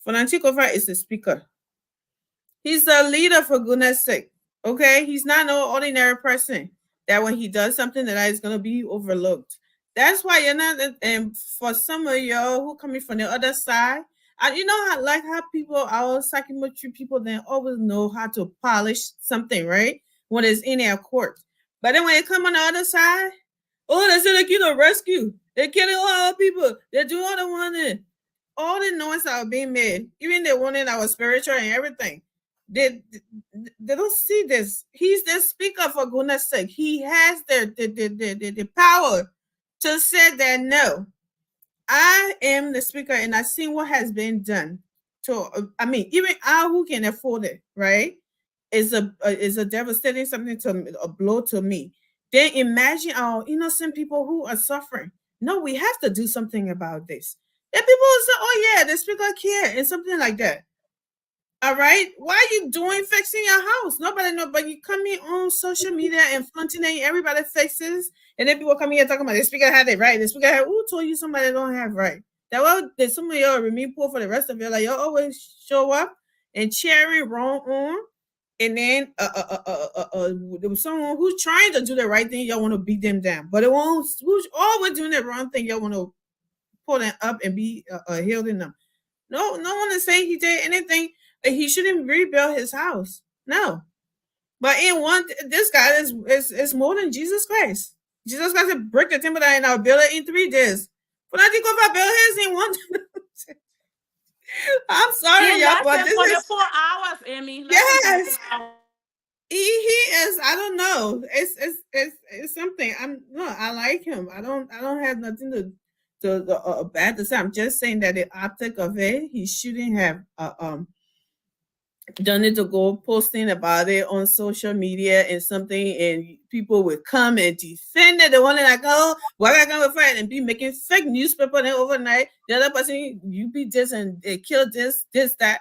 Fladikova is the speaker. He's a leader, for goodness sake. Okay, he's not no ordinary person that when he does something that is going to be overlooked. That's why you're not. And for some of y'all who coming from the other side, you know how people, our psychometry people, they always know how to polish something, right? When it's in their court. But then when they come on the other side, they say they're going to rescue. They're killing all the people. They're doing all the one. All the noise that are being made, even the one that was spiritual and everything, they don't see this. He's the speaker, for goodness sake. He has the power to say that, no, I am the speaker and I see what has been done. So, even I who can afford it, right? Is a devastating something a blow to me. Then imagine our innocent people who are suffering. No, we have to do something about this. And people will say, "Oh yeah, the speaker care," and something like that. All right, why are you doing fixing your house? Nobody know, but you coming on social media and flaunting everybody faces, and then people coming here talking about the speaker had it right. The speaker had, who told you somebody don't have right? That some of y'all remain poor for the rest of your life. Y'all always show up and cheering wrong on. And then there was someone who's trying to do the right thing, y'all want to beat them down. But who's always doing the wrong thing, y'all want to pull them up and be healing them. No one is saying he did anything. He shouldn't rebuild his house. No. But this guy is more than Jesus Christ. Jesus Christ said, break the temple down and I'll build it in 3 days. But I think if I build his in 1 I'm sorry, y'all, but this
24 hours, Emmy.
Yes. He is. I don't know. It's something. I like him. I don't have nothing to bad to say. I'm just saying that the optic of it, he shouldn't have done it to go posting about it on social media and something, and people would come and defend it. The one like, oh, why I come with friend and be making fake newspaper then overnight. The other person, you be this and they kill this, that.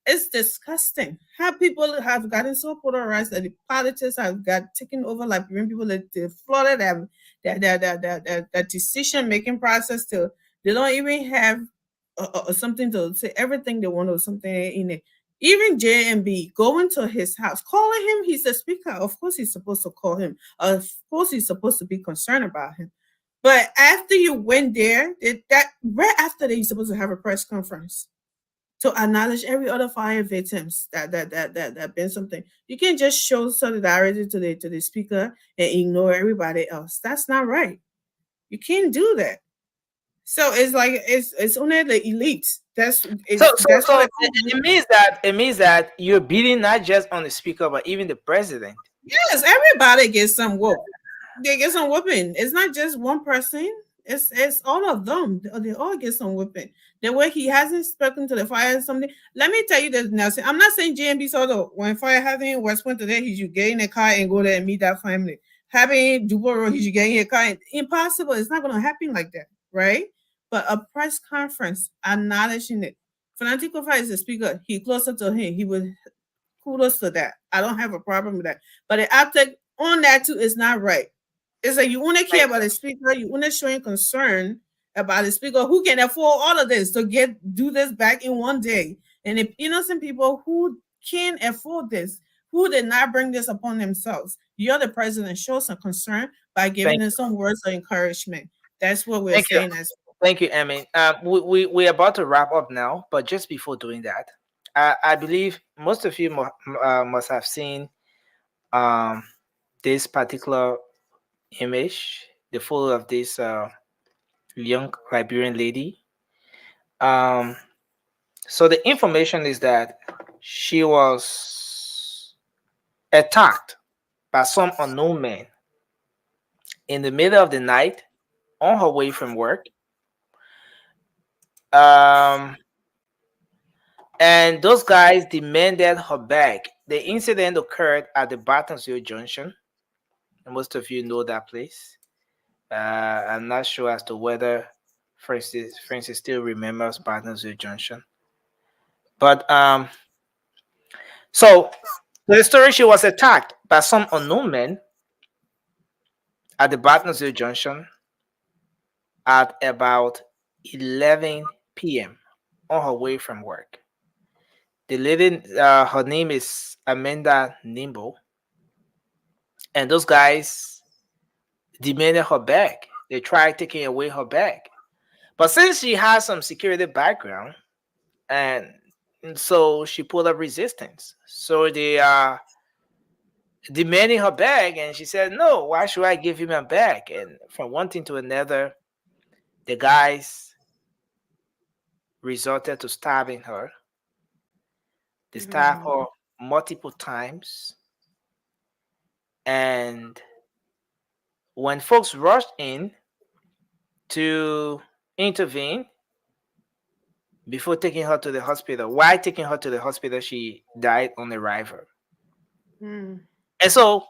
It's disgusting how people have gotten so polarized that the politics have got taken over Liberian people. That they flooded them, that decision making process. They don't even have something to say. Everything they want or something in it. Even JMB going to his house, calling him, he's the speaker. Of course, he's supposed to call him. Of course, he's supposed to be concerned about him. But after you went there, that right after that, you're supposed to have a press conference to acknowledge every other fire victims that been something. You can't just show solidarity to the speaker and ignore everybody else. That's not right. You can't do that. So it's like it's only the elites. That's
So
what
it means that you're beating not just on the speaker but even the president.
Yes, everybody gets some whoop. They get some whooping. It's not just one person. It's all of them. They all get some whooping. The way he hasn't spoken to the fire something. Let me tell you this, Nelson. I'm not saying JMB Soto when fire happened in West Point today, he should get in a car and go there and meet that family. Having Duboro, he should get in a car. Impossible. It's not going to happen like that, right? But a press conference acknowledging it. Fanatic Kofa is the speaker. He closer to him. He would kudos to that. I don't have a problem with that. But the uptake on that too is not right. It's like you want to care about the speaker, you want to show concern about the speaker who can afford all of this to do this back in one day. And if innocent people who can afford this, who did not bring this upon themselves, you're the president, show some concern by giving them some words of encouragement. That's what we're saying.
Thank you, Emmy. We're about to wrap up now, but just before doing that, I believe most of you must have seen this particular image, the photo of this young Liberian lady. So the information is that she was attacked by some unknown men in the middle of the night on her way from work. And those guys demanded her bag. The incident occurred at the Bartonsville Junction. And most of you know that place. I'm not sure as to whether Francis still remembers Bartonsville Junction. But so the story, she was attacked by some unknown men at the Bartonsville Junction at about 11 p.m. on her way from work. The lady, her name is Amanda Nimbo, and those guys demanded her bag. They tried taking away her bag, but since she has some security background, and so she put up resistance. So they are demanding her bag, and she said, "No, why should I give him a bag?" And from one thing to another, the guys resorted to stabbing her. They stabbed her multiple times. And when folks rushed in to intervene before taking her to the hospital, while taking her to the hospital, she died on arrival. And so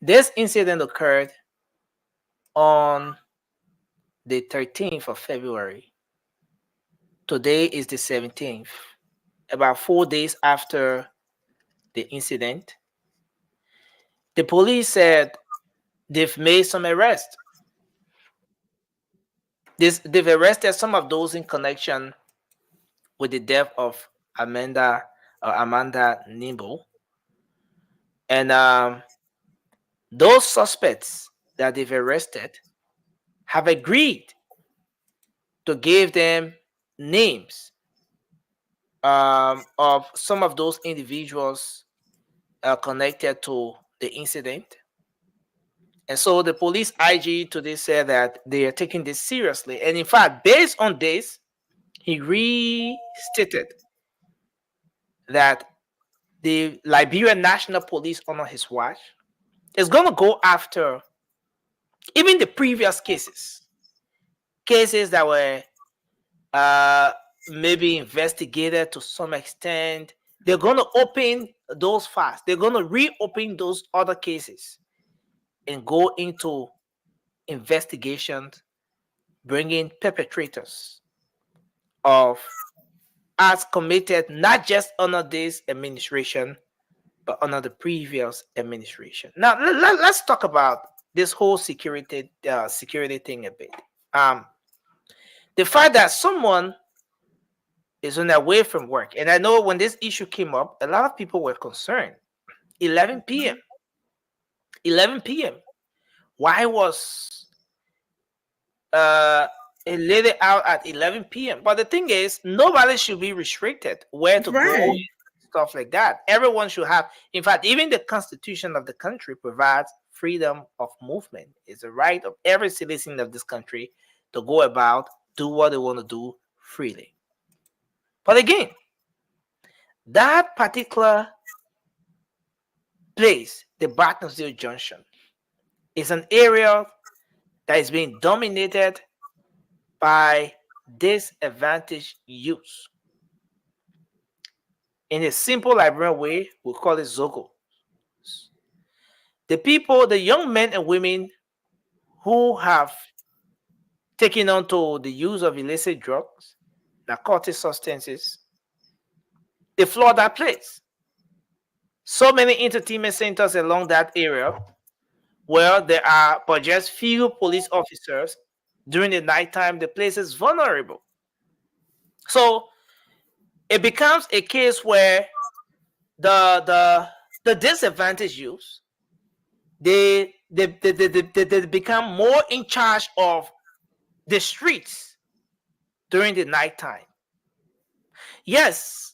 this incident occurred on the 13th of February. Today is the 17th. About 4 days after the incident, the police said they've made some arrests. They've arrested some of those in connection with the death of Amanda Nimbo. And those suspects that they've arrested have agreed to give them names of some of those individuals connected to the incident. And so the police IG today said that they are taking this seriously. And in fact, based on this, he restated that the Liberian National Police under his watch is going to go after even the previous cases that were maybe investigated to some extent. They're going to open those files. They're going to reopen those other cases and go into investigations, bringing perpetrators of acts committed not just under this administration, but under the previous administration. Now, let's talk about this whole security thing a bit. The fact that someone is on their way from work. And I know when this issue came up, a lot of people were concerned. 11 p.m. 11 p.m. Why was a lady out at 11 p.m.? But the thing is, nobody should be restricted where to go, stuff like that. Everyone should have, in fact, even the constitution of the country provides freedom of movement. It's the right of every citizen of this country to go about, do what they want to do freely. But again, that particular place, the Bartonsdale Junction, is an area that is being dominated by disadvantaged youth. In a simple Liberian way, we call it Zogo. The people, the young men and women who have taken on to the use of illicit drugs, narcotic substances, they flood that place. So many entertainment centers along that area where there are but just few police officers during the nighttime, the place is vulnerable. So it becomes a case where the disadvantaged youth, they become more in charge of the streets during the nighttime. Yes,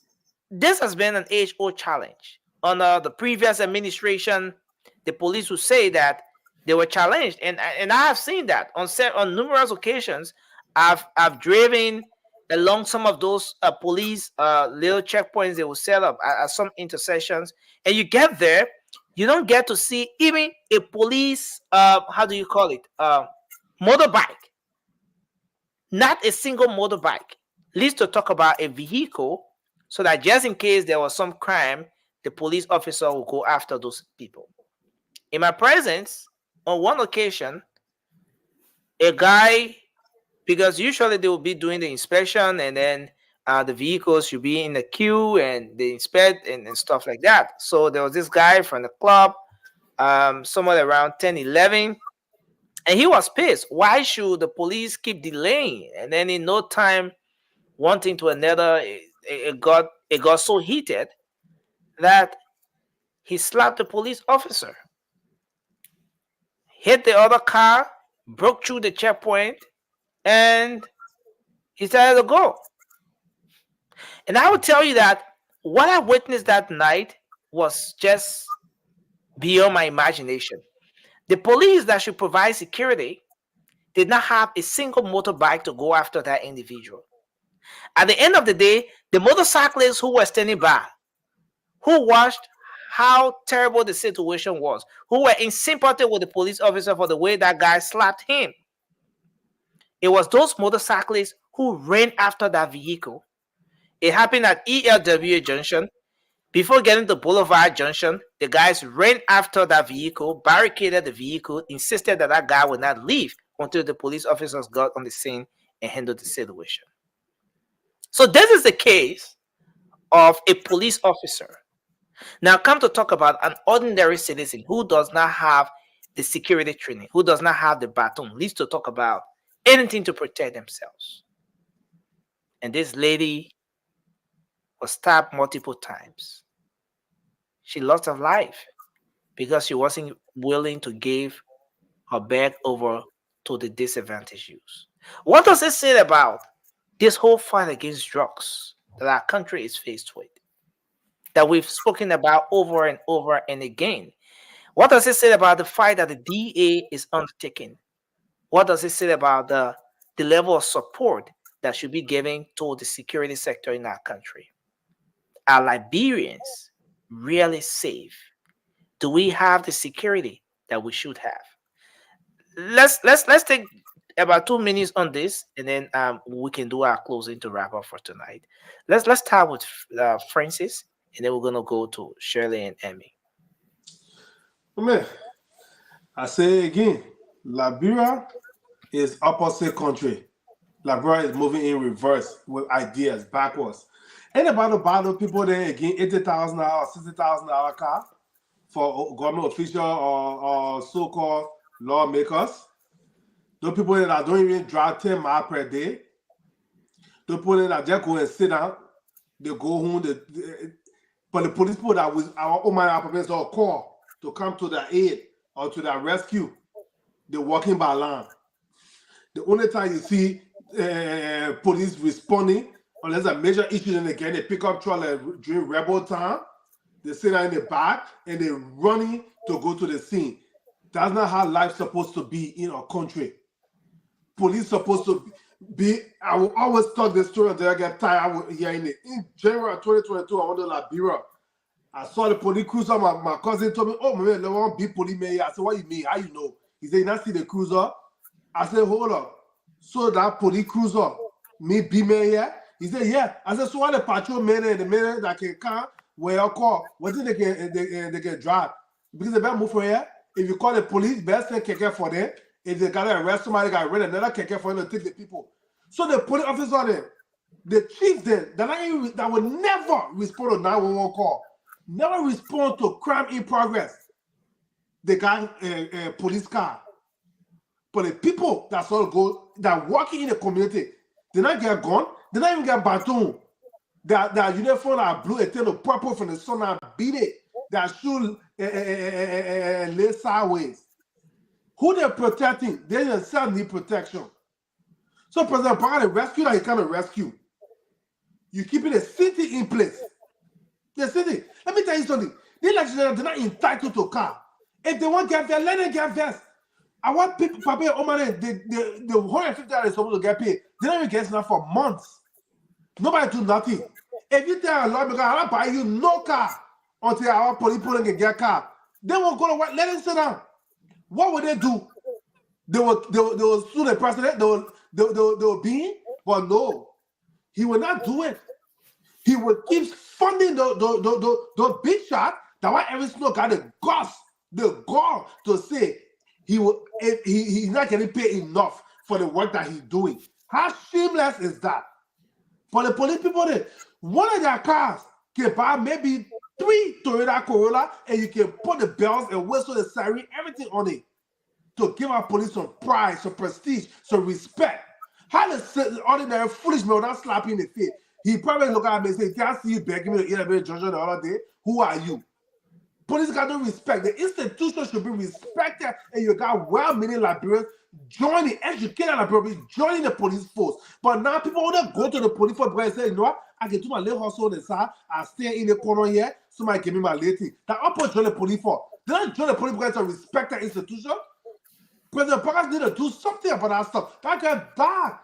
this has been an age-old challenge. Under the previous administration, the police would say that they were challenged, and I have seen that on numerous occasions. I've driven along some of those police little checkpoints they will set up at some intersections, and you get there, you don't get to see even a police how do you call it, motorbike. Not a single motorbike. Least to talk about a vehicle, so that just in case there was some crime, the police officer will go after those people. In my presence, on one occasion, a guy, because usually they will be doing the inspection, and then the vehicles should be in the queue and they inspect and stuff like that. So there was this guy from the club, somewhere around 10, 11, and he was pissed. Why should the police keep delaying? And then in no time, one thing to another, it got so heated that he slapped the police officer, hit the other car, broke through the checkpoint, and he started to go. And I would tell you that what I witnessed that night was just beyond my imagination. The police that should provide security did not have a single motorbike to go after that individual. At the end of the day, the motorcyclists who were standing by, who watched how terrible the situation was, who were in sympathy with the police officer for the way that guy slapped him, it was those motorcyclists who ran after that vehicle. It happened at ELWA Junction. Before getting to Boulevard Junction, the guys ran after that vehicle, barricaded the vehicle, insisted that that guy would not leave until the police officers got on the scene and handled the situation. So this is the case of a police officer. Now come to talk about an ordinary citizen who does not have the security training, who does not have the baton, least to talk about anything to protect themselves. And this lady was stabbed multiple times. She lost her life because she wasn't willing to give her bag over to the disadvantaged youth. What does it say about this whole fight against drugs that our country is faced with, that we've spoken about over and over and again? What does it say about the fight that the DA is undertaking? What does it say about the level of support that should be given to the security sector in our country? Are Liberians really safe? Do we have the security that we should have? Let's take about 2 minutes on this, and then we can do our closing to wrap up for tonight. Let's start with Francis, and then we're gonna go to Shirley and Emmy.
Man, I say again, Liberia is opposite country. Liberia is moving in reverse with ideas backwards. Anybody battle people there again, $80,000, $60,000 car for government official or so-called lawmakers. Those people that don't even drive 10 miles per day. The police that just go and sit down, they go home. But the police people that was our own apartments or call to come to their aid or to their rescue, they're walking by line. The only time you see police responding, unless a major issue, then they get a pickup truck during rebel time, they sit down in the back and they're running to go to the scene. That's not how life's supposed to be in our country. Police supposed to be. I will always talk this story until I get tired of hearing it. In January 2022, I went to Liberia. I saw the police cruiser. My cousin told me, "Oh man, they want big police man." I said, "What you mean? How you know?" He said, "You not see the cruiser?" I said, "Hold up. So that police cruiser, me be man here?" He said, "Yeah." I said, "So what the patrol men and the men that can come where you call? What did they can drive? Because they better move from here. If you call the police, better send keke for them. If they gotta arrest somebody, they gotta rent another keke for them to take the people." So the police officer there, the chief there, that would never respond to 911 call, never respond to crime in progress. They got a police car. But the people that sort of go, that working in the community, they not get gun, they not even get baton. That uniform are blue, and turn the purple from the sun and beat it. That shoe lay sideways. Who they're protecting? They themselves need protection. So President Biden rescue that he kind of rescue. You keeping the city in place. The city. Let me tell you something. The legislators, they're not entitled to a car. If they want to get vest, let them get vest. I want people, Papa, the $150 they're supposed to get paid. They don't even get enough for months. Nobody do nothing. If you tell a lawmaker, I'll buy you no car until our police can get a car, they won't go to work. Let them sit down. What would they do? They will sue the president. They will be, but no, he will not do it. He will keep funding the big shot. That why every single got the gall to say he's not getting paid enough for the work that he's doing. How shameless is that? For the police people there, one of their cars can buy maybe 3 Toyota Corolla, and you can put the bells and whistle, the siren, everything on it to give our police some pride, some prestige, some respect. How the ordinary foolish man not slap you in the face? He probably look at me and say, "Can I see you begging me to eat a bit of Georgia the other day? Who are you?" Police got no respect. The institution should be respected, and you got well-meaning Liberians joining, educated Liberians joining the police force. But now people want to go to the police force and say, "You know what? I can do my little hustle on the side. I stay in the corner here. Somebody give me my lady." That upper join the police force. They don't join the police force to respect that institution. President Parker need to do something about that stuff. That got bad.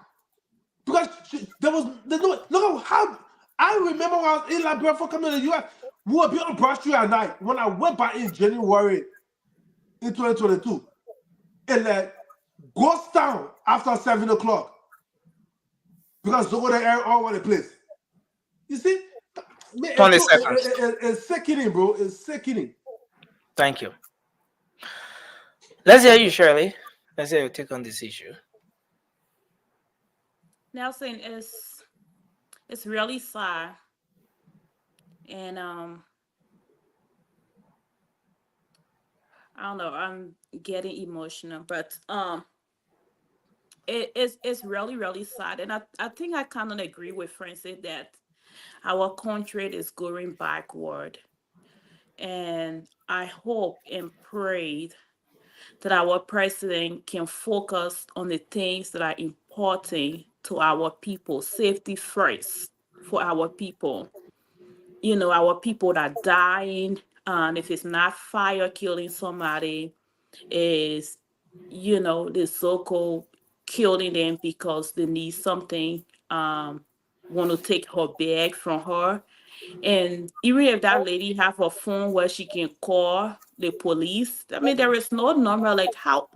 Because look at how I remember when I was in Liberia for coming to the US. We would be on Broad Street at night. When I went back in January in 2022, it like ghost town after 7 o'clock. Because over there all over the place. You see?
20 seconds.
It's sickening, bro. It's sickening.
Thank you. Let's hear you, Shirley. Let's hear your take on this issue.
Nelson, it's really sad, and I don't know, I'm getting emotional, but it's really sad, and I think I kind of agree with Francis that our country is going backward, and I hope and pray that our president can focus on the things that are important to our people. Safety first for our people. You know, our people that are dying. If it's not fire killing somebody, is, you know, the so-called killing them because they need something, want to take her bag from her. And even if that lady have a phone where she can call the police, I mean, there is no number. Like, how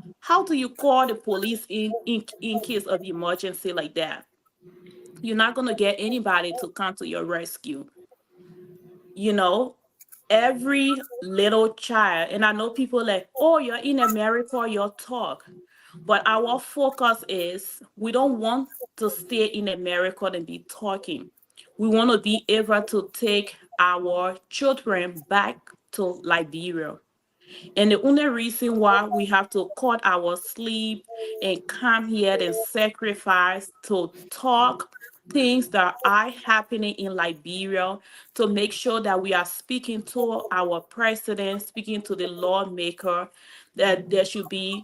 do you call the police in case of emergency like that? You're not going to get anybody to come to your rescue. You know, every little child, and I know people like, "Oh, you're in America, you'll talk." But our focus is we don't want to stay in America and be talking. We want to be able to take our children back to Liberia. And the only reason why we have to cut our sleep and come here and sacrifice to talk things that are happening in Liberia, to make sure that we are speaking to our president, speaking to the lawmaker, that there should be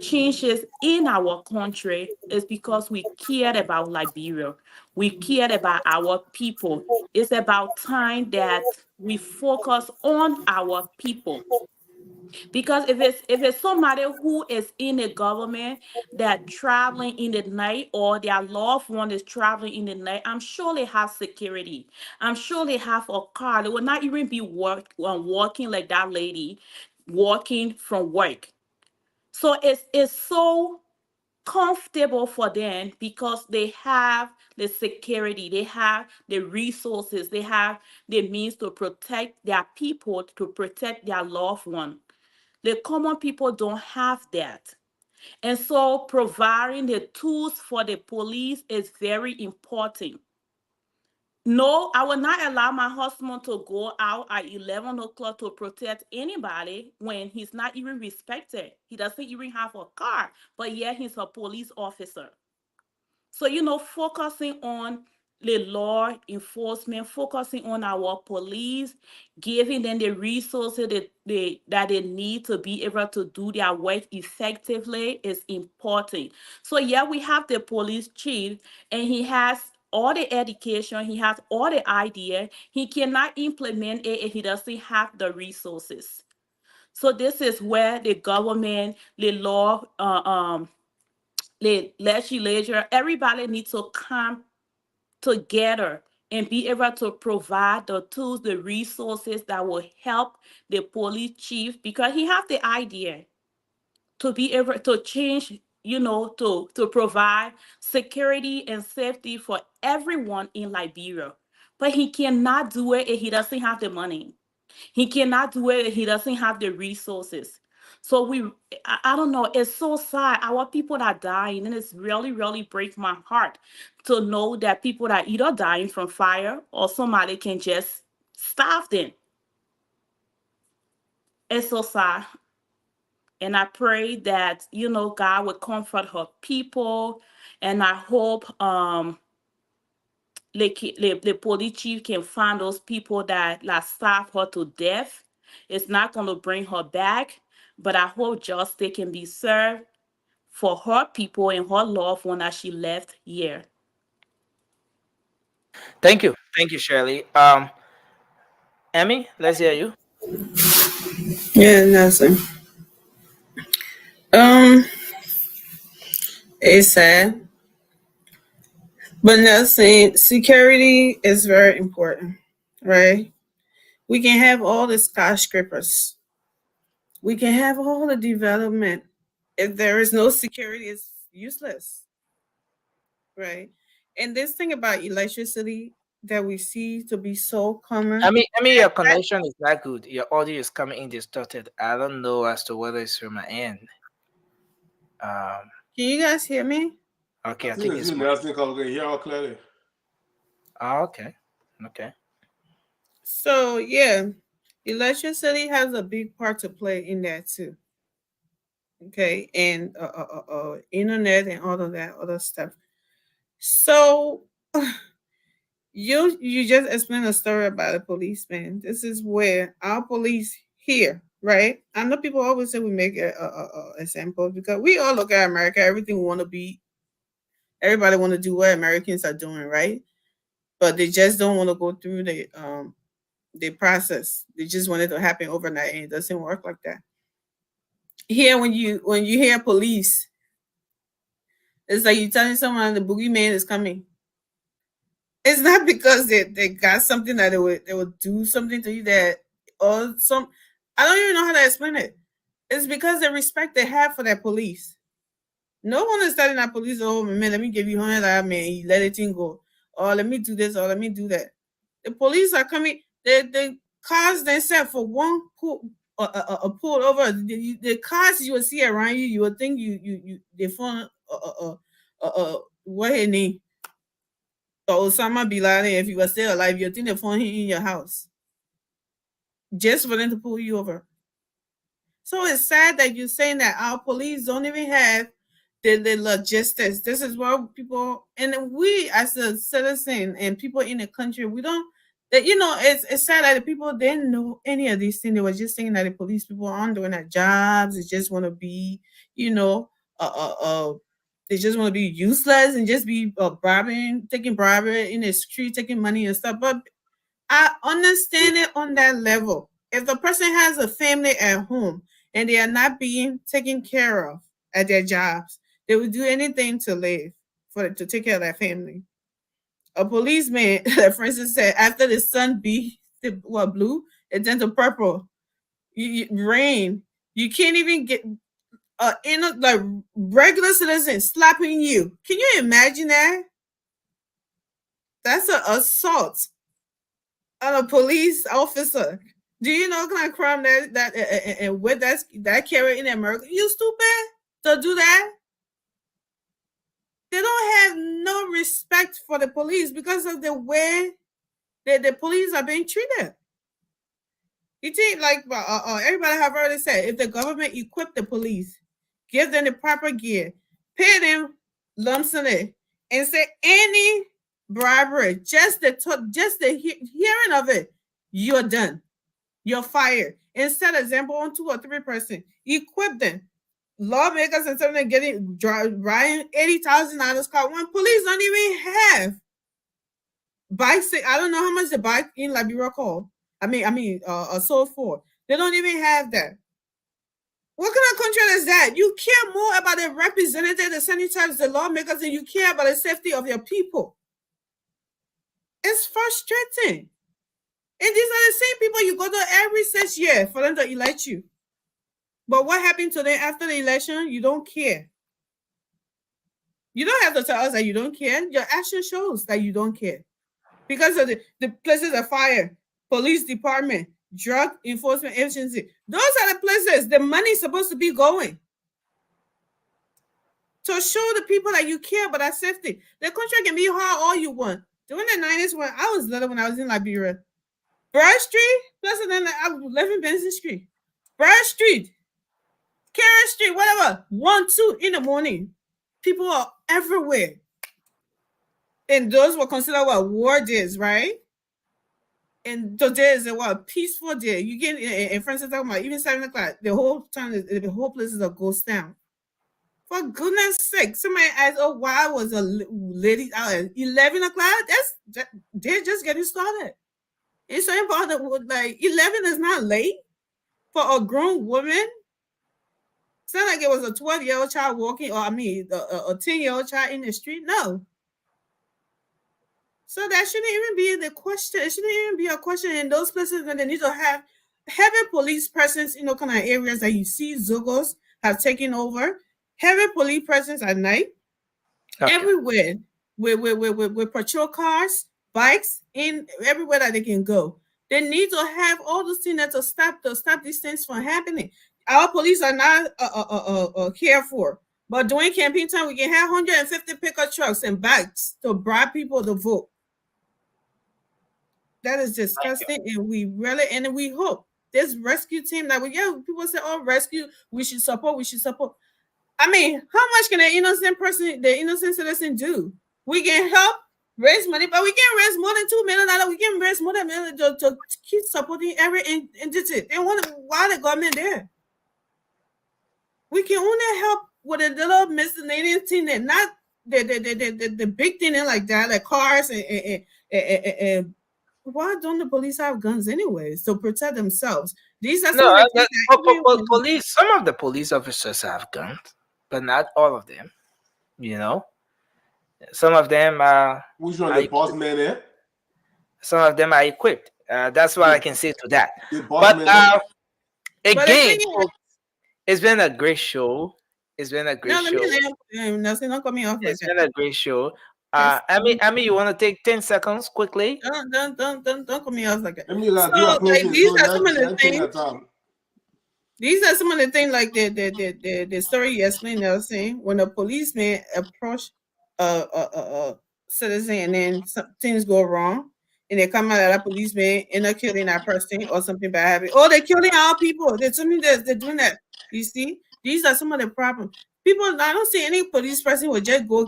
changes in our country, is because we cared about Liberia. We cared about our people. It's about time that we focus on our people. Because if it's somebody who is in the government that traveling in the night, or their loved one is traveling in the night, I'm sure they have security. I'm sure they have a car. They will not even be walking like that lady walking from work. So it's so comfortable for them because they have the security, they have the resources, they have the means to protect their people, to protect their loved one. The common people don't have that. And so providing the tools for the police is very important. No, I will not allow my husband to go out at 11 o'clock to protect anybody when he's not even respected. He doesn't even have a car, but yet he's a police officer. So, focusing on the law enforcement, focusing on our police, giving them the resources that they need to be able to do their work effectively is important. So, yeah, we have the police chief, and he has all the education, he has all the idea. He cannot implement it if he doesn't have the resources. So this is where the government, the law, the legislature, everybody needs to come together and be able to provide the tools, the resources that will help the police chief, because he has the idea to be able to change, to provide security and safety for everyone in Liberia. But he cannot do it if he doesn't have the money. He cannot do it if he doesn't have the resources. So I don't know, it's so sad. Our people are dying, and it's really, really breaks my heart to know that people are either dying from fire or somebody can just starve them. It's so sad. And I pray that, God will comfort her people. And I hope the police chief can find those people that starve her to death. It's not going to bring her back, but I hope justice can be served for her people and her loved one that she left here.
Thank you, Shirley. Emmy, let's hear you.
Yeah, Nelson. It's sad, but Nelson, security is very important, right? We can have all the skyscrapers. We can have all the development. If there is no security, it's useless, right? And this thing about electricity that we see to be so common.
I mean, your connection is not good. Your audio is coming in distorted. I don't know as to whether it's from my end.
Can you guys hear me?
Okay,
I think it's you, Nelson, because we can hear all clearly.
Oh, okay.
So yeah, electricity has a big part to play in that too. Okay, and internet and all of that other stuff. So you just explained a story about a policeman. This is where our police here, right? I know people always say we make a example because we all look at America. Everything we want to be. Everybody want to do what Americans are doing, right? But they just don't want to go through the process. They just want it to happen overnight, and it doesn't work like that. Here, when you hear police, it's like you telling someone the boogeyman is coming. It's not because they got something that they would do something to you that, or some, I don't even know how to explain it. It's because the respect they have for their police. No one is telling that police, oh man, let me give you $100, man, you let it go, or let me do this, or let me do that. The police are coming. The cars themselves for one pull over. The cars you will see around you will think you they found what his name, Osama bin Laden. If you were still alive, you think they found him in your house just for them to pull you over. So it's sad that you're saying that our police don't even have the logistics. This is what people, and we as a citizen and people in the country, we don't, that, you know, it's sad that the people didn't know any of these things. They were just thinking that the police people aren't doing their jobs. They just want to be, you know, they just want to be useless and just be bribing, taking bribery in the street, taking money and stuff. But I understand it on that level. If the person has a family at home and they are not being taken care of at their jobs, they will do anything to live, to take care of their family. A policeman, for instance, said after the sun be blue, it turned to purple. Rain, you can't even get like regular citizens slapping you. Can you imagine that? That's an assault on a police officer. Do you know what kind of crime that with that carry in America? You stupid to do that? They don't have no respect for the police because of the way that the police are being treated. You think, like everybody have already said, if the government equip the police, give them the proper gear, pay them lump sum it, and say any bribery, just the hearing of it, you're done. You're fired. Instead, example on 2 or 3 person, equip them. Lawmakers and something getting driving $80,000 car when police don't even have bikes. I don't know how much the bike in Liberia called. Sold for. They don't even have that. What kind of country is that? You care more about the representative, the senators, the lawmakers, than you care about the safety of your people. It's frustrating. And these are the same people you go to every 6 years for them to elect you. But what happened to them after the election? You don't care. You don't have to tell us that you don't care. Your action shows that you don't care. Because of the places of fire, police department, drug enforcement agency. Those are the places the money is supposed to be going. To show the people that you care about their safety. The country can be hard all you want. During the 90s, when I was little, when I was in Liberia, Broad Street, plus then I was living Benson Street. Broad Street, Karen Street, whatever, 1, 2 in the morning. People are everywhere. And those were considered war days, right? And today is a peaceful day. You get in Francis talking about even 7 o'clock, the whole place is a ghost town. For goodness sake, somebody asked, "Oh, why was a lady out at 11 o'clock?" They're just getting started. It's so important. Like 11 is not late for a grown woman. It's not like it was a 12-year-old child walking, or a 10-year-old child in the street. No. So that shouldn't even be the question. It shouldn't even be a question in those places when they need to have heavy police presence in kind of areas that you see Zogos have taken over. Heavy police presence at night, everywhere, with patrol cars, bikes, in everywhere that they can go. They need to have all those things to stop these things from happening. Our police are not cared for. But during campaign time, we can have 150 pickup trucks and bikes to bribe people to vote. That is disgusting, and we hope this rescue team that people say, "Oh, rescue, we should support." I mean, how much can the innocent citizen do? We can help raise money, but we can't raise more than $2 million. We can raise more than $1 million to keep supporting every entity. They want why the government there. We can only help with a little miscellaneous thing, and not the big thing like that, like cars and why don't the police have guns anyways to protect themselves? These are
police. Some of the police officers have guns, but not all of them. You know, some of them are.
Which one, the boss man there?
Some of them are equipped. That's what I can say to that. But again, it's been a great show. It's been a great show.
It's
been a great show. Amy, you want to take 10 seconds quickly?
Don't cut me off like that. These are some of the things like the story you explained. I was saying when a policeman approach a citizen and then things go wrong and they come out of that policeman and they're killing that person or something bad happening. Oh, they're killing our people. They're doing that. You see, these are some of the problems. people, I don't see any police person would just go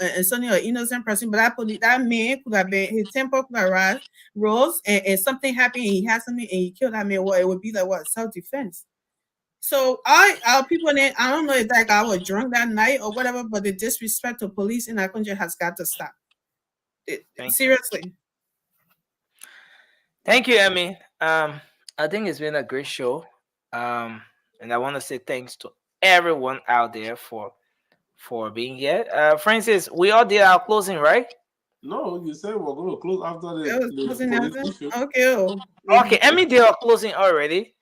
and something an innocent person, but that man could have been, his temper could have rose and something happened and he had something and he killed that man. Well, it would be like what, self-defense. So our people, I don't know if that guy was drunk that night or whatever, but the disrespect to police in our country has got to stop. Seriously.
Thank you, Emmy. I think it's been a great show. And I want to say thanks to everyone out there for being here. Francis, we all did our closing, right?
No, you said we're going to close after the
Okay. Okay, Emmy did our closing already,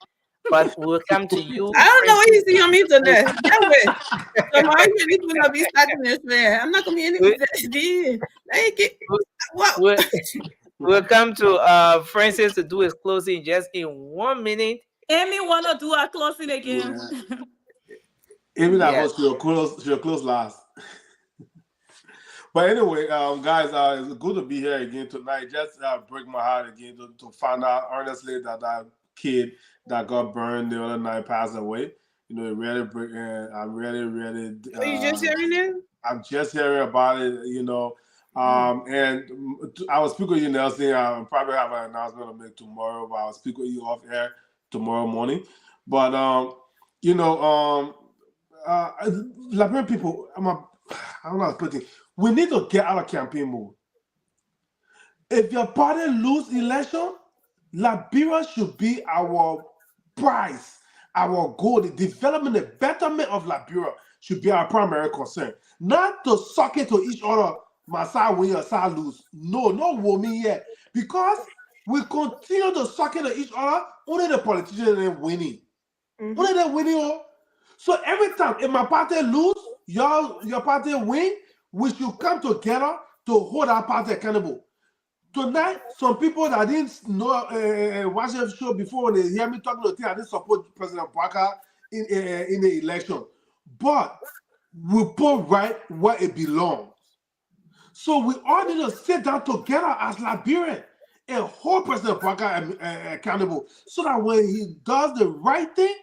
but we'll come to you.
I don't know what you see on me today. So my is going to be starting this man. I'm not going to be anything.
We'll come to Francis to do his closing just in 1 minute.
Amy wanna do our closing again.
Yeah. Even that was she'll close last. But anyway, guys, it's good to be here again tonight. Just break my heart again to find out honestly that kid that got burned the other night passed away. You know, it really break. I'm really.
Are you just hearing it?
I'm just hearing about it. You know. And I will speak with you, Nelson. I'll probably have an announcement to make tomorrow, but I'll speak with you off air tomorrow morning. But you know, Liberian people, I don't know how to put it. We need to get out of campaign mode. If your party lose election, Liberia should be our prize, our goal. The development, the betterment of Liberia should be our primary concern. Not to suck it to each other. My side win, your side lose. No woman yet. Because we continue to suck it to each other, only the politicians are winning. Only they're winning. So every time, if my party lose, your party win, we should come together to hold our party accountable. Tonight, some people that didn't know watch the show before, when they hear me talking to them, I didn't support President Baka in the election. But we put right where it belongs. So we all need to sit down together as Liberians and hold President Baka accountable so that when he does the right thing,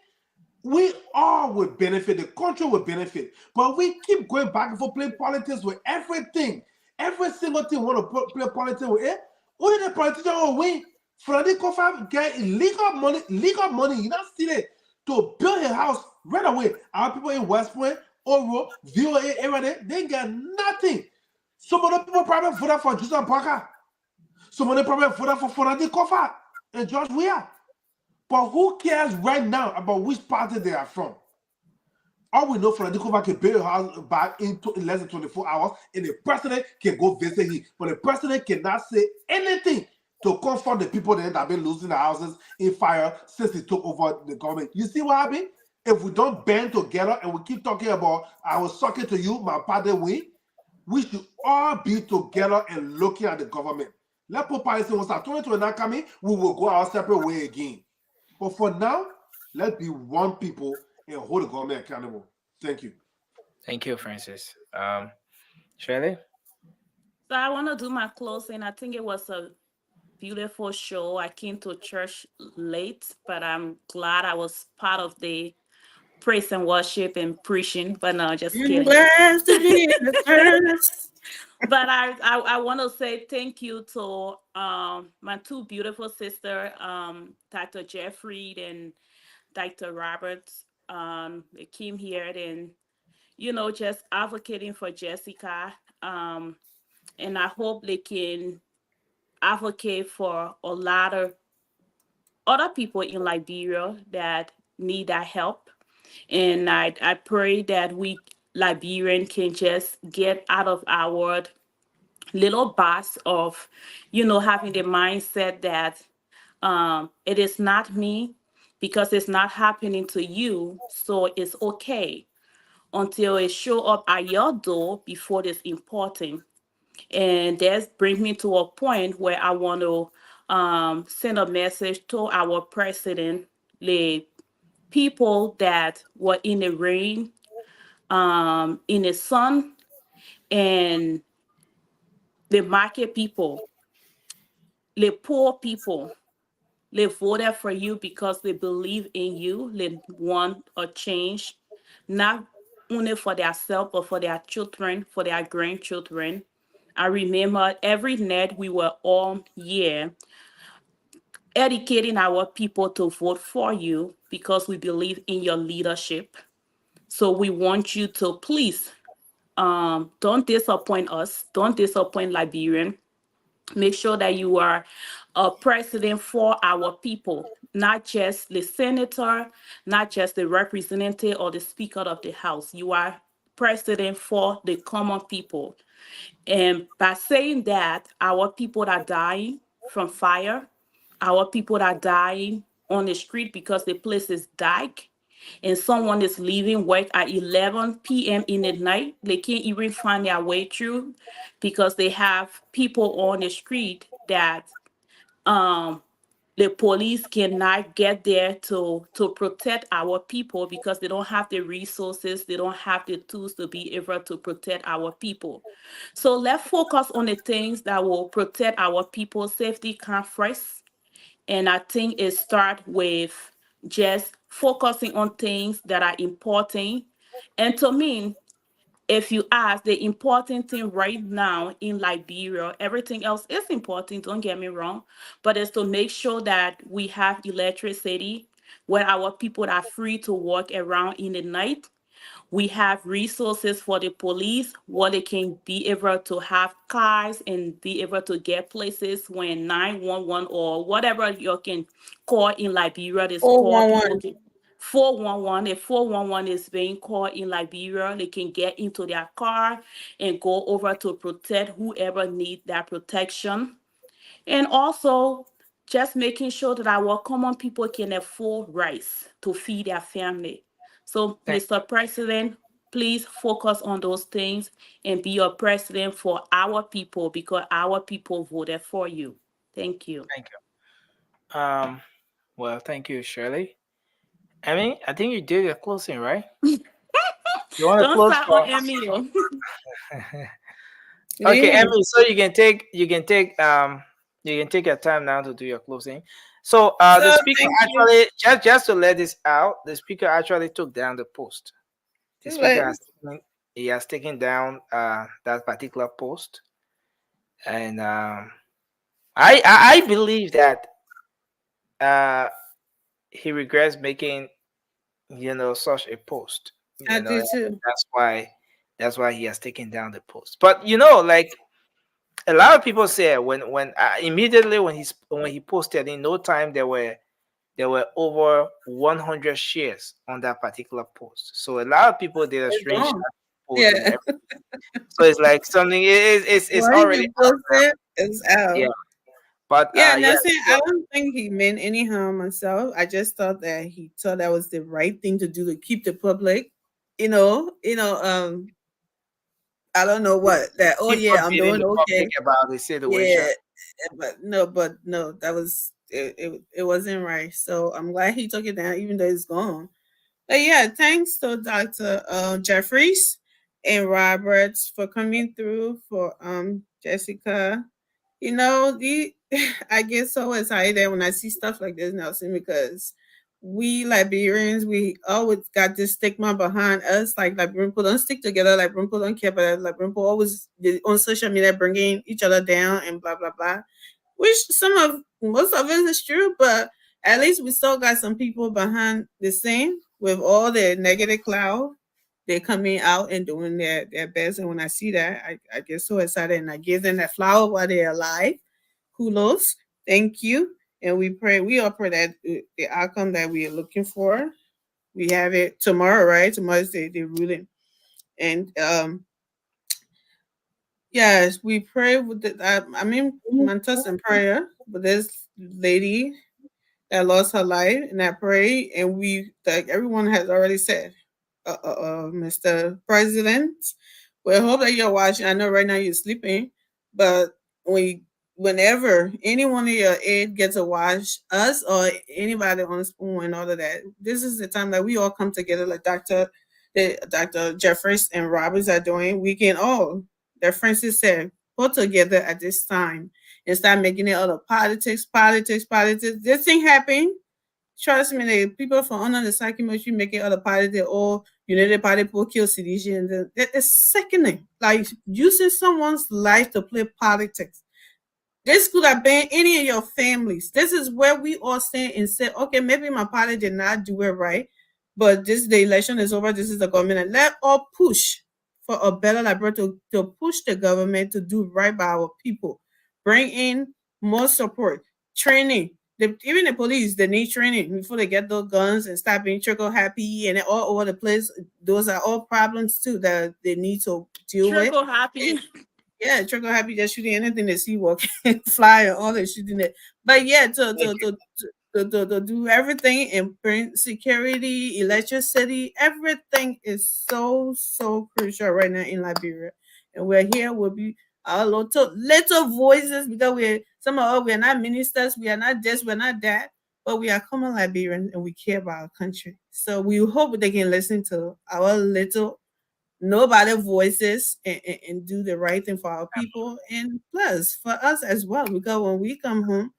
we all will benefit, the country will benefit. But we keep going back and forth playing politics with everything. Every single thing we want to play politics with it. Only the politician will win. Freddy Kofa get legal money, you not steal it, to build his house right away. Our people in West Point, Oro, VOA, everything, they got nothing. Some of the people probably voted for Justin Parker. Some of them probably voted for Freddy Kofa and George Weah. But who cares right now about which party they are from? All we know, Freddy Kofa can build a house back in less than 24 hours, and the president can go visit him. But the president cannot say anything to comfort the people that have been losing their houses in fire since he took over the government. You see what happened? If we don't band together and we keep talking about, I was sucking to you, my party win, we should all be together and looking at the government. Let policy once 2029 coming, we will go our separate way again. But for now, let's be one people and hold the government accountable. Thank you.
Thank you, Francis. Shirley?
So I want to do my closing. I think it was a beautiful show. I came to church late, but I'm glad I was part of the praise and worship and preaching. But no, just kidding.
Blessed to be in the earth.
But I want to say thank you to my two beautiful sisters, Dr. Jeffrey and Dr. Roberts. They came here and, just advocating for Jessica. And I hope they can advocate for a lot of other people in Liberia that need that help. And I pray that we Liberian can just get out of our little box of, having the mindset that it is not me because it's not happening to you, so it's okay until it show up at your door before it's important. And that brings me to a point where I want to send a message to our president, the people that were in the rain, in the sun, and the market people, the poor people. They voted for you because they believe in you. They want a change, not only for themselves, but for their children, for their grandchildren. I remember every night we were all here educating our people to vote for you because we believe in your leadership. So we want you to please don't disappoint us. Don't disappoint Liberian. Make sure that you are a president for our people, not just the senator, not just the representative or the speaker of the house. You are president for the common people. And by saying that, our people are dying from fire, our people are dying on the street because the place is dark, and someone is leaving work at 11 p.m. in the night. They can't even find their way through because they have people on the street that the police cannot get there to protect our people because they don't have the resources, they don't have the tools to be able to protect our people. So let's focus on the things that will protect our people's safety come first. And I think it starts with just focusing on things that are important. And to me, if you ask, the important thing right now in Liberia, everything else is important, don't get me wrong, but it's to make sure that we have electricity where our people are free to walk around in the night. We have resources for the police where they can be able to have cars and be able to get places when 911 or whatever you can call in Liberia is called.
411.
411. If 411 is being called in Liberia, they can get into their car and go over to protect whoever needs that protection. And also just making sure that our common people can afford rice to feed their family. So, Mr. President, please focus on those things and be your president for our people because our people voted for you. Thank you.
Thank you. Well, thank you, Shirley. I mean, I think you did your closing, right? You want to
Don't
close
start
for
on Emilio.
Okay,
Yeah.
Emily, so you can take your time now to do your closing. So the
So
speaker
thank you.
actually just to let this out, the speaker actually took down the post. The speaker has taken down that particular post. And I believe that he regrets making such a post.
I do too.
That's why he has taken down the post. But like a lot of people say when immediately when he posted, in no time there were over 100 shares on that particular post. So a lot of people did a screenshot post and
Yeah.
everything. So it's like something it's
What
already
you posted is out.
yeah. But
Yeah,
yeah.
nothing. I don't think he meant any harm myself. I just thought that he thought that was the right thing to do to keep the public, I don't know what that. Oh
Keep
yeah, I'm
updating
doing
the
okay.
public about the situation.
Yeah, but no, that was it wasn't right. So I'm glad he took it down, even though it's gone. But yeah, thanks to Dr. Jeffries and Roberts for coming through for Jessica. I get so excited when I see stuff like this, Nelson, because we Liberians, we always got this stigma behind us. Like Liberian people don't stick together, Liberian people don't care, but Liberian people always on social media bringing each other down and blah blah blah. Which most of it is true, but at least we still got some people behind the scene with all the negative cloud. They're coming out and doing their best. And when I see that, I get so excited and I give them that flower while they're alive. Kudos. Thank you. And we all pray that the outcome that we are looking for, we have it tomorrow, right? Tomorrow's the ruling. And yes, we pray with Mantas in prayer with this lady that lost her life, and I pray, and we, like everyone has already said, Mr. President, we hope that you're watching. I know right now you're sleeping, but whenever any one of your aide gets to watch us or anybody on the spoon and all of that, this is the time that we all come together, like Dr. Jeffries and Roberts are doing. We can all, that Francis said, put together at this time and start making it other politics. This thing happened. Trust me, the people from under the Psyche Ministry making other politics. Oh, United Party people kill citizens. It's sickening. Like using someone's life to play politics. This could have been any of your families. This is where we all stand and say, okay, maybe my party did not do it right, but the election is over. This is the government. And let all push for a better Liberia to push the government to do right by our people. Bring in more support, training. Even the police, they need training before they get those guns and stop being trigger happy and all over the place. Those are all problems too that they need to deal with.
Trigger happy.
Yeah, trigger happy, just shooting anything they see walking, fly, and all that shooting it. But yeah, to do everything and bring security, electricity, everything is so crucial right now in Liberia. And we're here, we'll be our little voices because some of us, we're not ministers, we are not this, we're not that, but we are common Liberians and we care about our country. So we hope they can listen to our little nobody voices and do the right thing for our people and plus for us as well, because when we come home,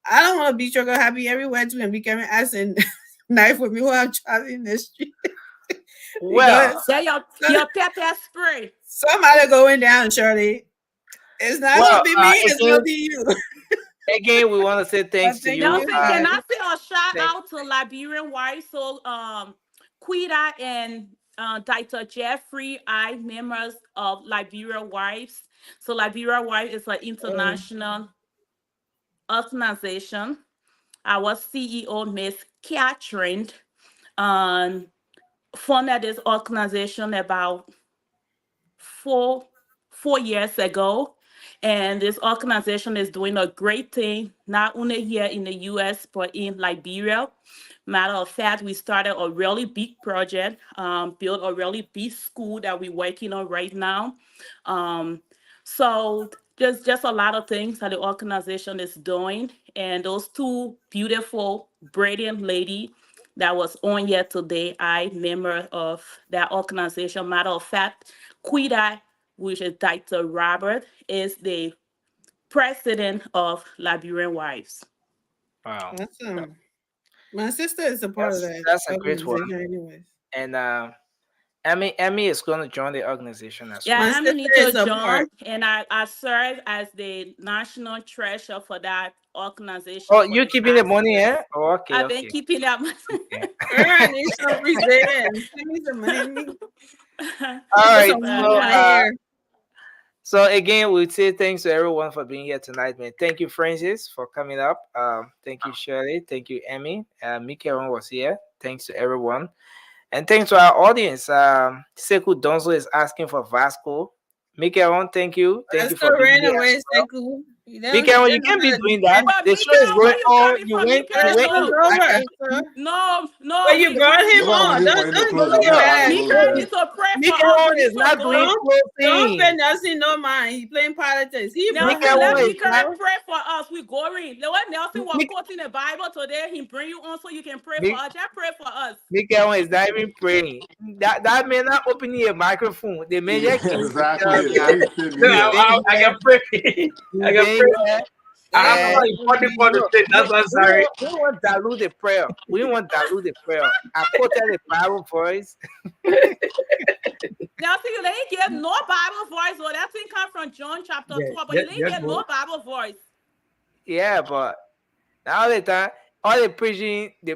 I don't want to be trigger happy everywhere too and be carrying ass and knife with me while I'm traveling in the street.
Well, your pepper spray.
Somebody going down, Shirley. It's not gonna be me, it's gonna be you.
Again, we want to say thanks to you.
Nelson, can I say a shout out to Liberian wives? So Quita and Dr. Jeffrey, I members of Liberia Wives. So Liberia Wives is an international organization. Our CEO, Miss Catherine, funded this organization about four years ago. And this organization is doing a great thing, not only here in the US, but in Liberia. Matter of fact, we started a really big project, built a really big school that we're working on right now. So there's just a lot of things that the organization is doing. And those two beautiful, brilliant ladies that was on here today, I member of that organization. Matter of fact, Quita, which is Dr. Robert, is the president of Liberian Wives.
Wow.
Awesome. My sister is a part of that.
That's a great one.
Anyways.
And Emmy is going to join the organization as well.
Yeah, I need to join, and I serve as the national treasurer for that organization.
Oh, you keeping the money, eh? Oh, okay.
I've been keeping that money.
I need some reason. Give me some money.
All right. So again, we say thanks to everyone for being here tonight, man. Thank you, Francis, for coming up. Thank you, Shirley. Thank you, Emmy. Mikael was here. Thanks to everyone. And thanks to our audience. Sekou Donzo is asking for Vasco. Mikael, thank you. Thank you for being here. Mikael, you can't be doing that. The show is going on. You went.
No.
But you brought him on. Don't look at that.
Mikael
is not doing
Don't pay Nelson no mind. He playing politics.
Let Mikael pray for us. We going. The way Nelson was quoting the Bible today, he bring you on so you can pray for us. Just pray for us.
Mikael is not even praying. That may not open your microphone. They may just
exactly.
I can pray. I can pray. I have like 44 to say. That's what I'm sorry.
We want dilute the prayer. We want dilute the prayer. I quoted the Bible voice.
Now, see, you didn't get no Bible voice. Well, that thing come from John chapter 12, but you didn't get no Bible voice.
Yeah, but all the time, all the preaching, the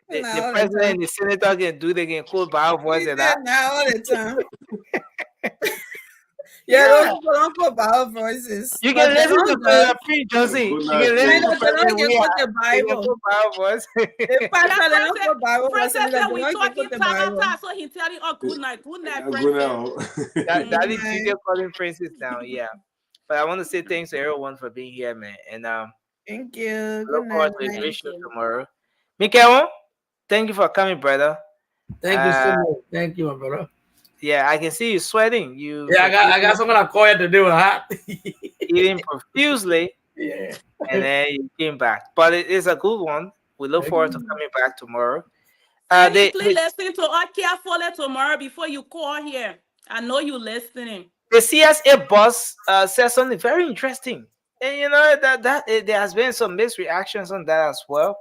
president and the senator can do, they can quote Bible voice and that.
Not all the time. Yeah, don't put Bible voices.
You can listen to Prince Johnson. You can listen to
the Bible.
voice.
The pastor don't put Bible voices.
We talking Tabata, so he telling us good night,
That is video calling Francis now. Yeah, but I want to say thanks to everyone for being here, man. And
thank you.
Look forward to a great show tomorrow. Mikael, thank you for coming, brother.
Thank you so much. Thank you, my brother.
Yeah, I can see you sweating.
I got something I call you to do, huh?
Eating profusely.
Yeah.
And then you came back. But it is a good one. We look forward to coming back tomorrow.
Please listen to us carefully tomorrow before you call here. I know you're listening.
The CSA boss said something very interesting. And you know that there has been some mixed reactions on that as well.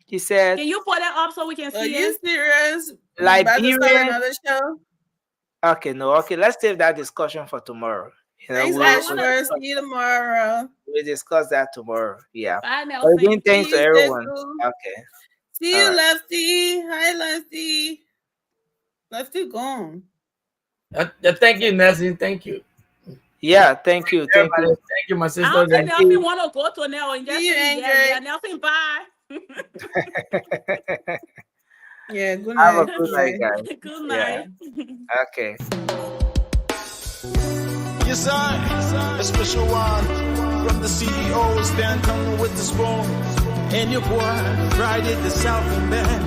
He said.
Can you put it up so we can see
Are you
it?
serious? About to start
Liberian.
another show?
Okay, no. Okay, let's save that discussion for tomorrow. You know,
Thanks, Ashworth. See you tomorrow.
We'll discuss that tomorrow. Yeah.
Bye,
But
Nelson.
again, thanks
See
to
you,
everyone.
Cecil.
Okay.
See
All
you,
right.
Lefty. Hi, Lefty. Lefty gone.
Thank you, Nelson. Thank you.
Yeah, thank you. Thank
Everybody,
you.
thank you, my
I
sister.
don't think
Thank you.
Nelson want to go to now and just
See you,
yeah,
Andre.
Nelson, bye.
Yeah, good
Have a
night.
good night, guys.
Good
Yeah.
night.
Okay.
Yes, I, a special one from the CEO, stand coming with the spoon. And your boy, Friday the Southern Man.